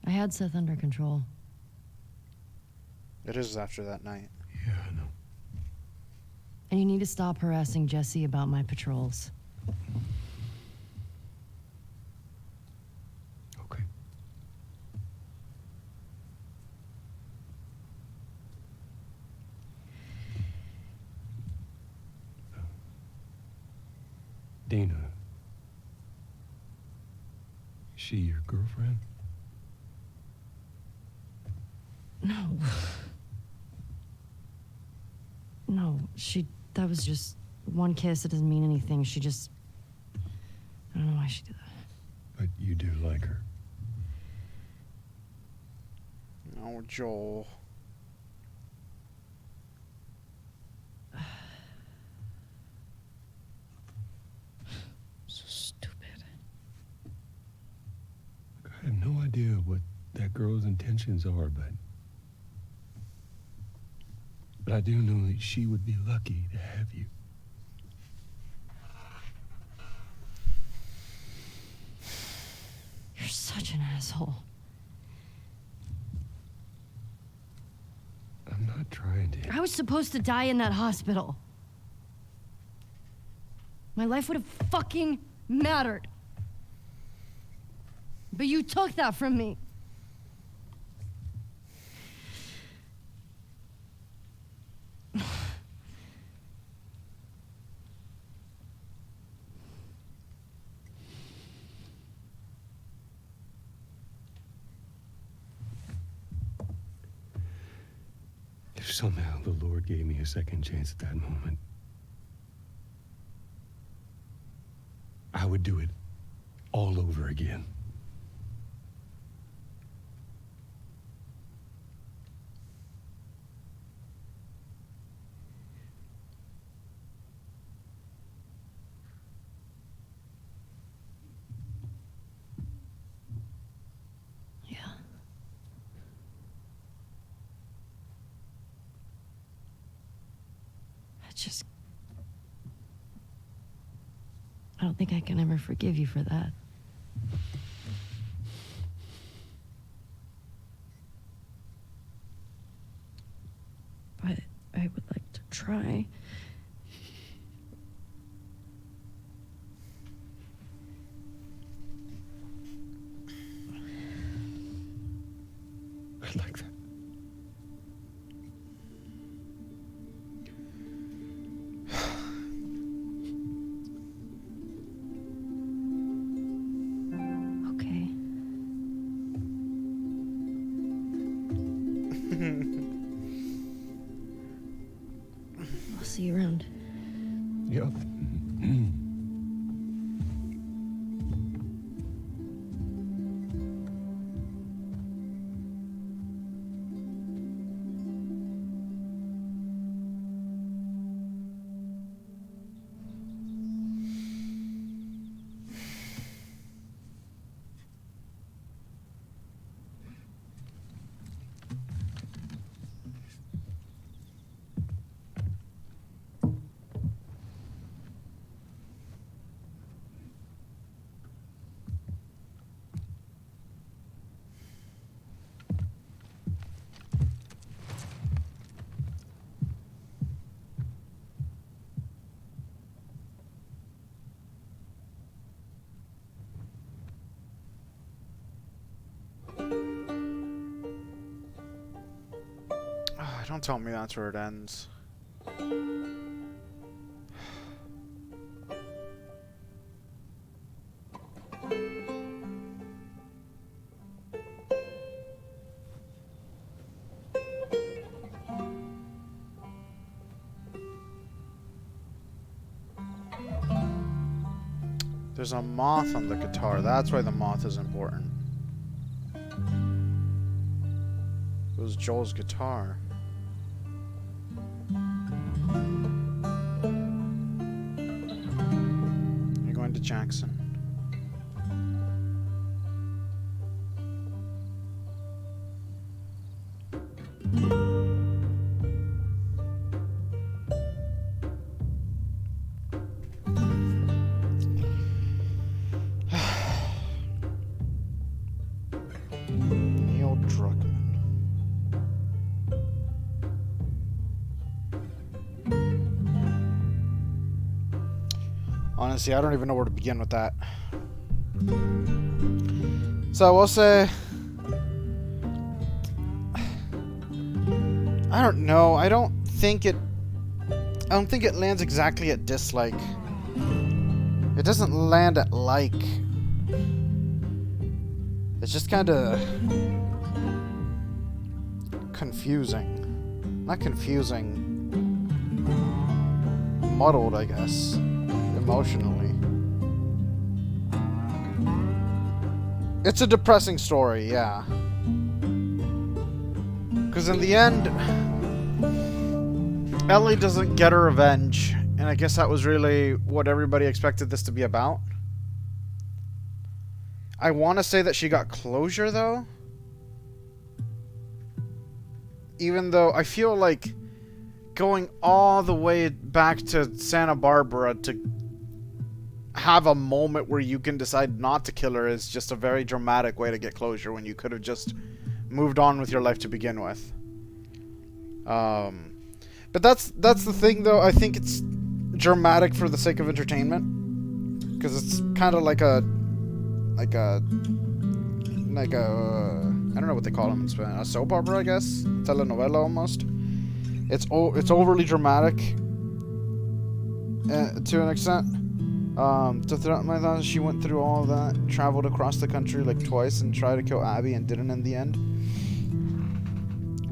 I had Seth under control. It is after that night. Yeah, I know. And you need to stop harassing Jesse about my patrols. Okay. Dina. Is she your girlfriend? No. No, that was just one kiss. It doesn't mean anything. She just, I don't know why she did that. But you do like her. Oh, Joel. So stupid. I have no idea what that girl's intentions are, but I do know that she would be lucky to have you. You're such an asshole. I'm not trying to. I was supposed to die in that hospital. My life would have fucking mattered. But you took that from me. If somehow the Lord gave me a second chance at that moment, I would do it all over again. Yeah. I don't think I can ever forgive you for that. But I would like to try. I'd like that. Okay. I'll see you around. Yep. Don't tell me that's where it ends. There's a moth on the guitar. That's why the moth is important. It was Joel's guitar. You're going to Jackson. Neil Druckmann. Honestly, I don't even know where to begin with that. So I will say, I don't know. I don't think it lands exactly at dislike. It doesn't land at like. It's just kind of confusing. Not confusing. Muddled, I guess. Emotionally. It's a depressing story, yeah. Because in the end, Ellie doesn't get her revenge. And I guess that was really what everybody expected this to be about. I want to say that she got closure, though. Even though I feel like going all the way back to Santa Barbara to have a moment where you can decide not to kill her is just a very dramatic way to get closure when you could have just moved on with your life to begin with. But that's the thing, though. I think it's dramatic for the sake of entertainment, because it's kind of like a I don't know what they call them in Spanish, a soap opera, I guess, telenovela almost. It's overly dramatic to an extent. So throughout my thoughts, she went through all of that, traveled across the country like twice, and tried to kill Abby and didn't in the end.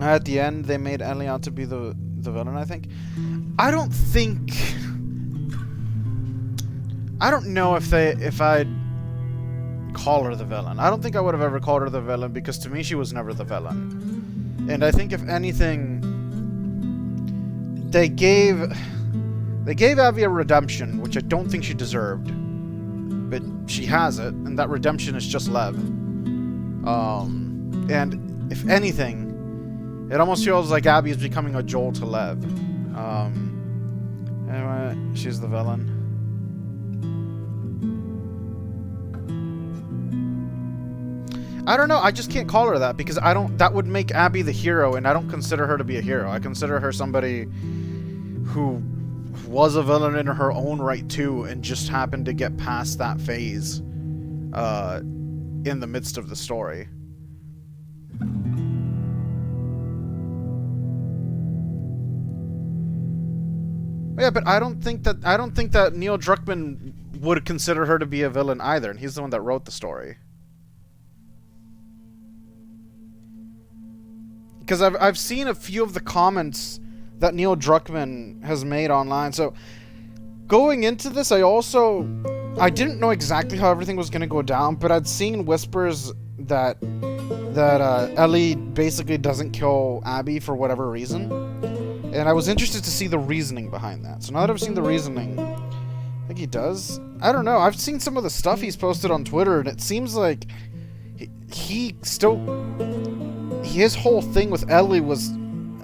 At the end, they made Ellie out to be the villain, I think. I don't know if I'd call her the villain. I don't think I would have ever called her the villain, because to me she was never the villain. And I think if anything, they gave Abby a redemption, which I don't think she deserved. But she has it, and that redemption is just Lev. And if anything, it almost feels like Abby is becoming a Joel to Lev. Anyway, she's the villain. I don't know, I just can't call her that, because that would make Abby the hero, and I don't consider her to be a hero. I consider her somebody who was a villain in her own right too, and just happened to get past that phase in the midst of the story. Yeah, but I don't think that Neil Druckmann would consider her to be a villain either, and he's the one that wrote the story. Because I've seen a few of the comments that Neil Druckmann has made online. So going into this, I didn't know exactly how everything was going to go down, but I'd seen whispers that Ellie basically doesn't kill Abby for whatever reason. And I was interested to see the reasoning behind that. So now that I've seen the reasoning, I think he does. I don't know. I've seen some of the stuff he's posted on Twitter, and it seems like his whole thing with Ellie was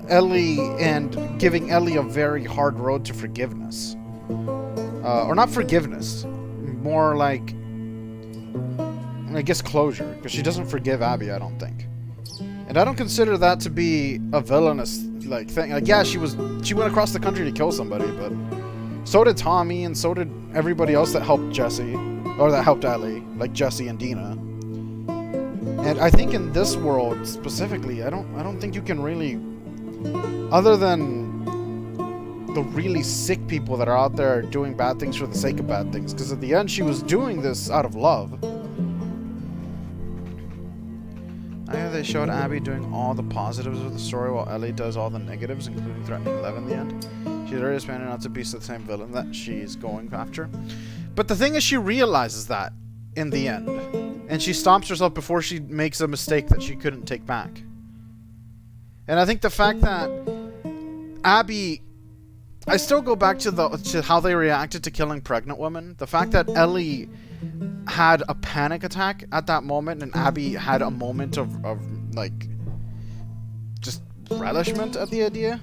Ellie and giving Ellie a very hard road to forgiveness. Or not forgiveness. More like, I guess, closure. Because she doesn't forgive Abby, I don't think. And I don't consider that to be a villainous like thing. Like, yeah, she went across the country to kill somebody, but so did Tommy, and so did everybody else that helped Jesse, or that helped Ellie, like Jesse and Dina. And I think in this world specifically, I don't think you can really, other than the really sick people that are out there doing bad things for the sake of bad things, because at the end she was doing this out of love. I know they showed Abby doing all the positives of the story while Ellie does all the negatives, including threatening Lev in the end. She's already expanded out to be the same villain that she's going after. But the thing is, she realizes that in the end. And she stops herself before she makes a mistake that she couldn't take back. And I think the fact that Abby... I still go back to how they reacted to killing pregnant women. The fact that Ellie had a panic attack at that moment, and Abby had a moment of like, just relishment at the idea.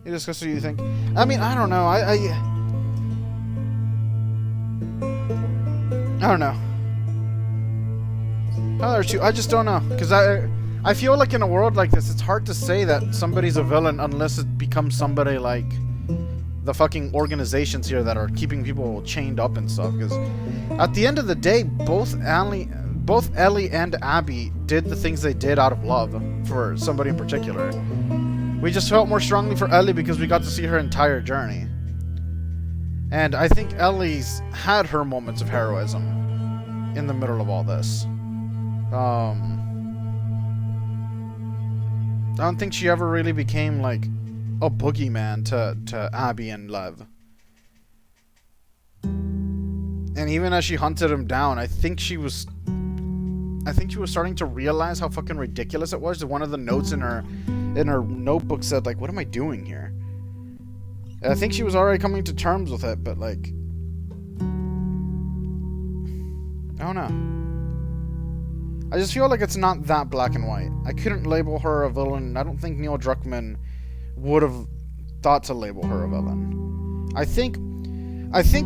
You discuss what you think. I mean, I don't know. I don't know. I just don't know, because I feel like in a world like this, it's hard to say that somebody's a villain unless it becomes somebody like the fucking organizations here that are keeping people chained up and stuff. Because at the end of the day, both Ellie and Abby did the things they did out of love for somebody in particular. We just felt more strongly for Ellie because we got to see her entire journey. And I think Ellie's had her moments of heroism in the middle of all this. I don't think she ever really became like a boogeyman to Abby and Lev. And even as she hunted him down, I think she was starting to realize how fucking ridiculous it was. One of the notes in her notebook said, like, what am I doing here? And I think she was already coming to terms with it, but like, I don't know. I just feel like it's not that black and white. I couldn't label her a villain. I don't think Neil Druckmann would have thought to label her a villain. I think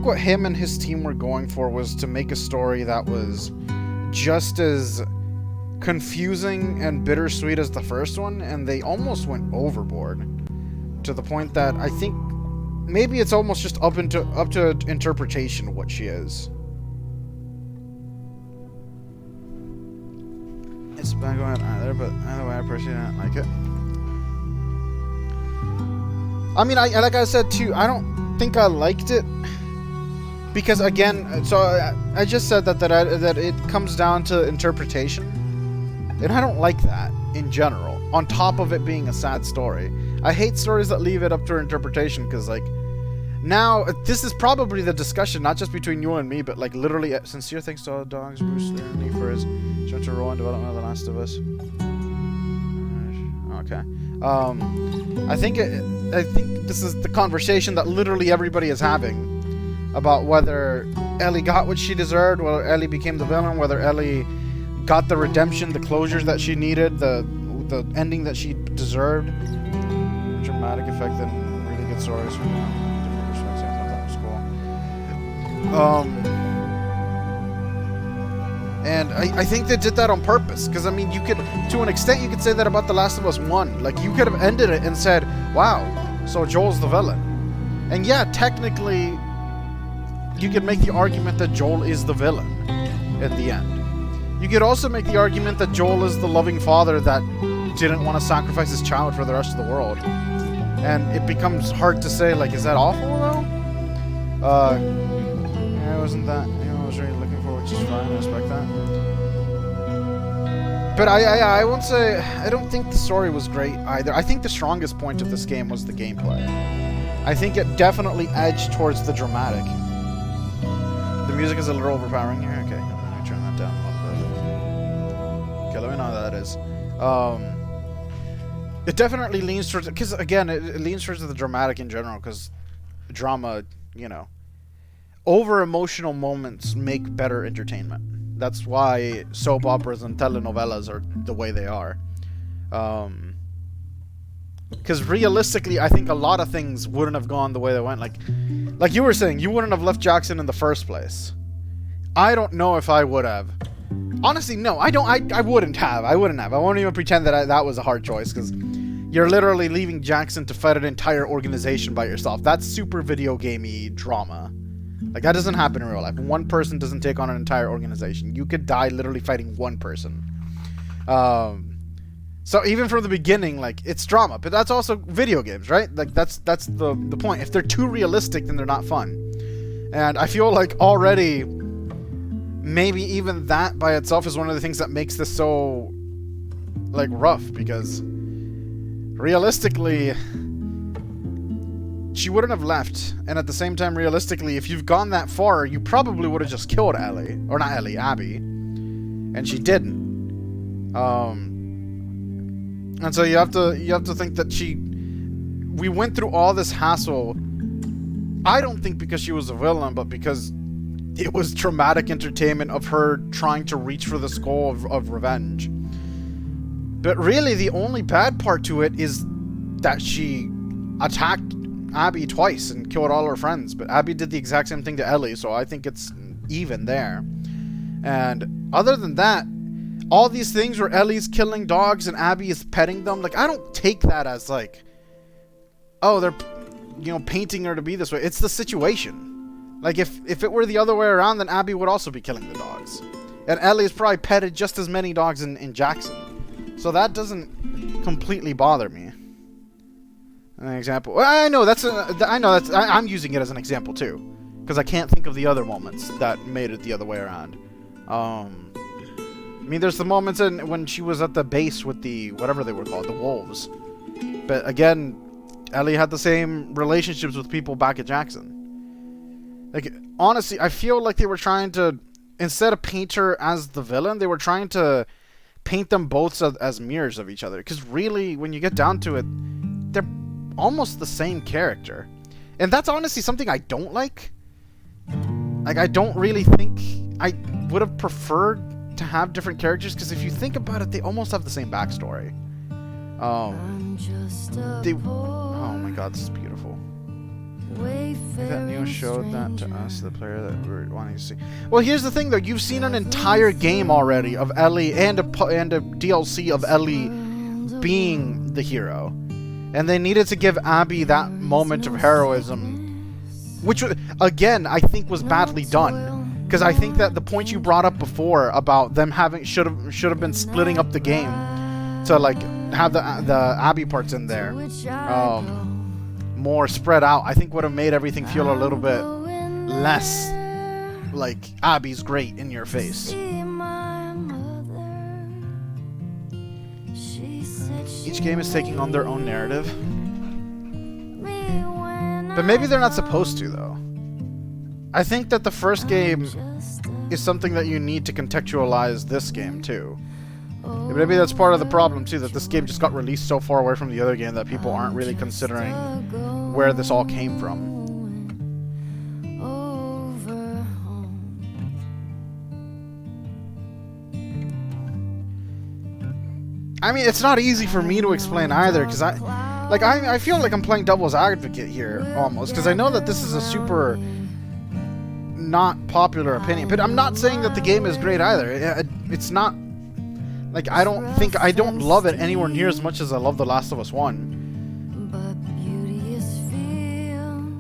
what him and his team were going for was to make a story that was just as confusing and bittersweet as the first one, and they almost went overboard to the point that I think maybe it's almost just up to interpretation of what she is. It's been going either, but either way, I personally didn't like it. I mean, like I said too, I don't think I liked it because, again, so I just said that it comes down to interpretation, and I don't like that in general. On top of it being a sad story, I hate stories that leave it up to interpretation because, like, now this is probably the discussion, not just between you and me, but like literally. Sincere thanks to all the dogs, Bruce Lee for his gentle role in development of The Last of Us. Okay. I think this is the conversation that literally everybody is having about whether Ellie got what she deserved, whether Ellie became the villain, whether Ellie got the redemption, the closures that she needed, the ending that she deserved. Dramatic effect and really good stories from different perspectives. I thought that was cool. And I think they did that on purpose, because I mean, you could, to an extent, you could say that about The Last of Us 1. Like, you could have ended it and said, wow, so Joel's the villain. And yeah, technically, you could make the argument that Joel is the villain at the end. You could also make the argument that Joel is the loving father that didn't want to sacrifice his child for the rest of the world. And it becomes hard to say, like, is that awful, though? Yeah, it wasn't that. I was really looking for, which is fine. I respect that. But I won't say, I don't think the story was great either. I think the strongest point of this game was the gameplay. I think it definitely edged towards the dramatic. The music is a little overpowering here. Okay, let me turn that down a little bit. Okay, let me know how that is. It definitely leans towards, because again, it leans towards the dramatic in general, because drama, you know, over emotional moments make better entertainment. That's why soap operas and telenovelas are the way they are. Because realistically, I think a lot of things wouldn't have gone the way they went. Like you were saying, you wouldn't have left Jackson in the first place. I don't know if I would have. Honestly, no, I wouldn't have. I wouldn't have. I won't even pretend that that was a hard choice, because you're literally leaving Jackson to fight an entire organization by yourself. That's super video gamey drama. Like, that doesn't happen in real life. One person doesn't take on an entire organization. You could die literally fighting one person. So even from the beginning, like, it's drama, but that's also video games, right? Like, that's the point. If they're too realistic, then they're not fun. And I feel like already, maybe even that by itself is one of the things that makes this so, like, rough, because realistically, she wouldn't have left, and at the same time, realistically, if you've gone that far, you probably would have just killed Ellie, or not Ellie, Abby, and she didn't. And so you have to think that we went through all this hassle, I don't think because she was a villain, but because it was traumatic entertainment of her trying to reach for this goal of revenge. But really, the only bad part to it is that she attacked Abby twice and killed all her friends, but Abby did the exact same thing to Ellie, so I think it's even there. And other than that, all these things where Ellie's killing dogs and Abby is petting them, like, I don't take that as like, oh, they're, you know, painting her to be this way. It's the situation. Like, if it were the other way around, then Abby would also be killing the dogs. And Ellie's probably petted just as many dogs in Jackson. So that doesn't completely bother me. An example. Well, I'm using it as an example too. because I can't think of the other moments that made it the other way around. I mean, there's the moments when she was at the base with the, whatever they were called, the wolves. But again, Ellie had the same relationships with people back at Jackson. Like, honestly, I feel like they were trying to, instead of paint her as the villain, they were trying to paint them both as mirrors of each other. Because really, when you get down to it, they're almost the same character. And that's honestly something I don't like. Like, I don't really think... I would have preferred to have different characters, because if you think about it, they almost have the same backstory. Oh my god, this is beautiful. That news showed that to us, the player that we're wanting to see. Well, here's the thing, though. You've seen an entire game already of Ellie and a DLC of Ellie being the hero. And they needed to give Abby that moment of heroism, which, again, I think was badly done. Because I think that the point you brought up before about them should have been splitting up the game to, like, have the Abby parts in there more spread out, I think would have made everything feel a little bit less like Abby's great in your face. Each game is taking on their own narrative. But maybe they're not supposed to, though. I think that the first game is something that you need to contextualize this game, too. Maybe that's part of the problem, too, that this game just got released so far away from the other game that people aren't really considering where this all came from. I mean, it's not easy for me to explain either, because I feel like I'm playing devil's advocate here, almost, because I know that this is a super not popular opinion, but I'm not saying that the game is great either. It's not, like, I don't love it anywhere near as much as I love The Last of Us 1.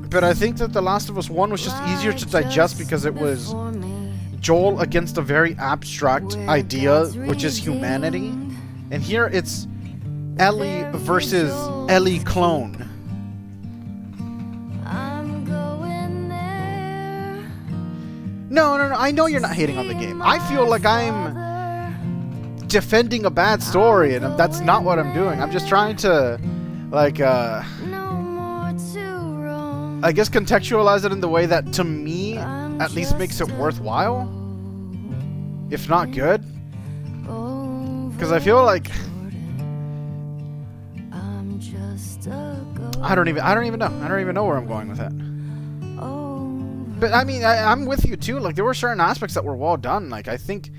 But I think that The Last of Us 1 was just easier to digest because it was Joel against a very abstract idea, which is humanity. And here it's Ellie versus Ellie clone. No, I know you're not hating on the game. I feel like I'm defending a bad story, and that's not what I'm doing. I'm just trying to, like, I guess contextualize it in the way that, to me, at least makes it worthwhile. If not good. Because I feel like... I don't even know. I don't even know where I'm going with it. But I mean, I'm with you too. Like, there were certain aspects that were well done. Like, I think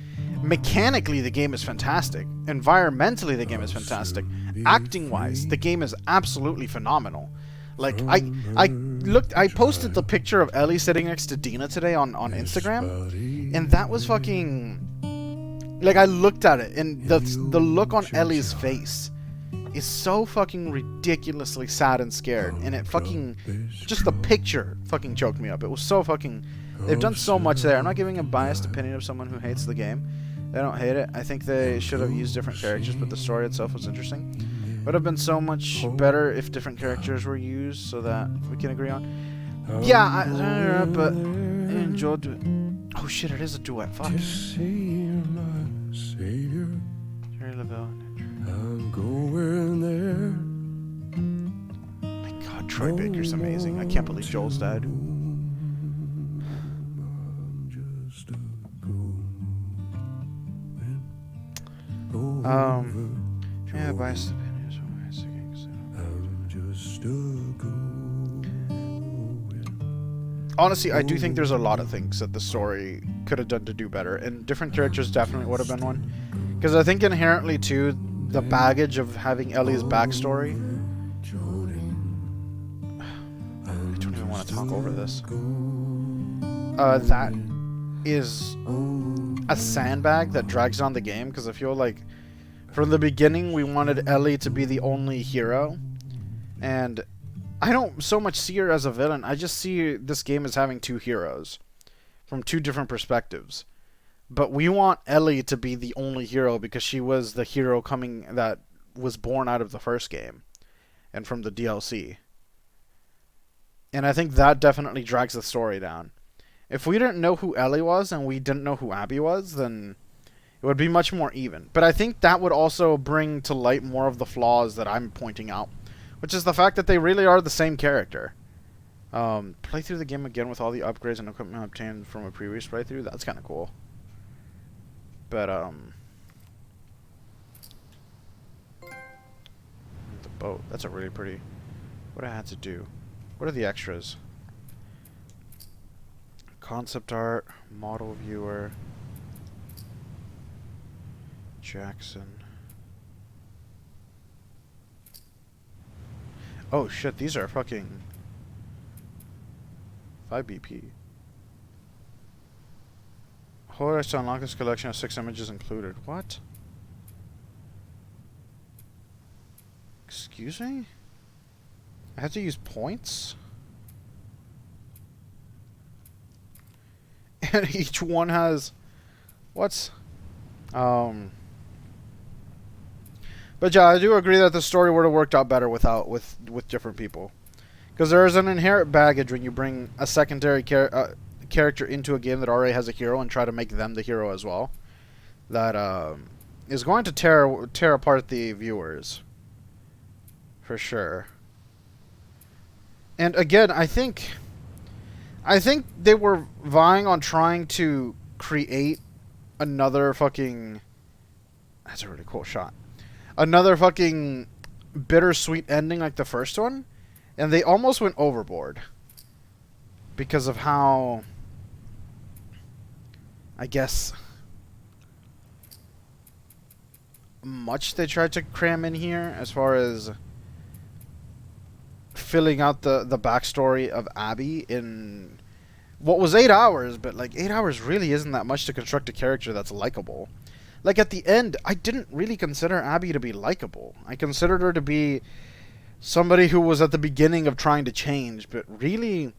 mechanically the game is fantastic. Environmentally the game is fantastic. Acting wise, the game is absolutely phenomenal. Like, I posted the picture of Ellie sitting next to Dina today on Instagram, and that was fucking, like, I looked at it, and the look on Ellie's face is so fucking ridiculously sad and scared, and it fucking, just the picture fucking choked me up. It was so fucking, they've done so much there. I'm not giving a biased opinion of someone who hates the game. I don't hate it. I think they should have used different characters, but the story itself was interesting. Would have been so much better if different characters were used so that we can agree on. Yeah, but I enjoyed it. Oh shit, it is a duet. Fuck. I'm going there. My god, Troy Baker's amazing. I can't believe Joel's dead. Yeah, biased opinions. Honestly, I do think there's a lot of things that the story could have done to do better, and different characters definitely would have been one. Because I think inherently, too, the baggage of having Ellie's backstory... I don't even want to talk over this. That is a sandbag that drags on the game, because I feel like from the beginning we wanted Ellie to be the only hero, and I don't so much see her as a villain. I just see this game as having two heroes from two different perspectives. But we want Ellie to be the only hero because she was the hero that was born out of the first game and from the DLC. And I think that definitely drags the story down. If we didn't know who Ellie was and we didn't know who Abby was, then it would be much more even. But I think that would also bring to light more of the flaws that I'm pointing out, which is the fact that they really are the same character. Play through the game again with all the upgrades and equipment obtained from a previous playthrough. That's kind of cool. But, the boat. That's a really pretty... What I had to do. What are the extras? Concept art, model viewer, Jackson. Oh shit, these are fucking 5 BP. Hold X to unlock this collection of 6 images included. What? Excuse me? I have to use points? And each one has... What's... But yeah, I do agree that the story would have worked out better with different people. Because there is an inherent baggage when you bring a secondary character into a game that already has a hero and try to make them the hero as well. That is going to tear apart the viewers. For sure. And again, I think they were vying on trying to create another fucking... That's a really cool shot. Another fucking bittersweet ending like the first one. And they almost went overboard. Because of how... I guess... much they tried to cram in here as far as... filling out the backstory of Abby in what was 8 hours, but like 8 hours really isn't that much to construct a character that's likable. Like at the end, I didn't really consider Abby to be likable. I considered her to be somebody who was at the beginning of trying to change, but really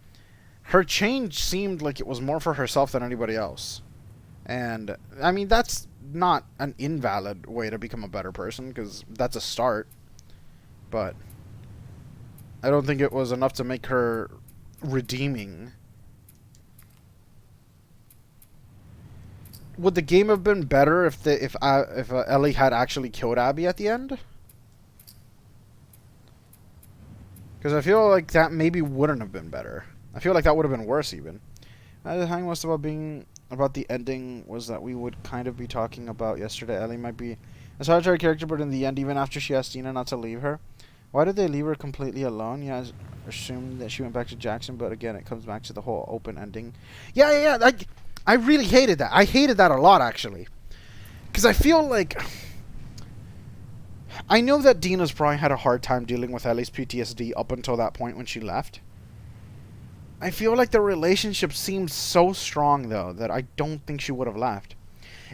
her change seemed like it was more for herself than anybody else. And I mean, that's not an invalid way to become a better person, because that's a start, but I don't think it was enough to make her redeeming. Would the game have been better if Ellie had actually killed Abby at the end? Because I feel like that maybe wouldn't have been better. I feel like that would have been worse even. The thing most about the ending was that we would kind of be talking about yesterday. Ellie might be a solitary character, but in the end, even after she asked Dina not to leave her. Why did they leave her completely alone? Yeah, I assumed that she went back to Jackson, but again, it comes back to the whole open ending. Yeah. I really hated that. I hated that a lot, actually. Because I feel like... I know that Dina's probably had a hard time dealing with Ellie's PTSD up until that point when she left. I feel like the relationship seemed so strong, though, that I don't think she would have left.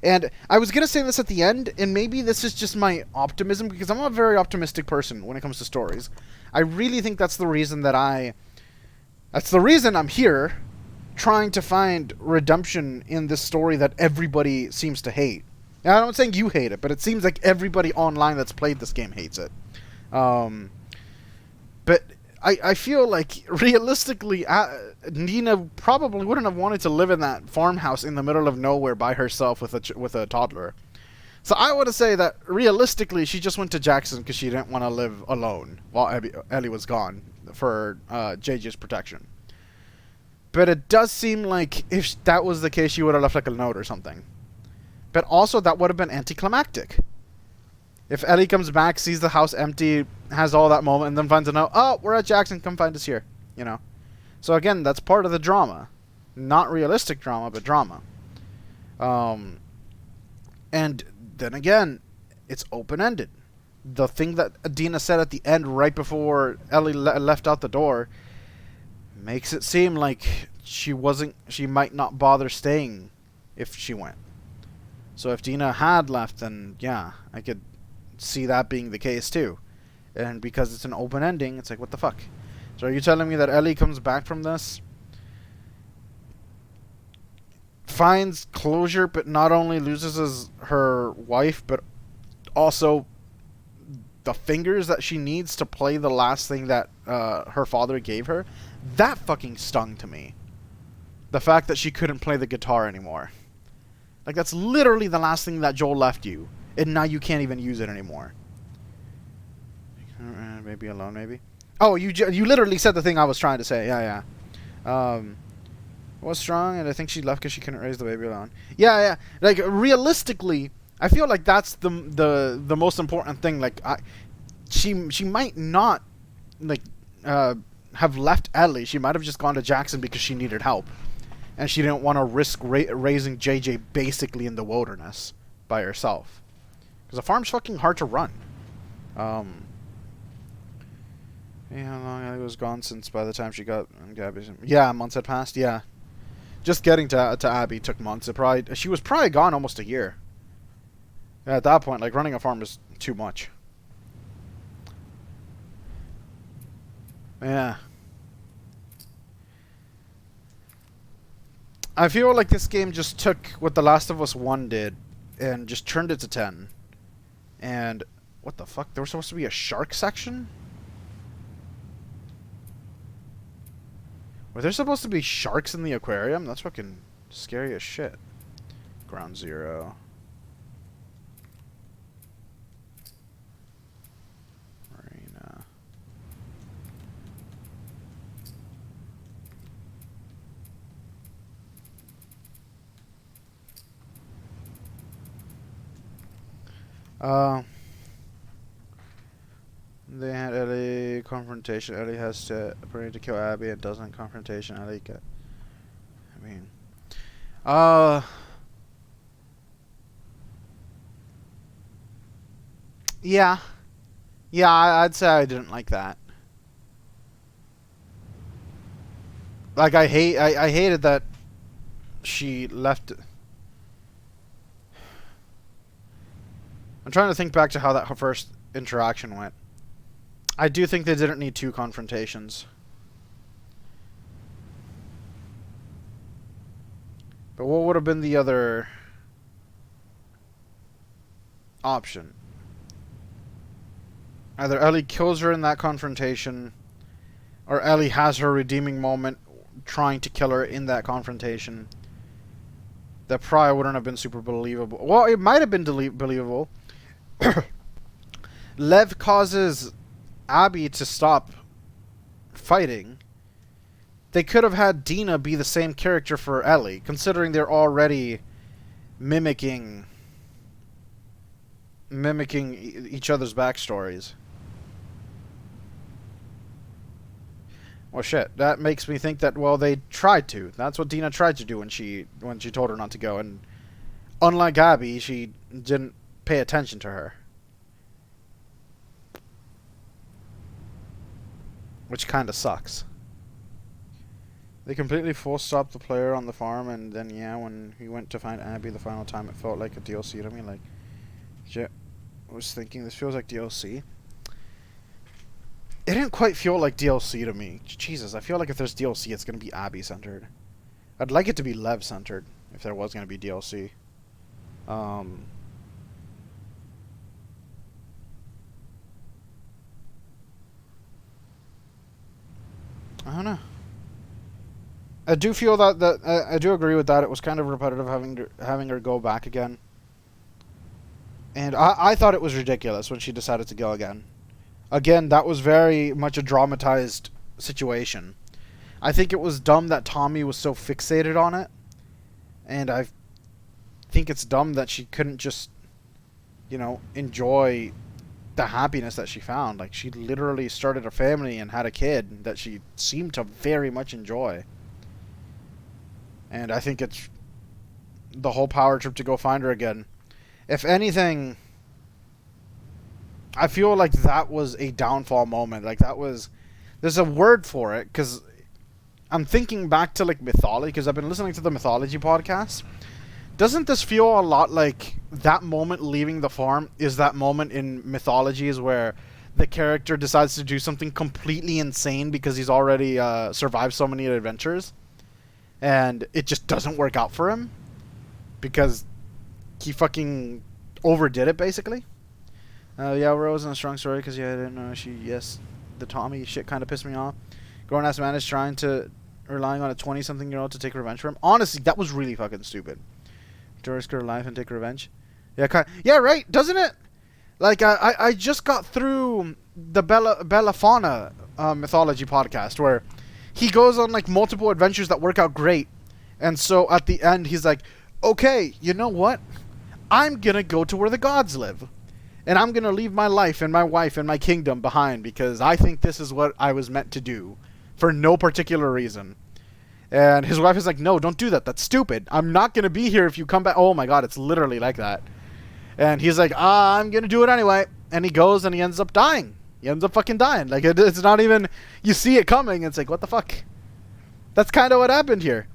And I was going to say this at the end, and maybe this is just my optimism, because I'm a very optimistic person when it comes to stories. I really think that's the reason that's the reason I'm here, trying to find redemption in this story that everybody seems to hate. Now, I'm not saying you hate it, but it seems like everybody online that's played this game hates it. But I feel like, realistically, Nina probably wouldn't have wanted to live in that farmhouse in the middle of nowhere by herself with a toddler. So I would say that, realistically, she just went to Jackson because she didn't want to live alone while Ellie was gone for JJ's protection. But it does seem like if that was the case, she would have left like a note or something. But also, that would have been anticlimactic. If Ellie comes back, sees the house empty, has all that moment, and then finds a note, oh, we're at Jackson, come find us here. You know? So again, that's part of the drama. Not realistic drama, but drama. And then again, it's open-ended. The thing that Adina said at the end, right before Ellie left out the door, makes it seem like she might not bother staying if she went. So if Dina had left, then yeah, I could see that being the case too. And because it's an open ending, it's like, what the fuck? So are you telling me that Ellie comes back from this, finds closure, but not only loses her wife, but also the fingers that she needs to play the last thing that her father gave her? That fucking stung to me. The fact that she couldn't play the guitar anymore. Like, that's literally the last thing that Joel left you. And now you can't even use it anymore. Maybe alone, maybe. Oh, you literally said the thing I was trying to say. Yeah. Was strong, and I think she left because she couldn't raise the baby alone. Yeah. Like, realistically, I feel like that's the most important thing. Like, she might not, like, have left Ellie. She might have just gone to Jackson because she needed help. And she didn't want to risk raising JJ basically in the wilderness by herself. Because the farm's fucking hard to run. Yeah, how long Ellie was gone since by the time she got Gabby's... Yeah, months had passed, yeah. Just getting to Abby took months. She was probably gone almost a year. Yeah, at that point, like, running a farm is too much. Yeah. I feel like this game just took what The Last of Us 1 did and just turned it to 10. And what the fuck? There was supposed to be a shark section? Were there supposed to be sharks in the aquarium? That's fucking scary as shit. Ground Zero. Marina. They had Ellie confrontation. Ellie has to bring to kill Abby and doesn't confrontation. Ellie get. I mean, yeah, I'd say I didn't like that. Like I hated that she left. I'm trying to think back to how that first interaction went. I do think they didn't need 2 confrontations. But what would have been the other option? Either Ellie kills her in that confrontation, or Ellie has her redeeming moment trying to kill her in that confrontation. That probably wouldn't have been super believable. Well, it might have been believable. Lev causes Abby to stop fighting. They could have had Dina be the same character for Ellie, considering they're already mimicking each other's backstories. Well, shit. That makes me think that, well, they tried to. That's what Dina tried to do when she told her not to go. And unlike Abby, she didn't pay attention to her. Which kind of sucks. They completely full-stopped the player on the farm, and then, yeah, when he went to find Abby the final time, it felt like a DLC to me. Like, I was thinking, this feels like DLC. It didn't quite feel like DLC to me. Jesus, I feel like if there's DLC, it's going to be Abby-centered. I'd like it to be Lev-centered, if there was going to be DLC. I don't know. I do feel that I do agree with that. It was kind of repetitive having her go back again. And I thought it was ridiculous when she decided to go again. Again, that was very much a dramatized situation. I think it was dumb that Tommy was so fixated on it. And I think it's dumb that she couldn't just, you know, enjoy the happiness that she found. Like, she literally started a family and had a kid that she seemed to very much enjoy. And I think it's the whole power trip to go find her again. If anything, I feel like that was a downfall moment. Like, that was... There's a word for it, because I'm thinking back to, like, mythology, because I've been listening to the mythology podcast. Doesn't this feel a lot like that moment leaving the farm is that moment in mythologies where the character decides to do something completely insane because he's already survived so many adventures, and it just doesn't work out for him because he fucking overdid it, basically. Yeah, Rose and a strong story because, yeah, I didn't know the Tommy shit kind of pissed me off. Grown-ass man is trying to relying on a 20-something-year-old to take revenge for him. Honestly, that was really fucking stupid. To risk her life and take revenge. Yeah, yeah, right. Doesn't it? Like I just got through the Belafonte mythology podcast where he goes on like multiple adventures that work out great, and so at the end he's like, okay, you know what? I'm gonna go to where the gods live, and I'm gonna leave my life and my wife and my kingdom behind because I think this is what I was meant to do, for no particular reason. And his wife is like, no, don't do that. That's stupid. I'm not gonna be here if you come back. Oh my god, it's literally like that. And he's like, I'm gonna do it anyway. And he goes and he ends up dying. He ends up fucking dying. Like, it's not even, you see it coming. It's like, what the fuck? That's kind of what happened here.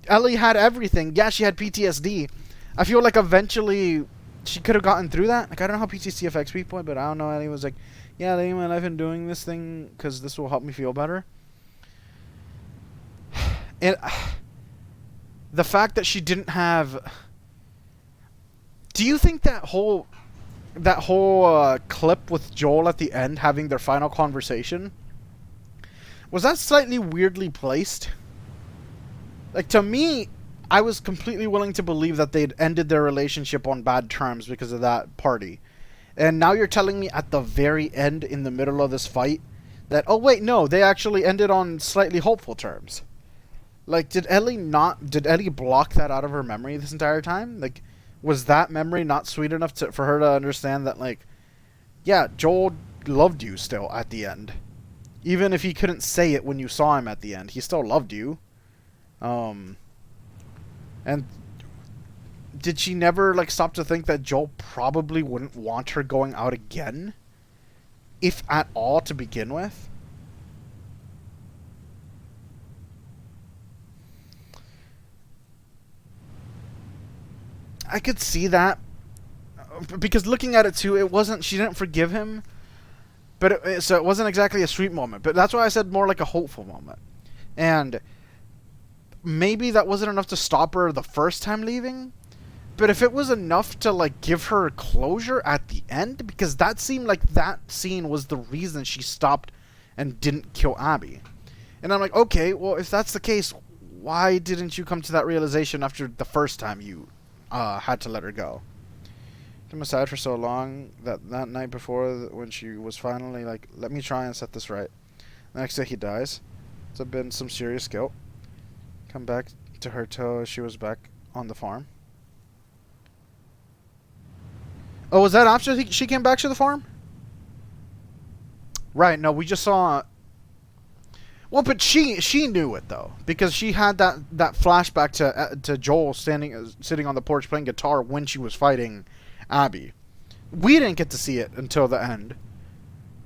Ellie had everything. Yeah, she had PTSD. I feel like eventually she could have gotten through that. Like, I don't know how PTSD affects people, but I don't know. Ellie was like, yeah, living my life and doing this thing because this will help me feel better. And the fact that she didn't have... Do you think that whole clip with Joel at the end having their final conversation, was that slightly weirdly placed? Like, to me, I was completely willing to believe that they'd ended their relationship on bad terms because of that party. And now you're telling me at the very end, in the middle of this fight, that, oh wait, no, they actually ended on slightly hopeful terms. Like, did Ellie block that out of her memory this entire time? Like, was that memory not sweet enough for her to understand that, like, yeah, Joel loved you still at the end. Even if he couldn't say it when you saw him at the end, he still loved you. And did she never, like, stop to think that Joel probably wouldn't want her going out again? If at all, to begin with? I could see that, because looking at it too, it wasn't, she didn't forgive him, but so it wasn't exactly a sweet moment, but that's why I said more like a hopeful moment. And maybe that wasn't enough to stop her the first time leaving, but if it was enough to, like, give her closure at the end, because that seemed like that scene was the reason she stopped and didn't kill Abby. And I'm like, okay, well, if that's the case, why didn't you come to that realization after the first time you had to let her go? Kept him aside for so long that night before, when she was finally like, let me try and set this right. The next day he dies. It's been some serious guilt. Come back to her till she was back on the farm. Oh, was that after she came back to the farm? Right, no, we just saw... Well, but she knew it, though, because she had that flashback to Joel sitting on the porch playing guitar when she was fighting Abby. We didn't get to see it until the end,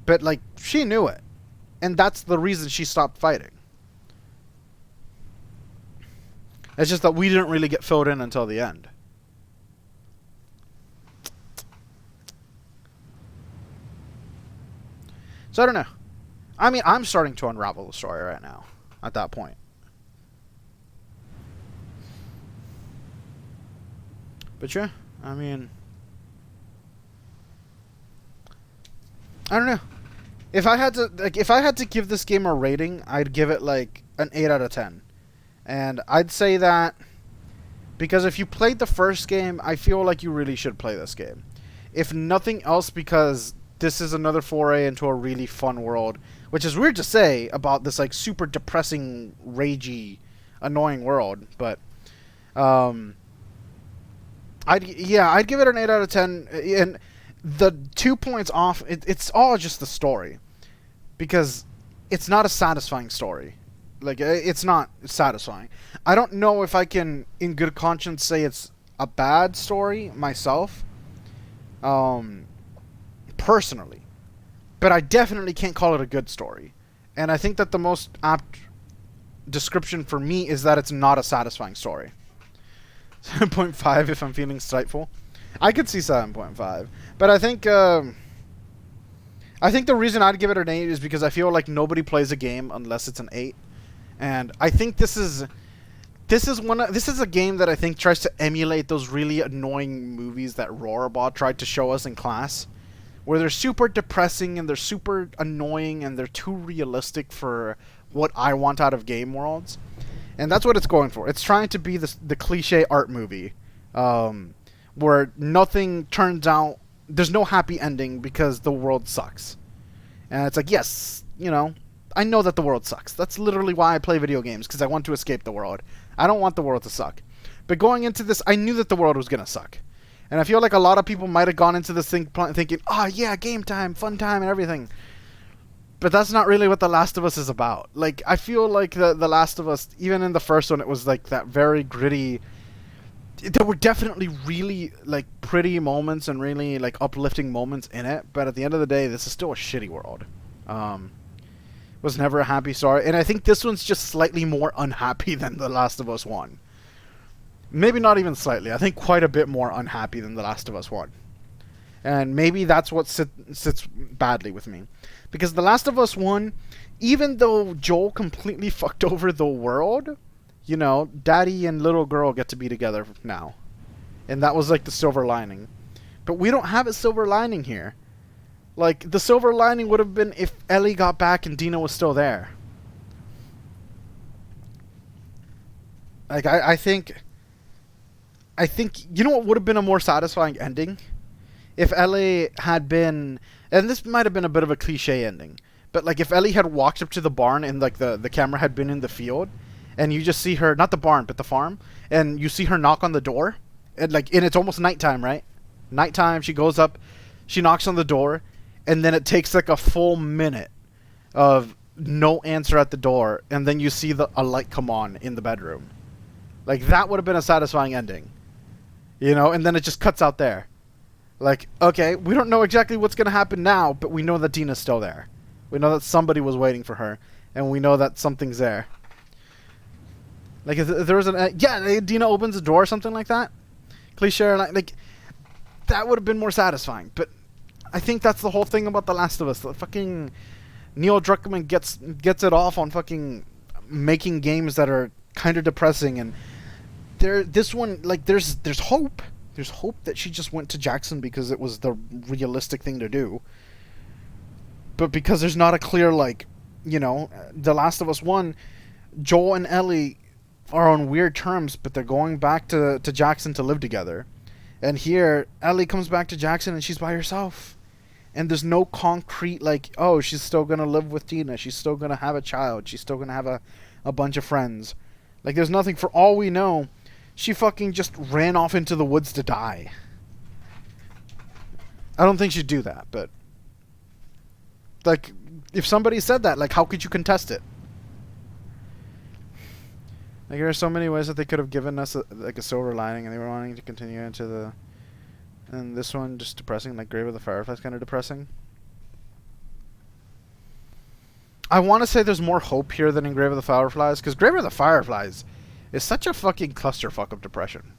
but, like, she knew it, and that's the reason she stopped fighting. It's just that we didn't really get filled in until the end. So I don't know. I mean, I'm starting to unravel the story right now, at that point. But yeah, I mean... I don't know. If I had to give this game a rating, I'd give it like an 8 out of 10. And I'd say that because if you played the first game, I feel like you really should play this game. If nothing else, because this is another foray into a really fun world. Which is weird to say about this, like, super depressing, ragey, annoying world, but I'd give it an 8 out of 10, and the 2 points off, it's all just the story, because it's not a satisfying story. Like, it's not satisfying. I don't know if I can, in good conscience, say it's a bad story myself, personally. But I definitely can't call it a good story. And I think that the most apt description for me is that it's not a satisfying story. 7.5 if I'm feeling spiteful. I could see 7.5. But I think the reason I'd give it an 8 is because I feel like nobody plays a game unless it's an 8. And I think this is a game that I think tries to emulate those really annoying movies that Roarbot tried to show us in class, where they're super depressing and they're super annoying and they're too realistic for what I want out of game worlds. And that's what it's going for. It's trying to be the cliche art movie, where nothing turns out. There's no happy ending because the world sucks. And it's like, yes, you know, I know that the world sucks. That's literally why I play video games, because I want to escape the world. I don't want the world to suck. But going into this, I knew that the world was going to suck. And I feel like a lot of people might have gone into this thing thinking, oh yeah, game time, fun time, and everything. But that's not really what The Last of Us is about. Like, I feel like The Last of Us, even in the first one, it was like that very gritty. There were definitely really, like, pretty moments and really, like, uplifting moments in it. But at the end of the day, this is still a shitty world. Was never a happy story. And I think this one's just slightly more unhappy than The Last of Us 1. Maybe not even slightly. I think quite a bit more unhappy than The Last of Us 1. And maybe that's what sits badly with me. Because The Last of Us 1, even though Joel completely fucked over the world, you know, daddy and little girl get to be together now. And that was like the silver lining. But we don't have a silver lining here. Like, the silver lining would have been if Ellie got back and Dina was still there. Like, I think, you know what would have been a more satisfying ending? If Ellie had been, and this might have been a bit of a cliche ending, but like if Ellie had walked up to the barn and like the camera had been in the field, and you just see her, not the barn, but the farm, and you see her knock on the door, and like, and it's almost nighttime, right? Nighttime, she goes up, she knocks on the door, and then it takes like a full minute of no answer at the door, and then you see a light come on in the bedroom. Like, that would have been a satisfying ending. You know, and then it just cuts out there. Like, okay, we don't know exactly what's going to happen now, but we know that Dina's still there. We know that somebody was waiting for her, and we know that something's there. Like, if there was yeah, Dina opens the door or something like that. Cliche, like, that would have been more satisfying. But I think that's the whole thing about The Last of Us. The fucking Neil Druckmann gets it off on fucking making games that are kind of depressing, and this one, like, there's hope. There's hope that she just went to Jackson because it was the realistic thing to do. But because there's not a clear, like, you know, The Last of Us 1, Joel and Ellie are on weird terms, but they're going back to Jackson to live together. And here, Ellie comes back to Jackson and she's by herself. And there's no concrete, like, oh, she's still going to live with Dina. She's still going to have a child. She's still going to have a bunch of friends. Like, there's nothing. For all we know, she fucking just ran off into the woods to die. I don't think she'd do that, but, like, if somebody said that, like, how could you contest it? Like, there are so many ways that they could have given us a silver lining, and they were wanting to continue into the... And this one, just depressing, like Grave of the Fireflies, kind of depressing. I want to say there's more hope here than in Grave of the Fireflies, because Grave of the Fireflies is such a fucking clusterfuck of depression.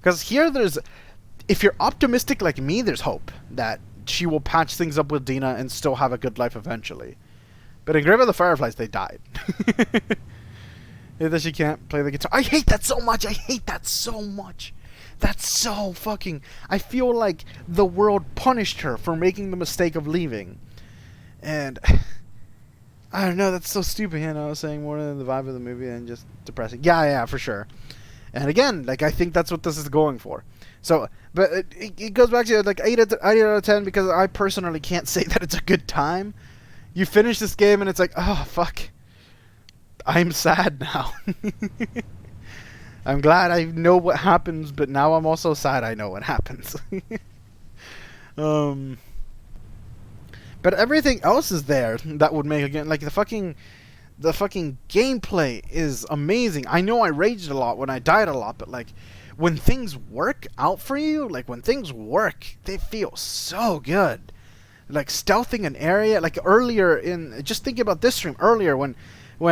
Because here there's... If you're optimistic like me, there's hope that she will patch things up with Dina and still have a good life eventually. But in Grave of the Fireflies, they died. That she can't play the guitar. I hate that so much. I hate that so much. That's so fucking... I feel like the world punished her for making the mistake of leaving. And... I don't know, that's so stupid. You know, I was saying more than the vibe of the movie and just depressing. Yeah, for sure. And again, like, I think that's what this is going for. So, but it goes back to, like, 8 out of 10 because I personally can't say that it's a good time. You finish this game and it's like, oh, fuck. I'm sad now. I'm glad I know what happens, but now I'm also sad I know what happens. But everything else is there that would make a game. Like, the fucking gameplay is amazing. I know I raged a lot when I died a lot, but, like, when things work out for you, like, when things work, they feel so good. Like, stealthing an area, like, earlier in... Just thinking about this stream, earlier when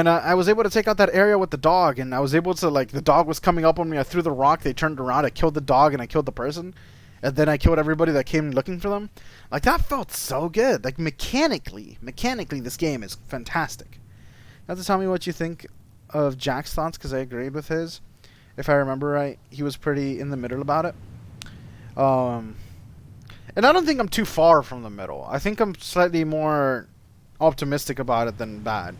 I was able to take out that area with the dog, and I was able to, like, the dog was coming up on me, I threw the rock, they turned around, I killed the dog, and I killed the person, and then I killed everybody that came looking for them. Like, that felt so good. Like, mechanically, this game is fantastic. You have to tell me what you think of Jack's thoughts, because I agreed with his. If I remember right, he was pretty in the middle about it. And I don't think I'm too far from the middle. I think I'm slightly more optimistic about it than bad.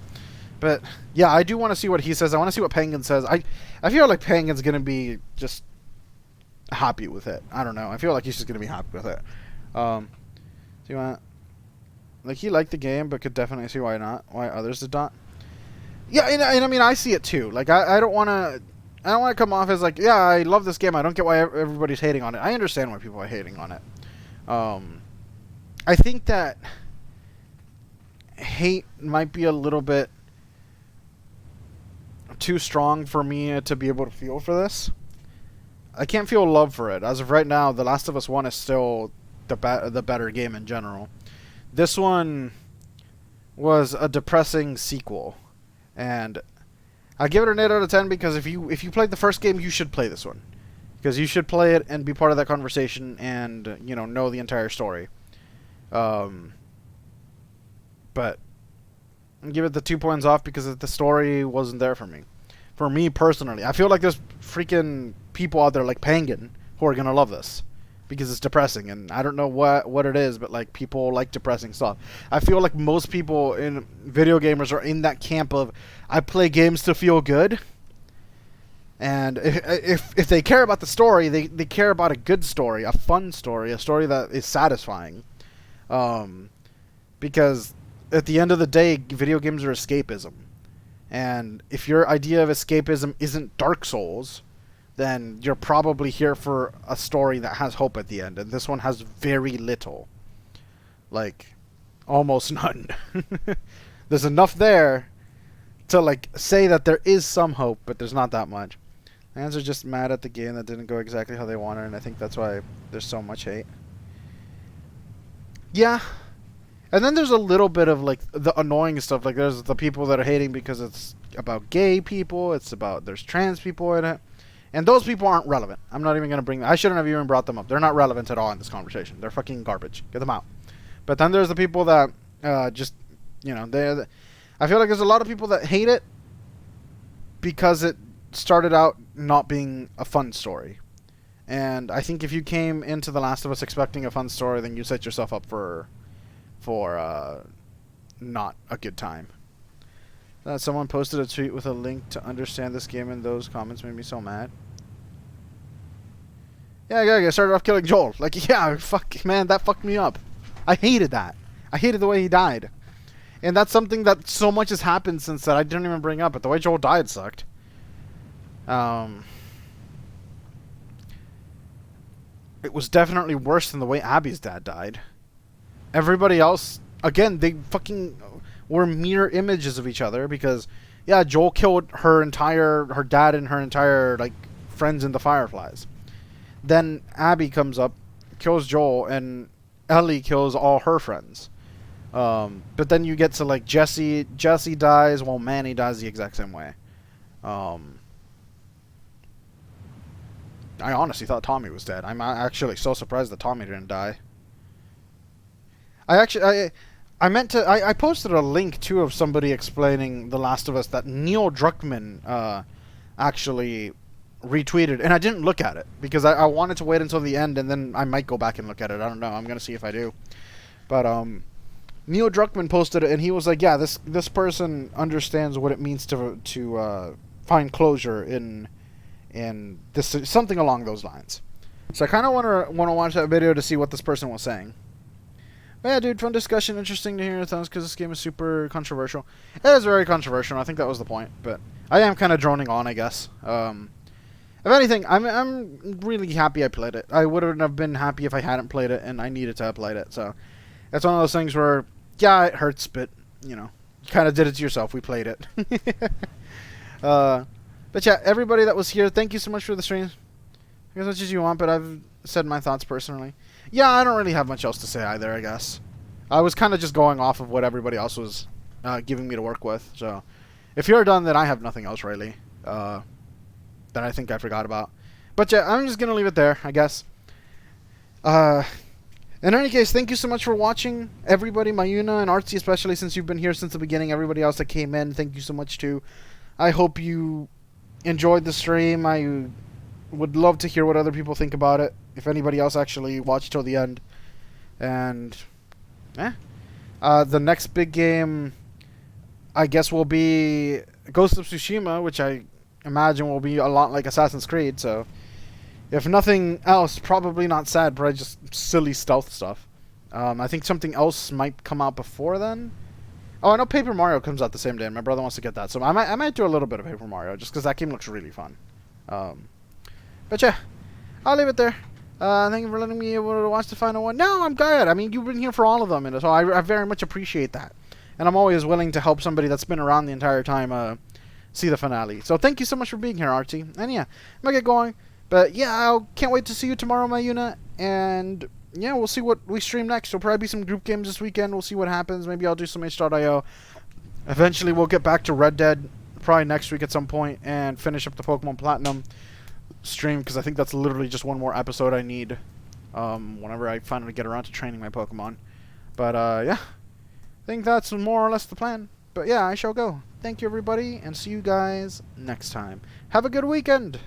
But yeah, I do want to see what he says. I want to see what Penguin says. I feel like Penguin's gonna be just happy with it. I don't know. I feel like he's just gonna be happy with it. Do you want? Like, he liked the game, but could definitely see why not. Why others did not. Yeah, and I mean, I see it too. Like, I don't want to. I don't want to come off as like, yeah, I love this game. I don't get why everybody's hating on it. I understand why people are hating on it. I think that hate might be a little bit too strong for me to be able to feel for this. I can't feel love for it. As of right now, The Last of Us 1 is still the better game in general. This one was a depressing sequel, and I give it an 8 out of 10 because if you played the first game, you should play this one, because you should play it and be part of that conversation and know the entire story. But I give it the 2 points off because the story wasn't there for me. For me personally, I feel like there's freaking people out there like Penguin who are gonna love this because it's depressing, and I don't know what it is, but like, people like depressing stuff. I feel like most people in video gamers are in that camp of, I play games to feel good, and if they care about the story, they care about a good story, a fun story, a story that is satisfying, because at the end of the day, video games are escapism. And if your idea of escapism isn't Dark Souls, then you're probably here for a story that has hope at the end. And this one has very little. Like, almost none. There's enough there to, like, say that there is some hope, but there's not that much. Fans are just mad at the game that didn't go exactly how they wanted, and I think that's why there's so much hate. Yeah. And then there's a little bit of, like, the annoying stuff. Like, there's the people that are hating because it's about gay people. It's about, there's trans people in it. And those people aren't relevant. I'm not even going to bring them. I shouldn't have even brought them up. They're not relevant at all in this conversation. They're fucking garbage. Get them out. But then there's the people that just, I feel like there's a lot of people that hate it because it started out not being a fun story. And I think if you came into The Last of Us expecting a fun story, then you set yourself up for not a good time. Someone posted a tweet with a link to understand this game, and those comments made me so mad. Yeah, I started off killing Joel. Like, yeah, fuck, man, that fucked me up. I hated that. I hated the way he died. And that's something that so much has happened since that I didn't even bring up, but the way Joel died sucked. It was definitely worse than the way Abby's dad died. Everybody else, again, they fucking were mirror images of each other because, yeah, Joel killed her dad and her entire, like, friends in the Fireflies. Then Abby comes up, kills Joel, and Ellie kills all her friends. But then you get to, like, Jesse dies while Manny dies the exact same way. I honestly thought Tommy was dead. I'm actually so surprised that Tommy didn't die. I posted a link too of somebody explaining The Last of Us that Neil Druckmann actually retweeted, and I didn't look at it because I wanted to wait until the end, and then I might go back and look at it. I don't know. I'm gonna see if I do. But Neil Druckmann posted it, and he was like, "Yeah, this person understands what it means to find closure in this, something along those lines." So I kind of want to watch that video to see what this person was saying. But yeah, dude, fun discussion. Interesting to hear your thoughts because this game is super controversial. It is very controversial. I think that was the point. But I am kind of droning on, I guess. If anything, I'm really happy I played it. I wouldn't have been happy if I hadn't played it, and I needed to have played it. So it's one of those things where, yeah, it hurts, but you kind of did it to yourself. We played it. But yeah, everybody that was here, thank you so much for the stream. As much as you want, but I've said my thoughts personally. Yeah, I don't really have much else to say either, I guess. I was kind of just going off of what everybody else was giving me to work with. So if you're done, then I have nothing else really that I think I forgot about. But yeah, I'm just going to leave it there, I guess. In any case, thank you so much for watching, everybody. Mayuna and Artsy, especially since you've been here since the beginning. Everybody else that came in, thank you so much too. I hope you enjoyed the stream. I would love to hear what other people think about it, if anybody else actually watched till the end. And the next big game, I guess will be Ghost of Tsushima, which I imagine will be a lot like Assassin's Creed. So, if nothing else, probably not sad, probably just silly stealth stuff. I think something else might come out before then. Oh, I know Paper Mario comes out the same day, and my brother wants to get that. So I might do a little bit of Paper Mario, just because that game looks really fun. But yeah, I'll leave it there. Thank you for letting me able to watch the final one. No, I'm good. I mean, you've been here for all of them, and so I very much appreciate that. And I'm always willing to help somebody that's been around the entire time see the finale. So thank you so much for being here, Archie. And yeah, I'm going to get going. But yeah, I can't wait to see you tomorrow, Mayuna. And yeah, we'll see what we stream next. There'll probably be some group games this weekend. We'll see what happens. Maybe I'll do some H.io. Eventually, we'll get back to Red Dead, probably next week at some point, and finish up the Pokemon Platinum stream, because I think that's literally just one more episode I need whenever I finally get around to training my Pokemon. But yeah, I think that's more or less the plan. But yeah, I shall go. Thank you, everybody, and see you guys next time. Have a good weekend!